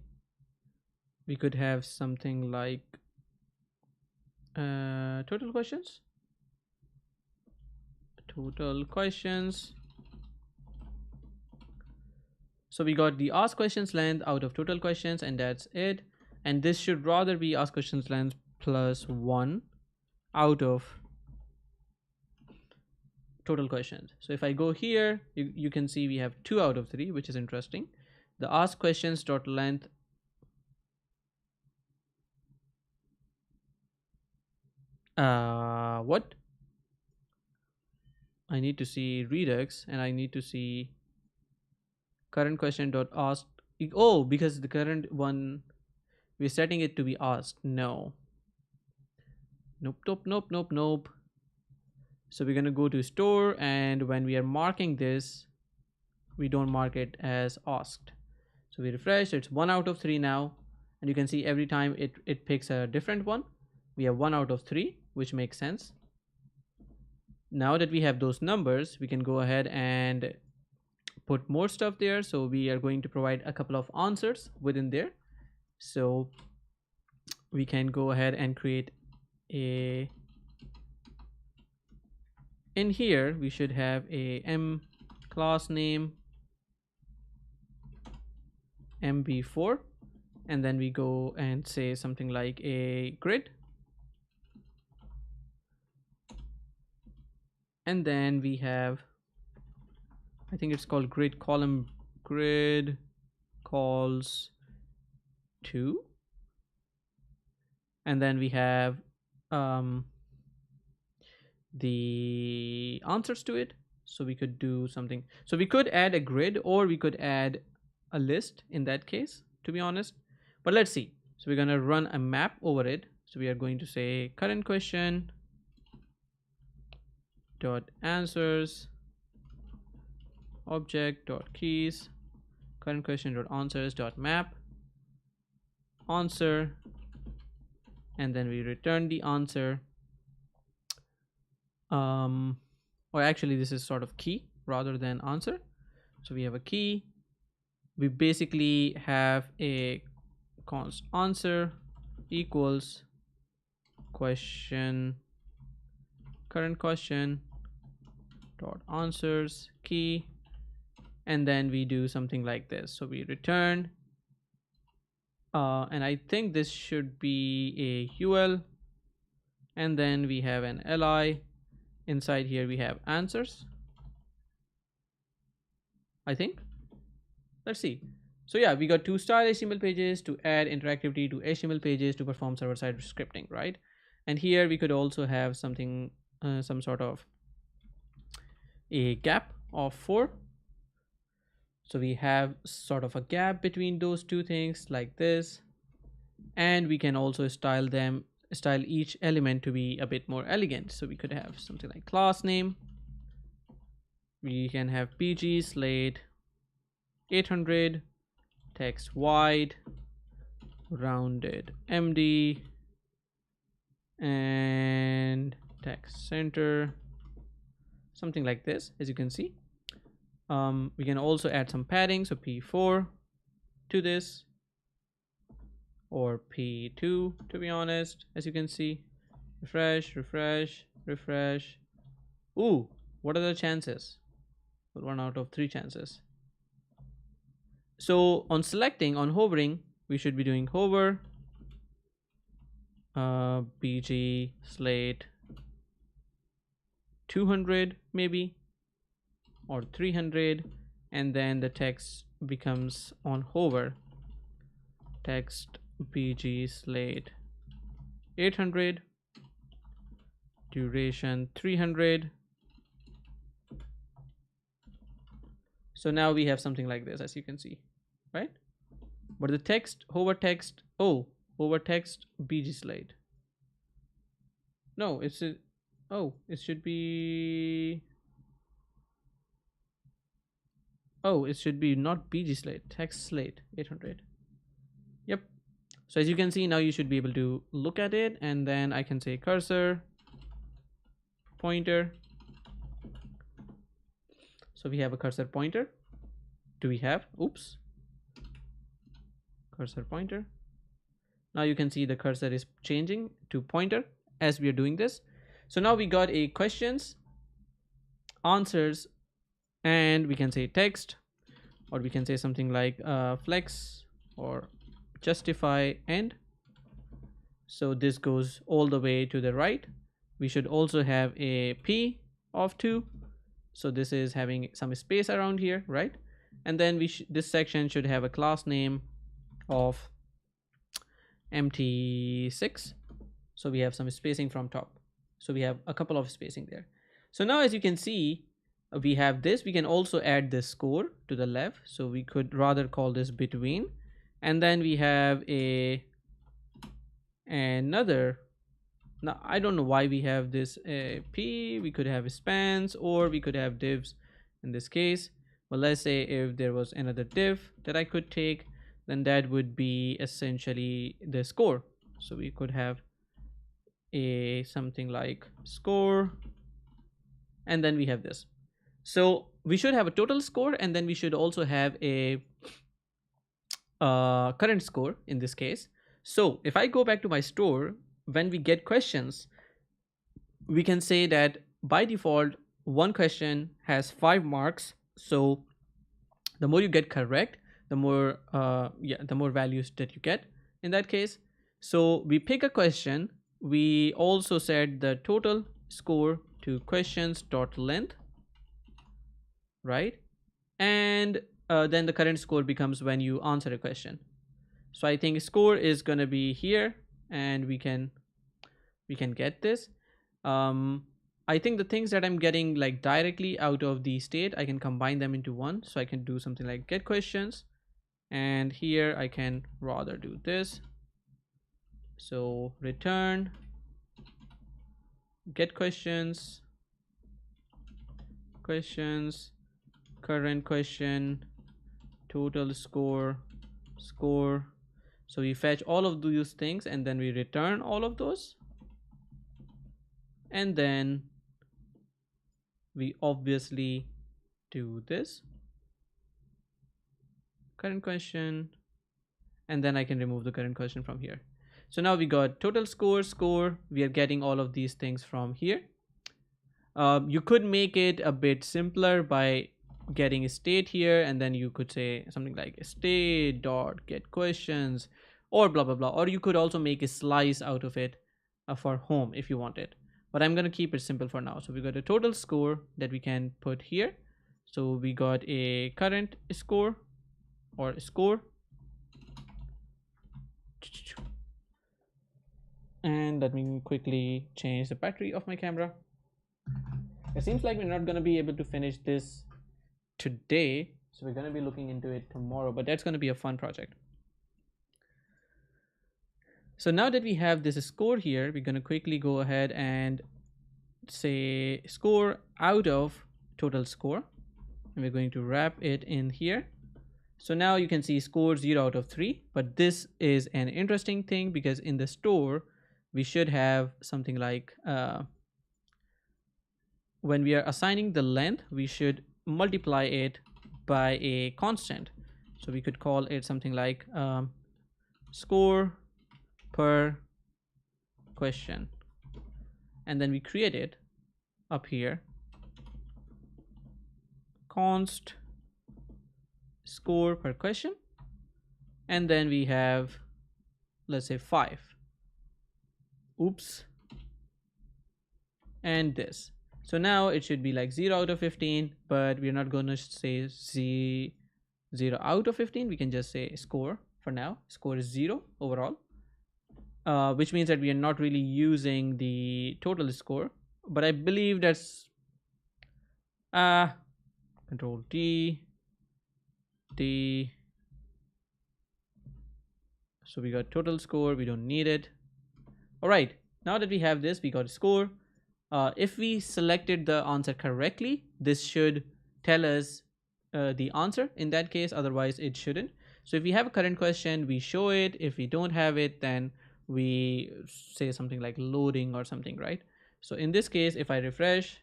could have something like total questions. So we got the ask questions length out of total questions, and that's it. And this should rather be ask questions length plus 1 out of total questions. So if I go here, you can see we have 2 out of 3, which is interesting. The ask questions dot length what? I need to see Redux, and I need to see current question dot ask. Oh, because the current one we're setting it to be asked. No. Nope. So we're gonna go to store, and when we are marking this, we don't mark it as asked. So we refresh, it's 1 out of 3 now, and you can see every time it picks a different one. We have 1 out of 3, which makes sense. Now that we have those numbers, we can go ahead and put more stuff there. So we are going to provide a couple of answers within there. So we can go ahead and create a, in here we should have a m class name mb4, and then we go and say something like a grid, and then we have, I think it's called grid column, grid calls 2, and then we have the answers to it. So we could do something, so we could add a grid, or we could add a list in that case, to be honest, but let's see. So we're going to run a map over it. So we are going to say current question dot answers object dot keys current question dot answers dot map answer, and then we return the answer. Or actually this is sort of key rather than answer. So we have a key, we basically have a const answer equals question current question dot answers key, and then we do something like this. So we return and I think this should be a UL, and then we have an li. Inside here we have answers, I think. Let's see. So yeah, we got 2 style HTML pages to add interactivity to HTML pages to perform server-side scripting, right? And here we could also have something, some sort of a gap of 4. So we have sort of a gap between those 2 things like this, and we can also style each element to be a bit more elegant. So we could have something like class name, we can have pg slate 800 text wide rounded md and text center, something like this, as you can see. We can also add some padding, so p4 to this, or p2 to be honest, as you can see. Refresh. Ooh, what are the chances? 1 out of 3 chances. So on selecting, on hovering, we should be doing hover bg slate 200 maybe, or 300, and then the text becomes on hover text bg slate 800 duration 300. So now we have something like this, as you can see, right? But the text, hover text bg slate, no, it's a, oh, it should be, oh, it should be not bg slate, text slate 800. Yep. So as you can see, now you should be able to look at it, and then I can say cursor pointer. So we have a cursor pointer. Do we have, oops, cursor pointer. Now you can see the cursor is changing to pointer as we are doing this. So now we got a questions, answers, and we can say text, or we can say something like flex or justify end. So this goes all the way to the right. We should also have a p of 2, So this is having some space around here, right? And then this section should have a class name of empty6. So we have some spacing from top. So we have a couple of spacing there. So now as you can see, we have this. We can also add this score to the left. So we could rather call this between. And then we have another. Now I don't know why we have this p. We could have spans, or we could have divs in this case. Well, let's say if there was another div that I could take, then that would be essentially the score. So we could have a something like score, and then we have this. So we should have a total score, and then we should also have a current score in this case. So if I go back to my store, when we get questions, we can say that by default one question has 5 marks. So the more you get correct, the more the more values that you get in that case. So we pick a question. We also set the total score to questions dot length, right? And then the current score becomes when you answer a question. So I think score is going to be here, and we can get this. I think the things that I'm getting like directly out of the state, I can combine them into one. So I can do something like get questions, and here I can rather do this. So return get questions, current question, total score, score. So we fetch all of those things, and then we return all of those, and then we obviously do this current question, and then I can remove the current question from here. So now we got total score. We are getting all of these things from here. You could make it a bit simpler by getting a state here, and then you could say something like state dot get questions, or blah blah blah. Or you could also make a slice out of it for home if you want it. But I'm gonna keep it simple for now. So we got a total score that we can put here. So we got a current score or score. And let me quickly change the battery of my camera. It seems like we're not going to be able to finish this today, so we're going to be looking into it tomorrow, but that's going to be a fun project. So now that we have this score here, we're going to quickly go ahead and say score out of total score, and we're going to wrap it in here. So now you can see score 0 out of 3, but this is an interesting thing because in the store we should have something like when we are assigning the length, we should multiply it by a constant. So we could call it something like score per question, and then we create it up here, const score per question, and then we have, let's say 5. Oops. And this. So now it should be like 0 out of 15, but we're not going to say 0 out of 15. We can just say score for now. Score is 0 overall, which means that we are not really using the total score. But I believe that's Control D. So we got total score. We don't need it. All right. Now that we have this, we got a score. If we selected the answer correctly, this should tell us the answer in that case. Otherwise, it shouldn't. So if we have a current question, we show it. If we don't have it, then we say something like loading or something, right? So in this case, if I refresh,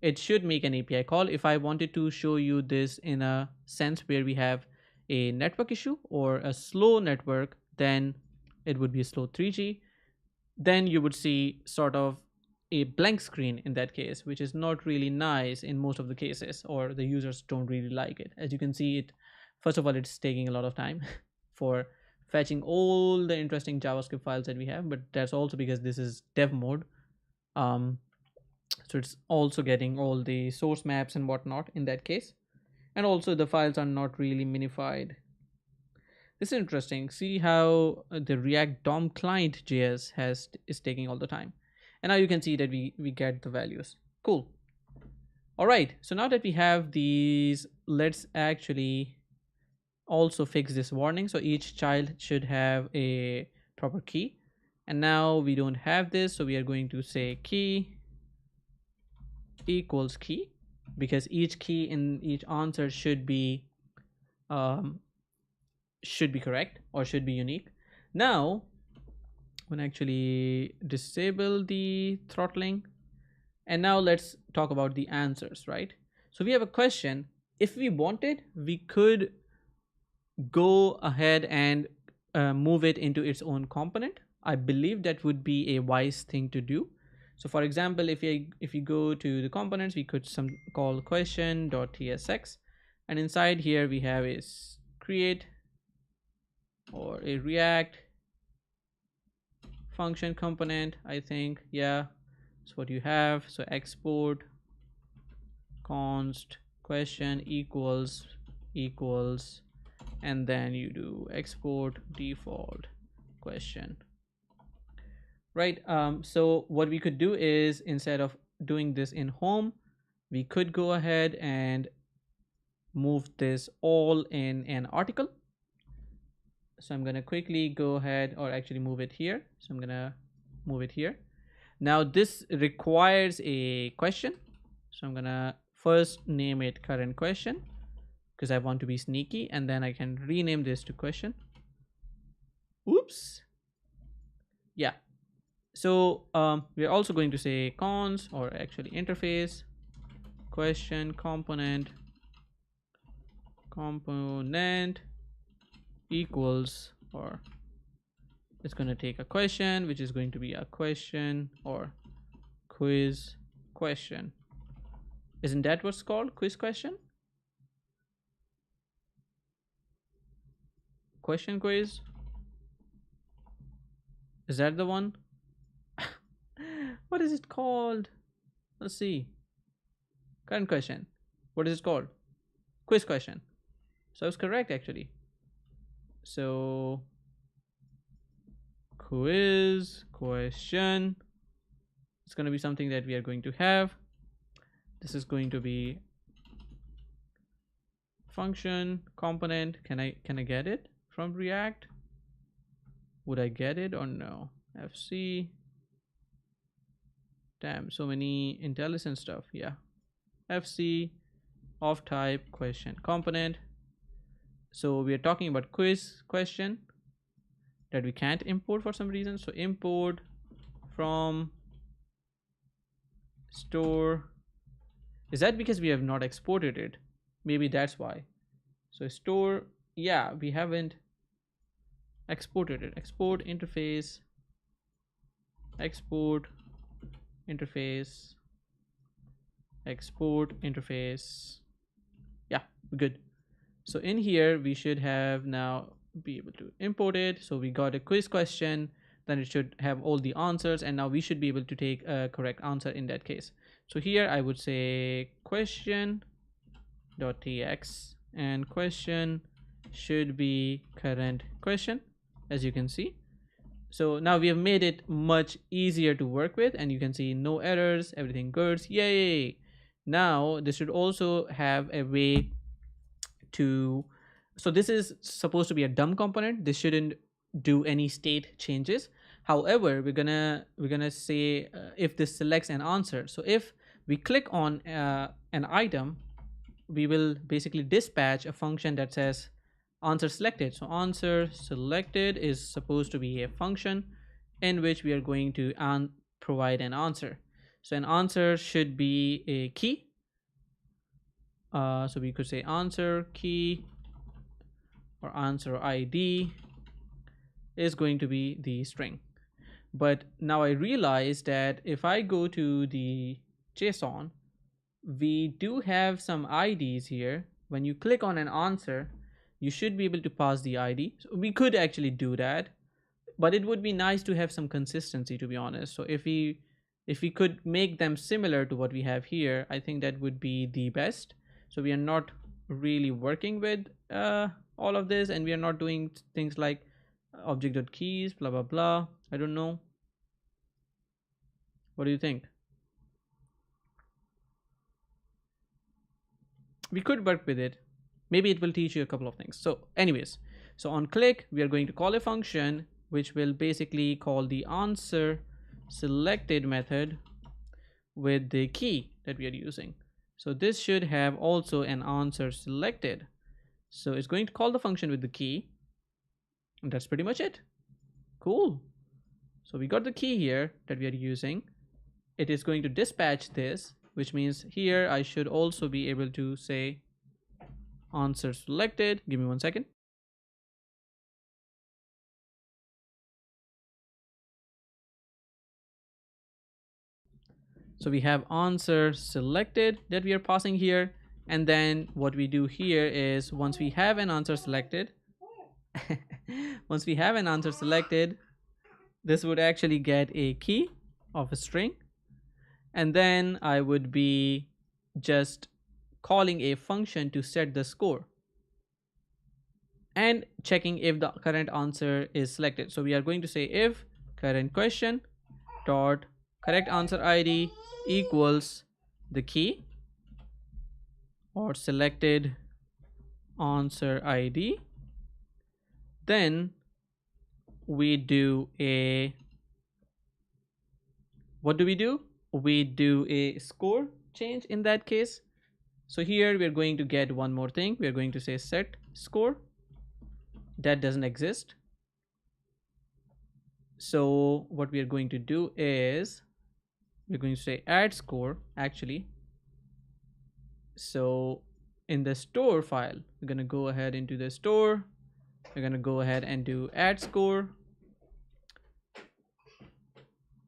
it should make an API call. If I wanted to show you this in a sense where we have a network issue or a slow network, then it would be a slow 3G. Then you would see sort of a blank screen in that case, which is not really nice in most of the cases, or the users don't really like it. As you can see, it first of all, it's taking a lot of time for fetching all the interesting JavaScript files that we have, but that's also because this is dev mode. So it's also getting all the source maps and whatnot in that case. And also the files are not really minified. This is interesting. See how the React DOM client JS is taking all the time. And now you can see that we get the values. Cool. All right. So now that we have these, let's actually also fix this warning. So each child should have a proper key. And now we don't have this. So we are going to say key equals key, because each key in each answer um, should be correct or should be unique. Now I'm going to actually disable the throttling, and now let's talk about the answers, right? So we have a question. If we wanted, we could go ahead and move it into its own component. I believe that would be a wise thing to do. So for example, if you go to the components, we could call question.tsx, and inside here we have is create or a React function component, I think. Yeah, that's what you have. So export const question equals, and then you do export default question, right? So what we could do is, instead of doing this in home, we could go ahead and move this all in an article. So I'm gonna quickly go ahead, or actually move it here. So I'm gonna move it here. Now this requires a question, so I'm gonna first name it current question because I want to be sneaky, and then I can rename this to question. Oops. Yeah. So we're also going to say cons, or actually interface question component equals, or it's going to take a question, which is going to be a question or quiz question. Isn't that what's called? Quiz question? Question quiz? Is that the one? What is it called? Let's see. Current question. What is it called? Quiz question. So it's correct actually. So quiz question. It's going to be something that we are going to have. This is going to be function component. Can I get it from React? Would I get it or no? FC. Damn, so many IntelliSense stuff. Yeah. FC of type question component. So we are talking about quiz question that we can't import for some reason. So import from store. Is that because we have not exported it? Maybe that's why. So store, yeah, we haven't exported it. Export interface, export interface, export interface. Yeah, good. So in here we should have now be able to import it. So we got a quiz question, then it should have all the answers, and now we should be able to take a correct answer in that case. So here I would say question.tx, and question should be current question, as you can see. So now we have made it much easier to work with, and you can see no errors, everything good. Yay! Now this should also have a way to, so this is supposed to be a dumb component. This shouldn't do any state changes. However, we're gonna say if this selects an answer. So if we click on an item, we will basically dispatch a function that says answer selected. So answer selected is supposed to be a function in which we are going to provide an answer. So an answer should be a key. So we could say answer key or answer ID is going to be the string. But now I realize that if I go to the JSON, we do have some IDs here. When you click on an answer, you should be able to pass the ID. So we could actually do that, but it would be nice to have some consistency, to be honest. So if we If we could make them similar to what we have here, I think that would be the best. So we are not really working with all of this, and we are not doing things like object.keys, blah blah blah. I don't know. What do you think? We could work with it. Maybe it will teach you a couple of things. So anyways, so on click, we are going to call a function which will basically call the answer selected method with the key that we are using. So this should have also an answer selected. So it's going to call the function with the key, and that's pretty much it. Cool. So we got the key here that we are using. It is going to dispatch this, which means here I should also be able to say answer selected. Give me 1 second. So we have answer selected that we are passing here. And then what we do here is once we have an answer selected, once we have an answer selected, this would actually get a key of a string. And then I would be just calling a function to set the score and checking if the current answer is selected. So we are going to say if current question dot correct answer ID equals the key or selected answer ID, then we do a, what do? We do a score change in that case. So here we're going to get one more thing. We're going to say set score. That doesn't exist. So what we are going to do is we're going to say add score actually. So in the store file, we're going to go ahead into the store. We're going to go ahead and do add score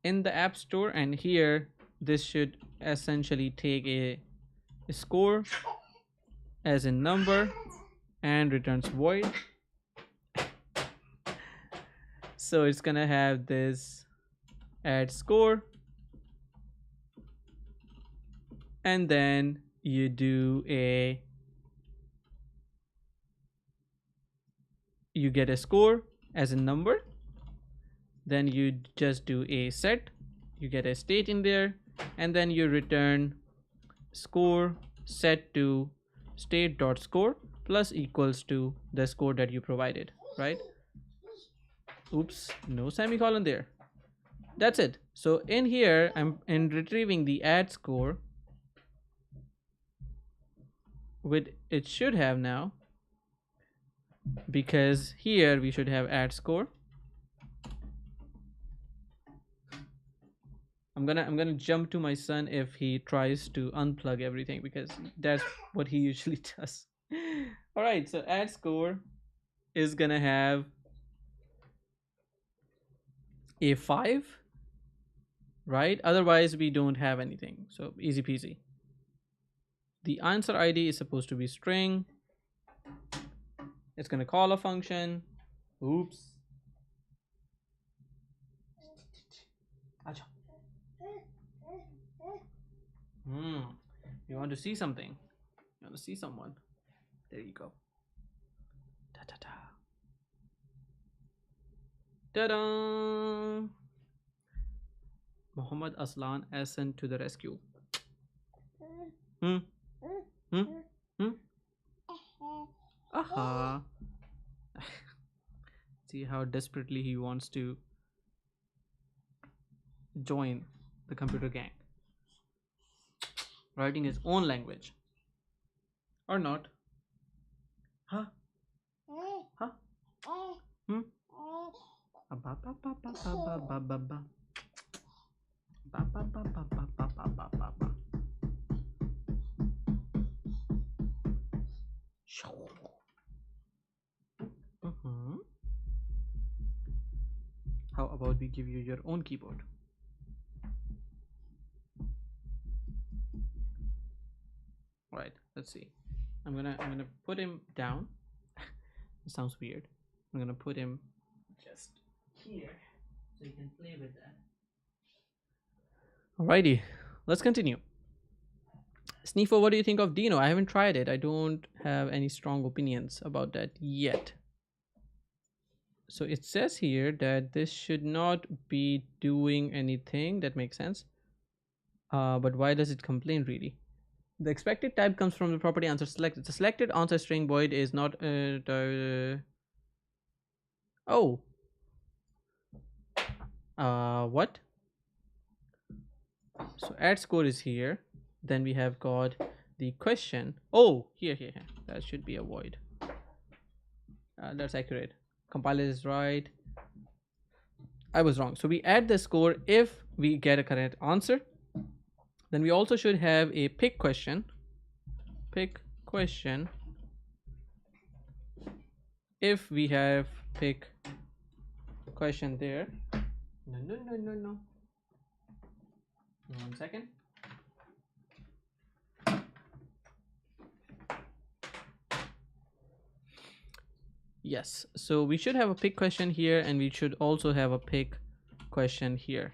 in the app store, and here this should essentially take a score as a number and returns void. So it's gonna have this add score, and then you do a, you get a score as a number, then you just do a set, you get a state in there, and then you return score set to state.score plus equals to the score that you provided, right? Oops, no semicolon there. That's it. So in here, I'm in retrieving the add score, with it should have now, because here we should have add score. I'm gonna jump to my son if he tries to unplug everything, because that's what he usually does. All right, so add score is gonna have a 5, right? Otherwise we don't have anything, so easy peasy. The answer ID is supposed to be string. It's gonna call a function. Oops. You want to see something? You want to see someone? There you go. Da da da. Ta-da! Muhammad Aslan Ahsan to the rescue. Aha. See how desperately he wants to join the computer gang, writing his own language. Or not. Huh? Huh? Hmm? How about we give you your own keyboard? Right, let's see. I'm gonna put him down. It sounds weird. I'm gonna put him just here so you can play with that. Alrighty, let's continue. Sneefo, what do you think of Dino? I haven't tried it. I don't have any strong opinions about that yet. So it says here that this should not be doing anything. That makes sense. But why does it complain really? The expected type comes from the property answer selected. The selected answer string void is not oh. What? So add score is here. Then we have got the question. Oh, here. That should be a void. That's accurate. Compiler is right. I was wrong. So we add the score if we get a correct answer. Then we also should have a pick question. Pick question. If we have pick question there. No. 1 second. Yes, so we should have a pick question here, and we should also have a pick question here.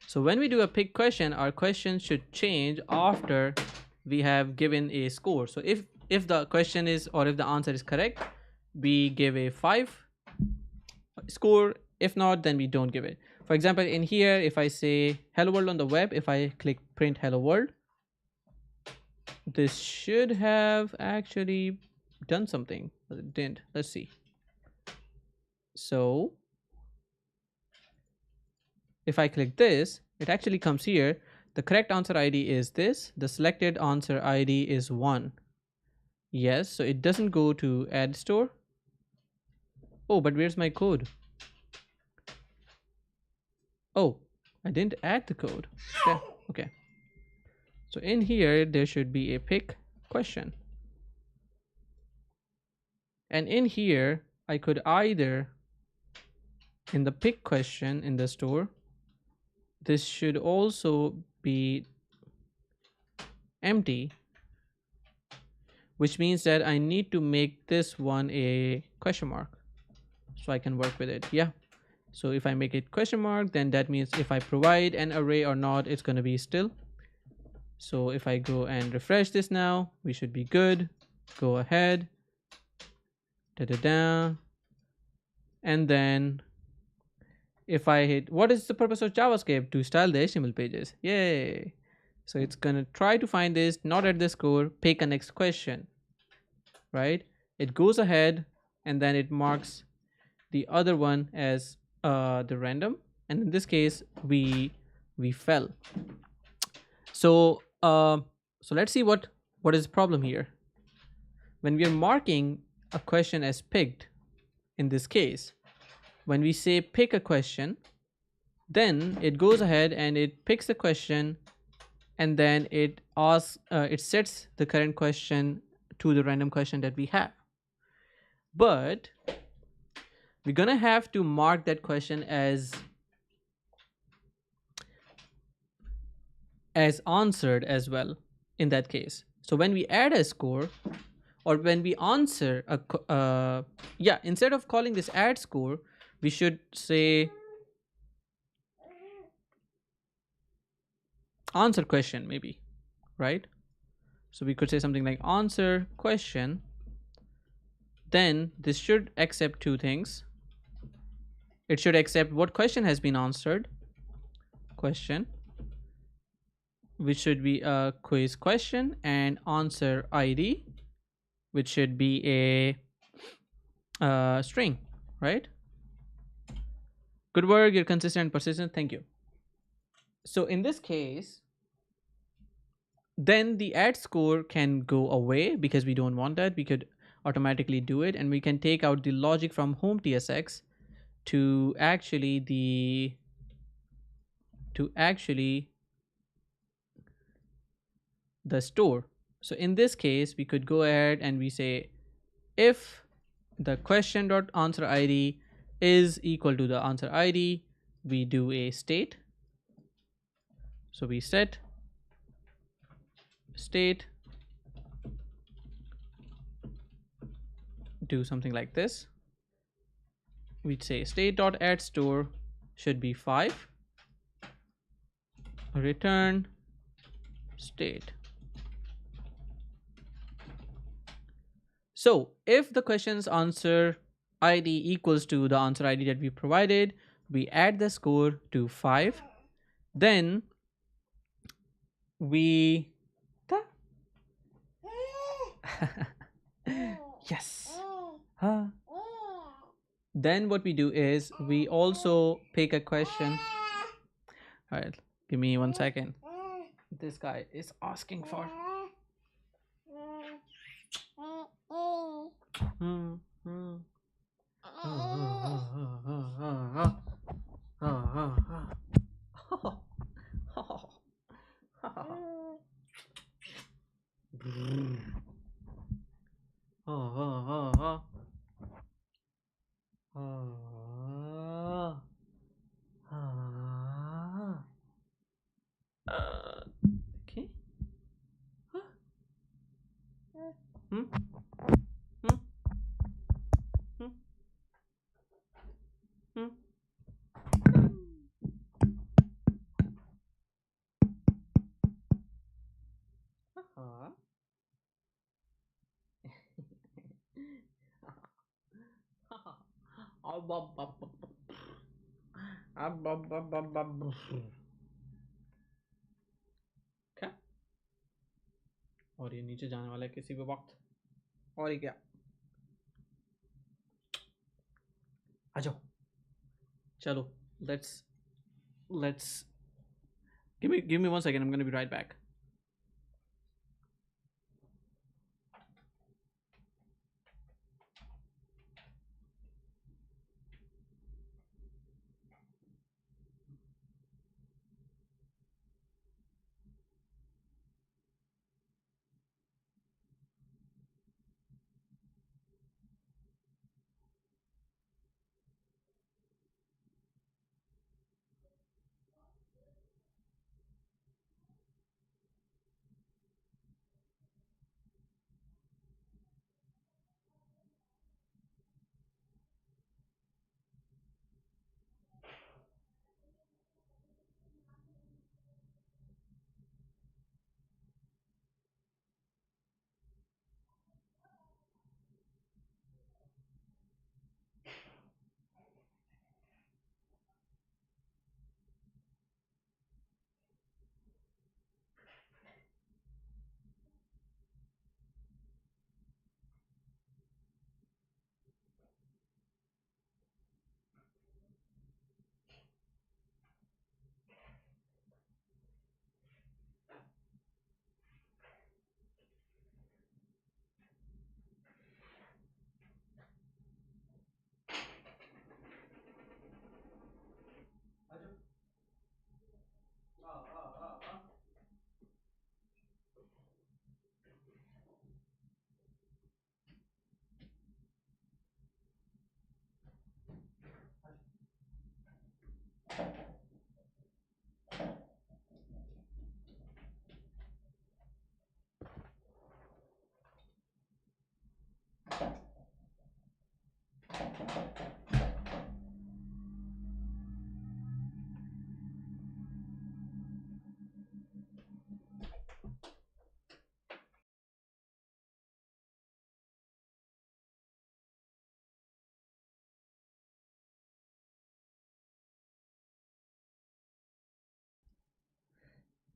So when we do a pick question, our question should change after we have given a score. So if the question is, or if the answer is correct, we give a 5 score. If not, then we don't give it. For example, in here, if I say hello world on the web, if I click print hello world, this should have actually done something, but it didn't. Let's see. So if I click this, it actually comes here. The correct answer ID is this. The selected answer ID is 1. Yes, so it doesn't go to add store. Oh, but where's my code? Oh, I didn't add the code. Yeah, okay. So in here, there should be a pick question. And in here, I could either, in the pick question in the store, this should also be empty, which means that I need to make this one a question mark so I can work with it. Yeah. So if I make it question mark, then that means if I provide an array or not, it's going to be still. So if I go and refresh this now, we should be good. Go ahead. And then if I hit, what is the purpose of JavaScript? To style the HTML pages. Yay. So it's going to try to find this, not at the score, pick a next question, right? It goes ahead and then it marks the other one as the random. And in this case, we fell. So let's see what is the problem here. When we are marking a question as picked, in this case, when we say pick a question, then it goes ahead and it picks the question, and then it asks, it sets the current question to the random question that we have. But we're gonna have to mark that question as answered as well in that case. So when we add a score, or when we answer a instead of calling this add score, we should say answer question, maybe, right? So we could say something like answer question. Then this should accept 2 things. It should accept what question has been answered, question, which should be a quiz question, and answer ID, which should be a string, right? Good work, you're consistent and persistent, thank you. So in this case, then the add score can go away because we don't want that. We could automatically do it, and we can take out the logic from home TSX to actually the store. So in this case, we could go ahead and we say if the question dot answer ID is equal to the answer ID, we do a state. So we set state, do something like this. We'd say state dot add store should be 5, return state. So if the question's answer ID equals to the answer ID that we provided, we add the score to 5. Then we yes. Huh. Then what we do is we also pick a question. All right, give me 1 second. This guy is asking for. Okay. Hmm? Hmm? Hmm? Hmm? Uh-huh. क्या और ये नीचे जाने वाला है किसी भी वक्त और ये क्या आ जाओ चलो let's give me 1 second. I'm gonna be right back.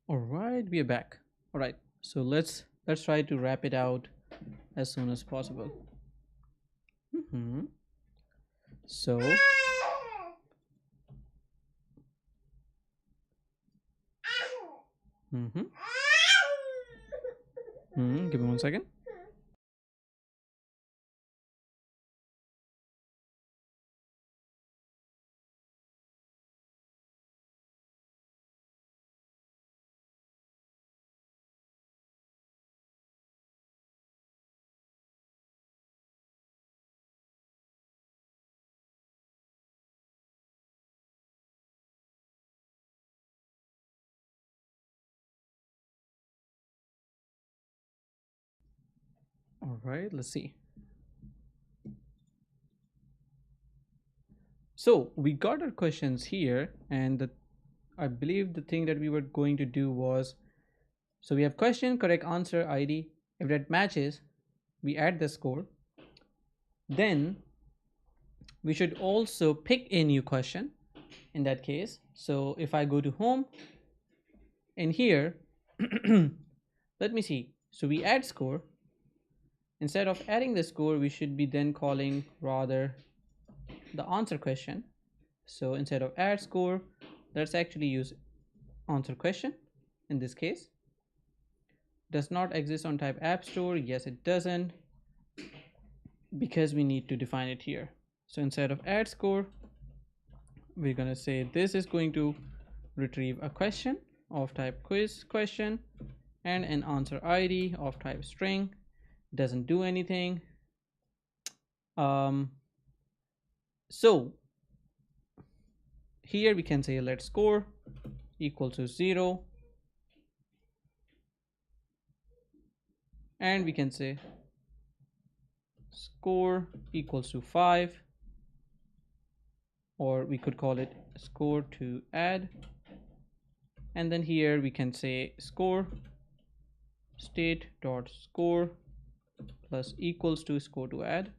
All right, we are back. All right, so let's try to wrap it out as soon as possible. So give me 1 second. All right, let's see. So we got our questions here, and I believe the thing that we were going to do was, so we have question, correct answer, ID. If that matches, we add the score. Then we should also pick a new question in that case. So if I go to home, in here, let me see. So we add score. Instead of adding the score, we should be then calling rather the answer question. So instead of add score, let's actually use answer question in this case. Does not exist on type app store. Yes, it doesn't, because we need to define it here. So instead of add score, we're going to say this is going to retrieve a question of type quiz question and an answer ID of type string. Doesn't do anything. So here we can say let score equal to 0, and we can say score equals to 5, or we could call it score to add. And then here we can say score state dot score plus equals to score to add.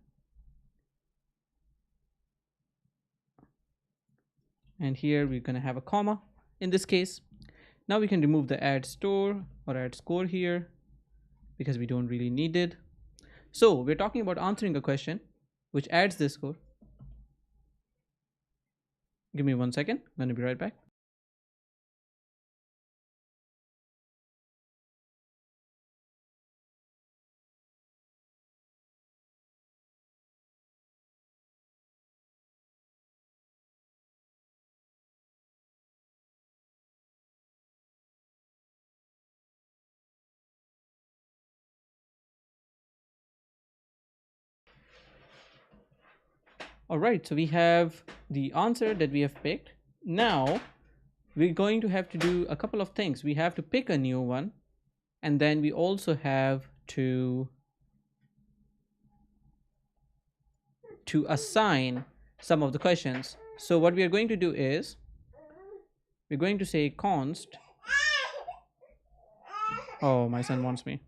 And here we're going to have a comma in this case. Now we can remove the add store or add score here because we don't really need it. So we're talking about answering a question which adds this score. Give me 1 second. I'm going to be right back. All right, so we have the answer that we have picked. Now we're going to have to do a couple of things. We have to pick a new one, and then we also have to assign some of the questions. So what we are going to do is we're going to say const. Oh, my son wants me.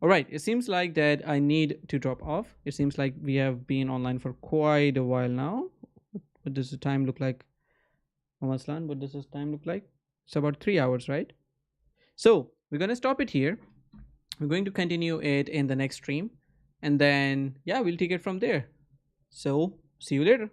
All right, it seems like that I need to drop off. It seems like we have been online for quite a while now. What does the time look like? Aslan, what does this time look like? It's about 3 hours, right? So we're going to stop it here. We're going to continue it in the next stream. And then, yeah, we'll take it from there. So see you later.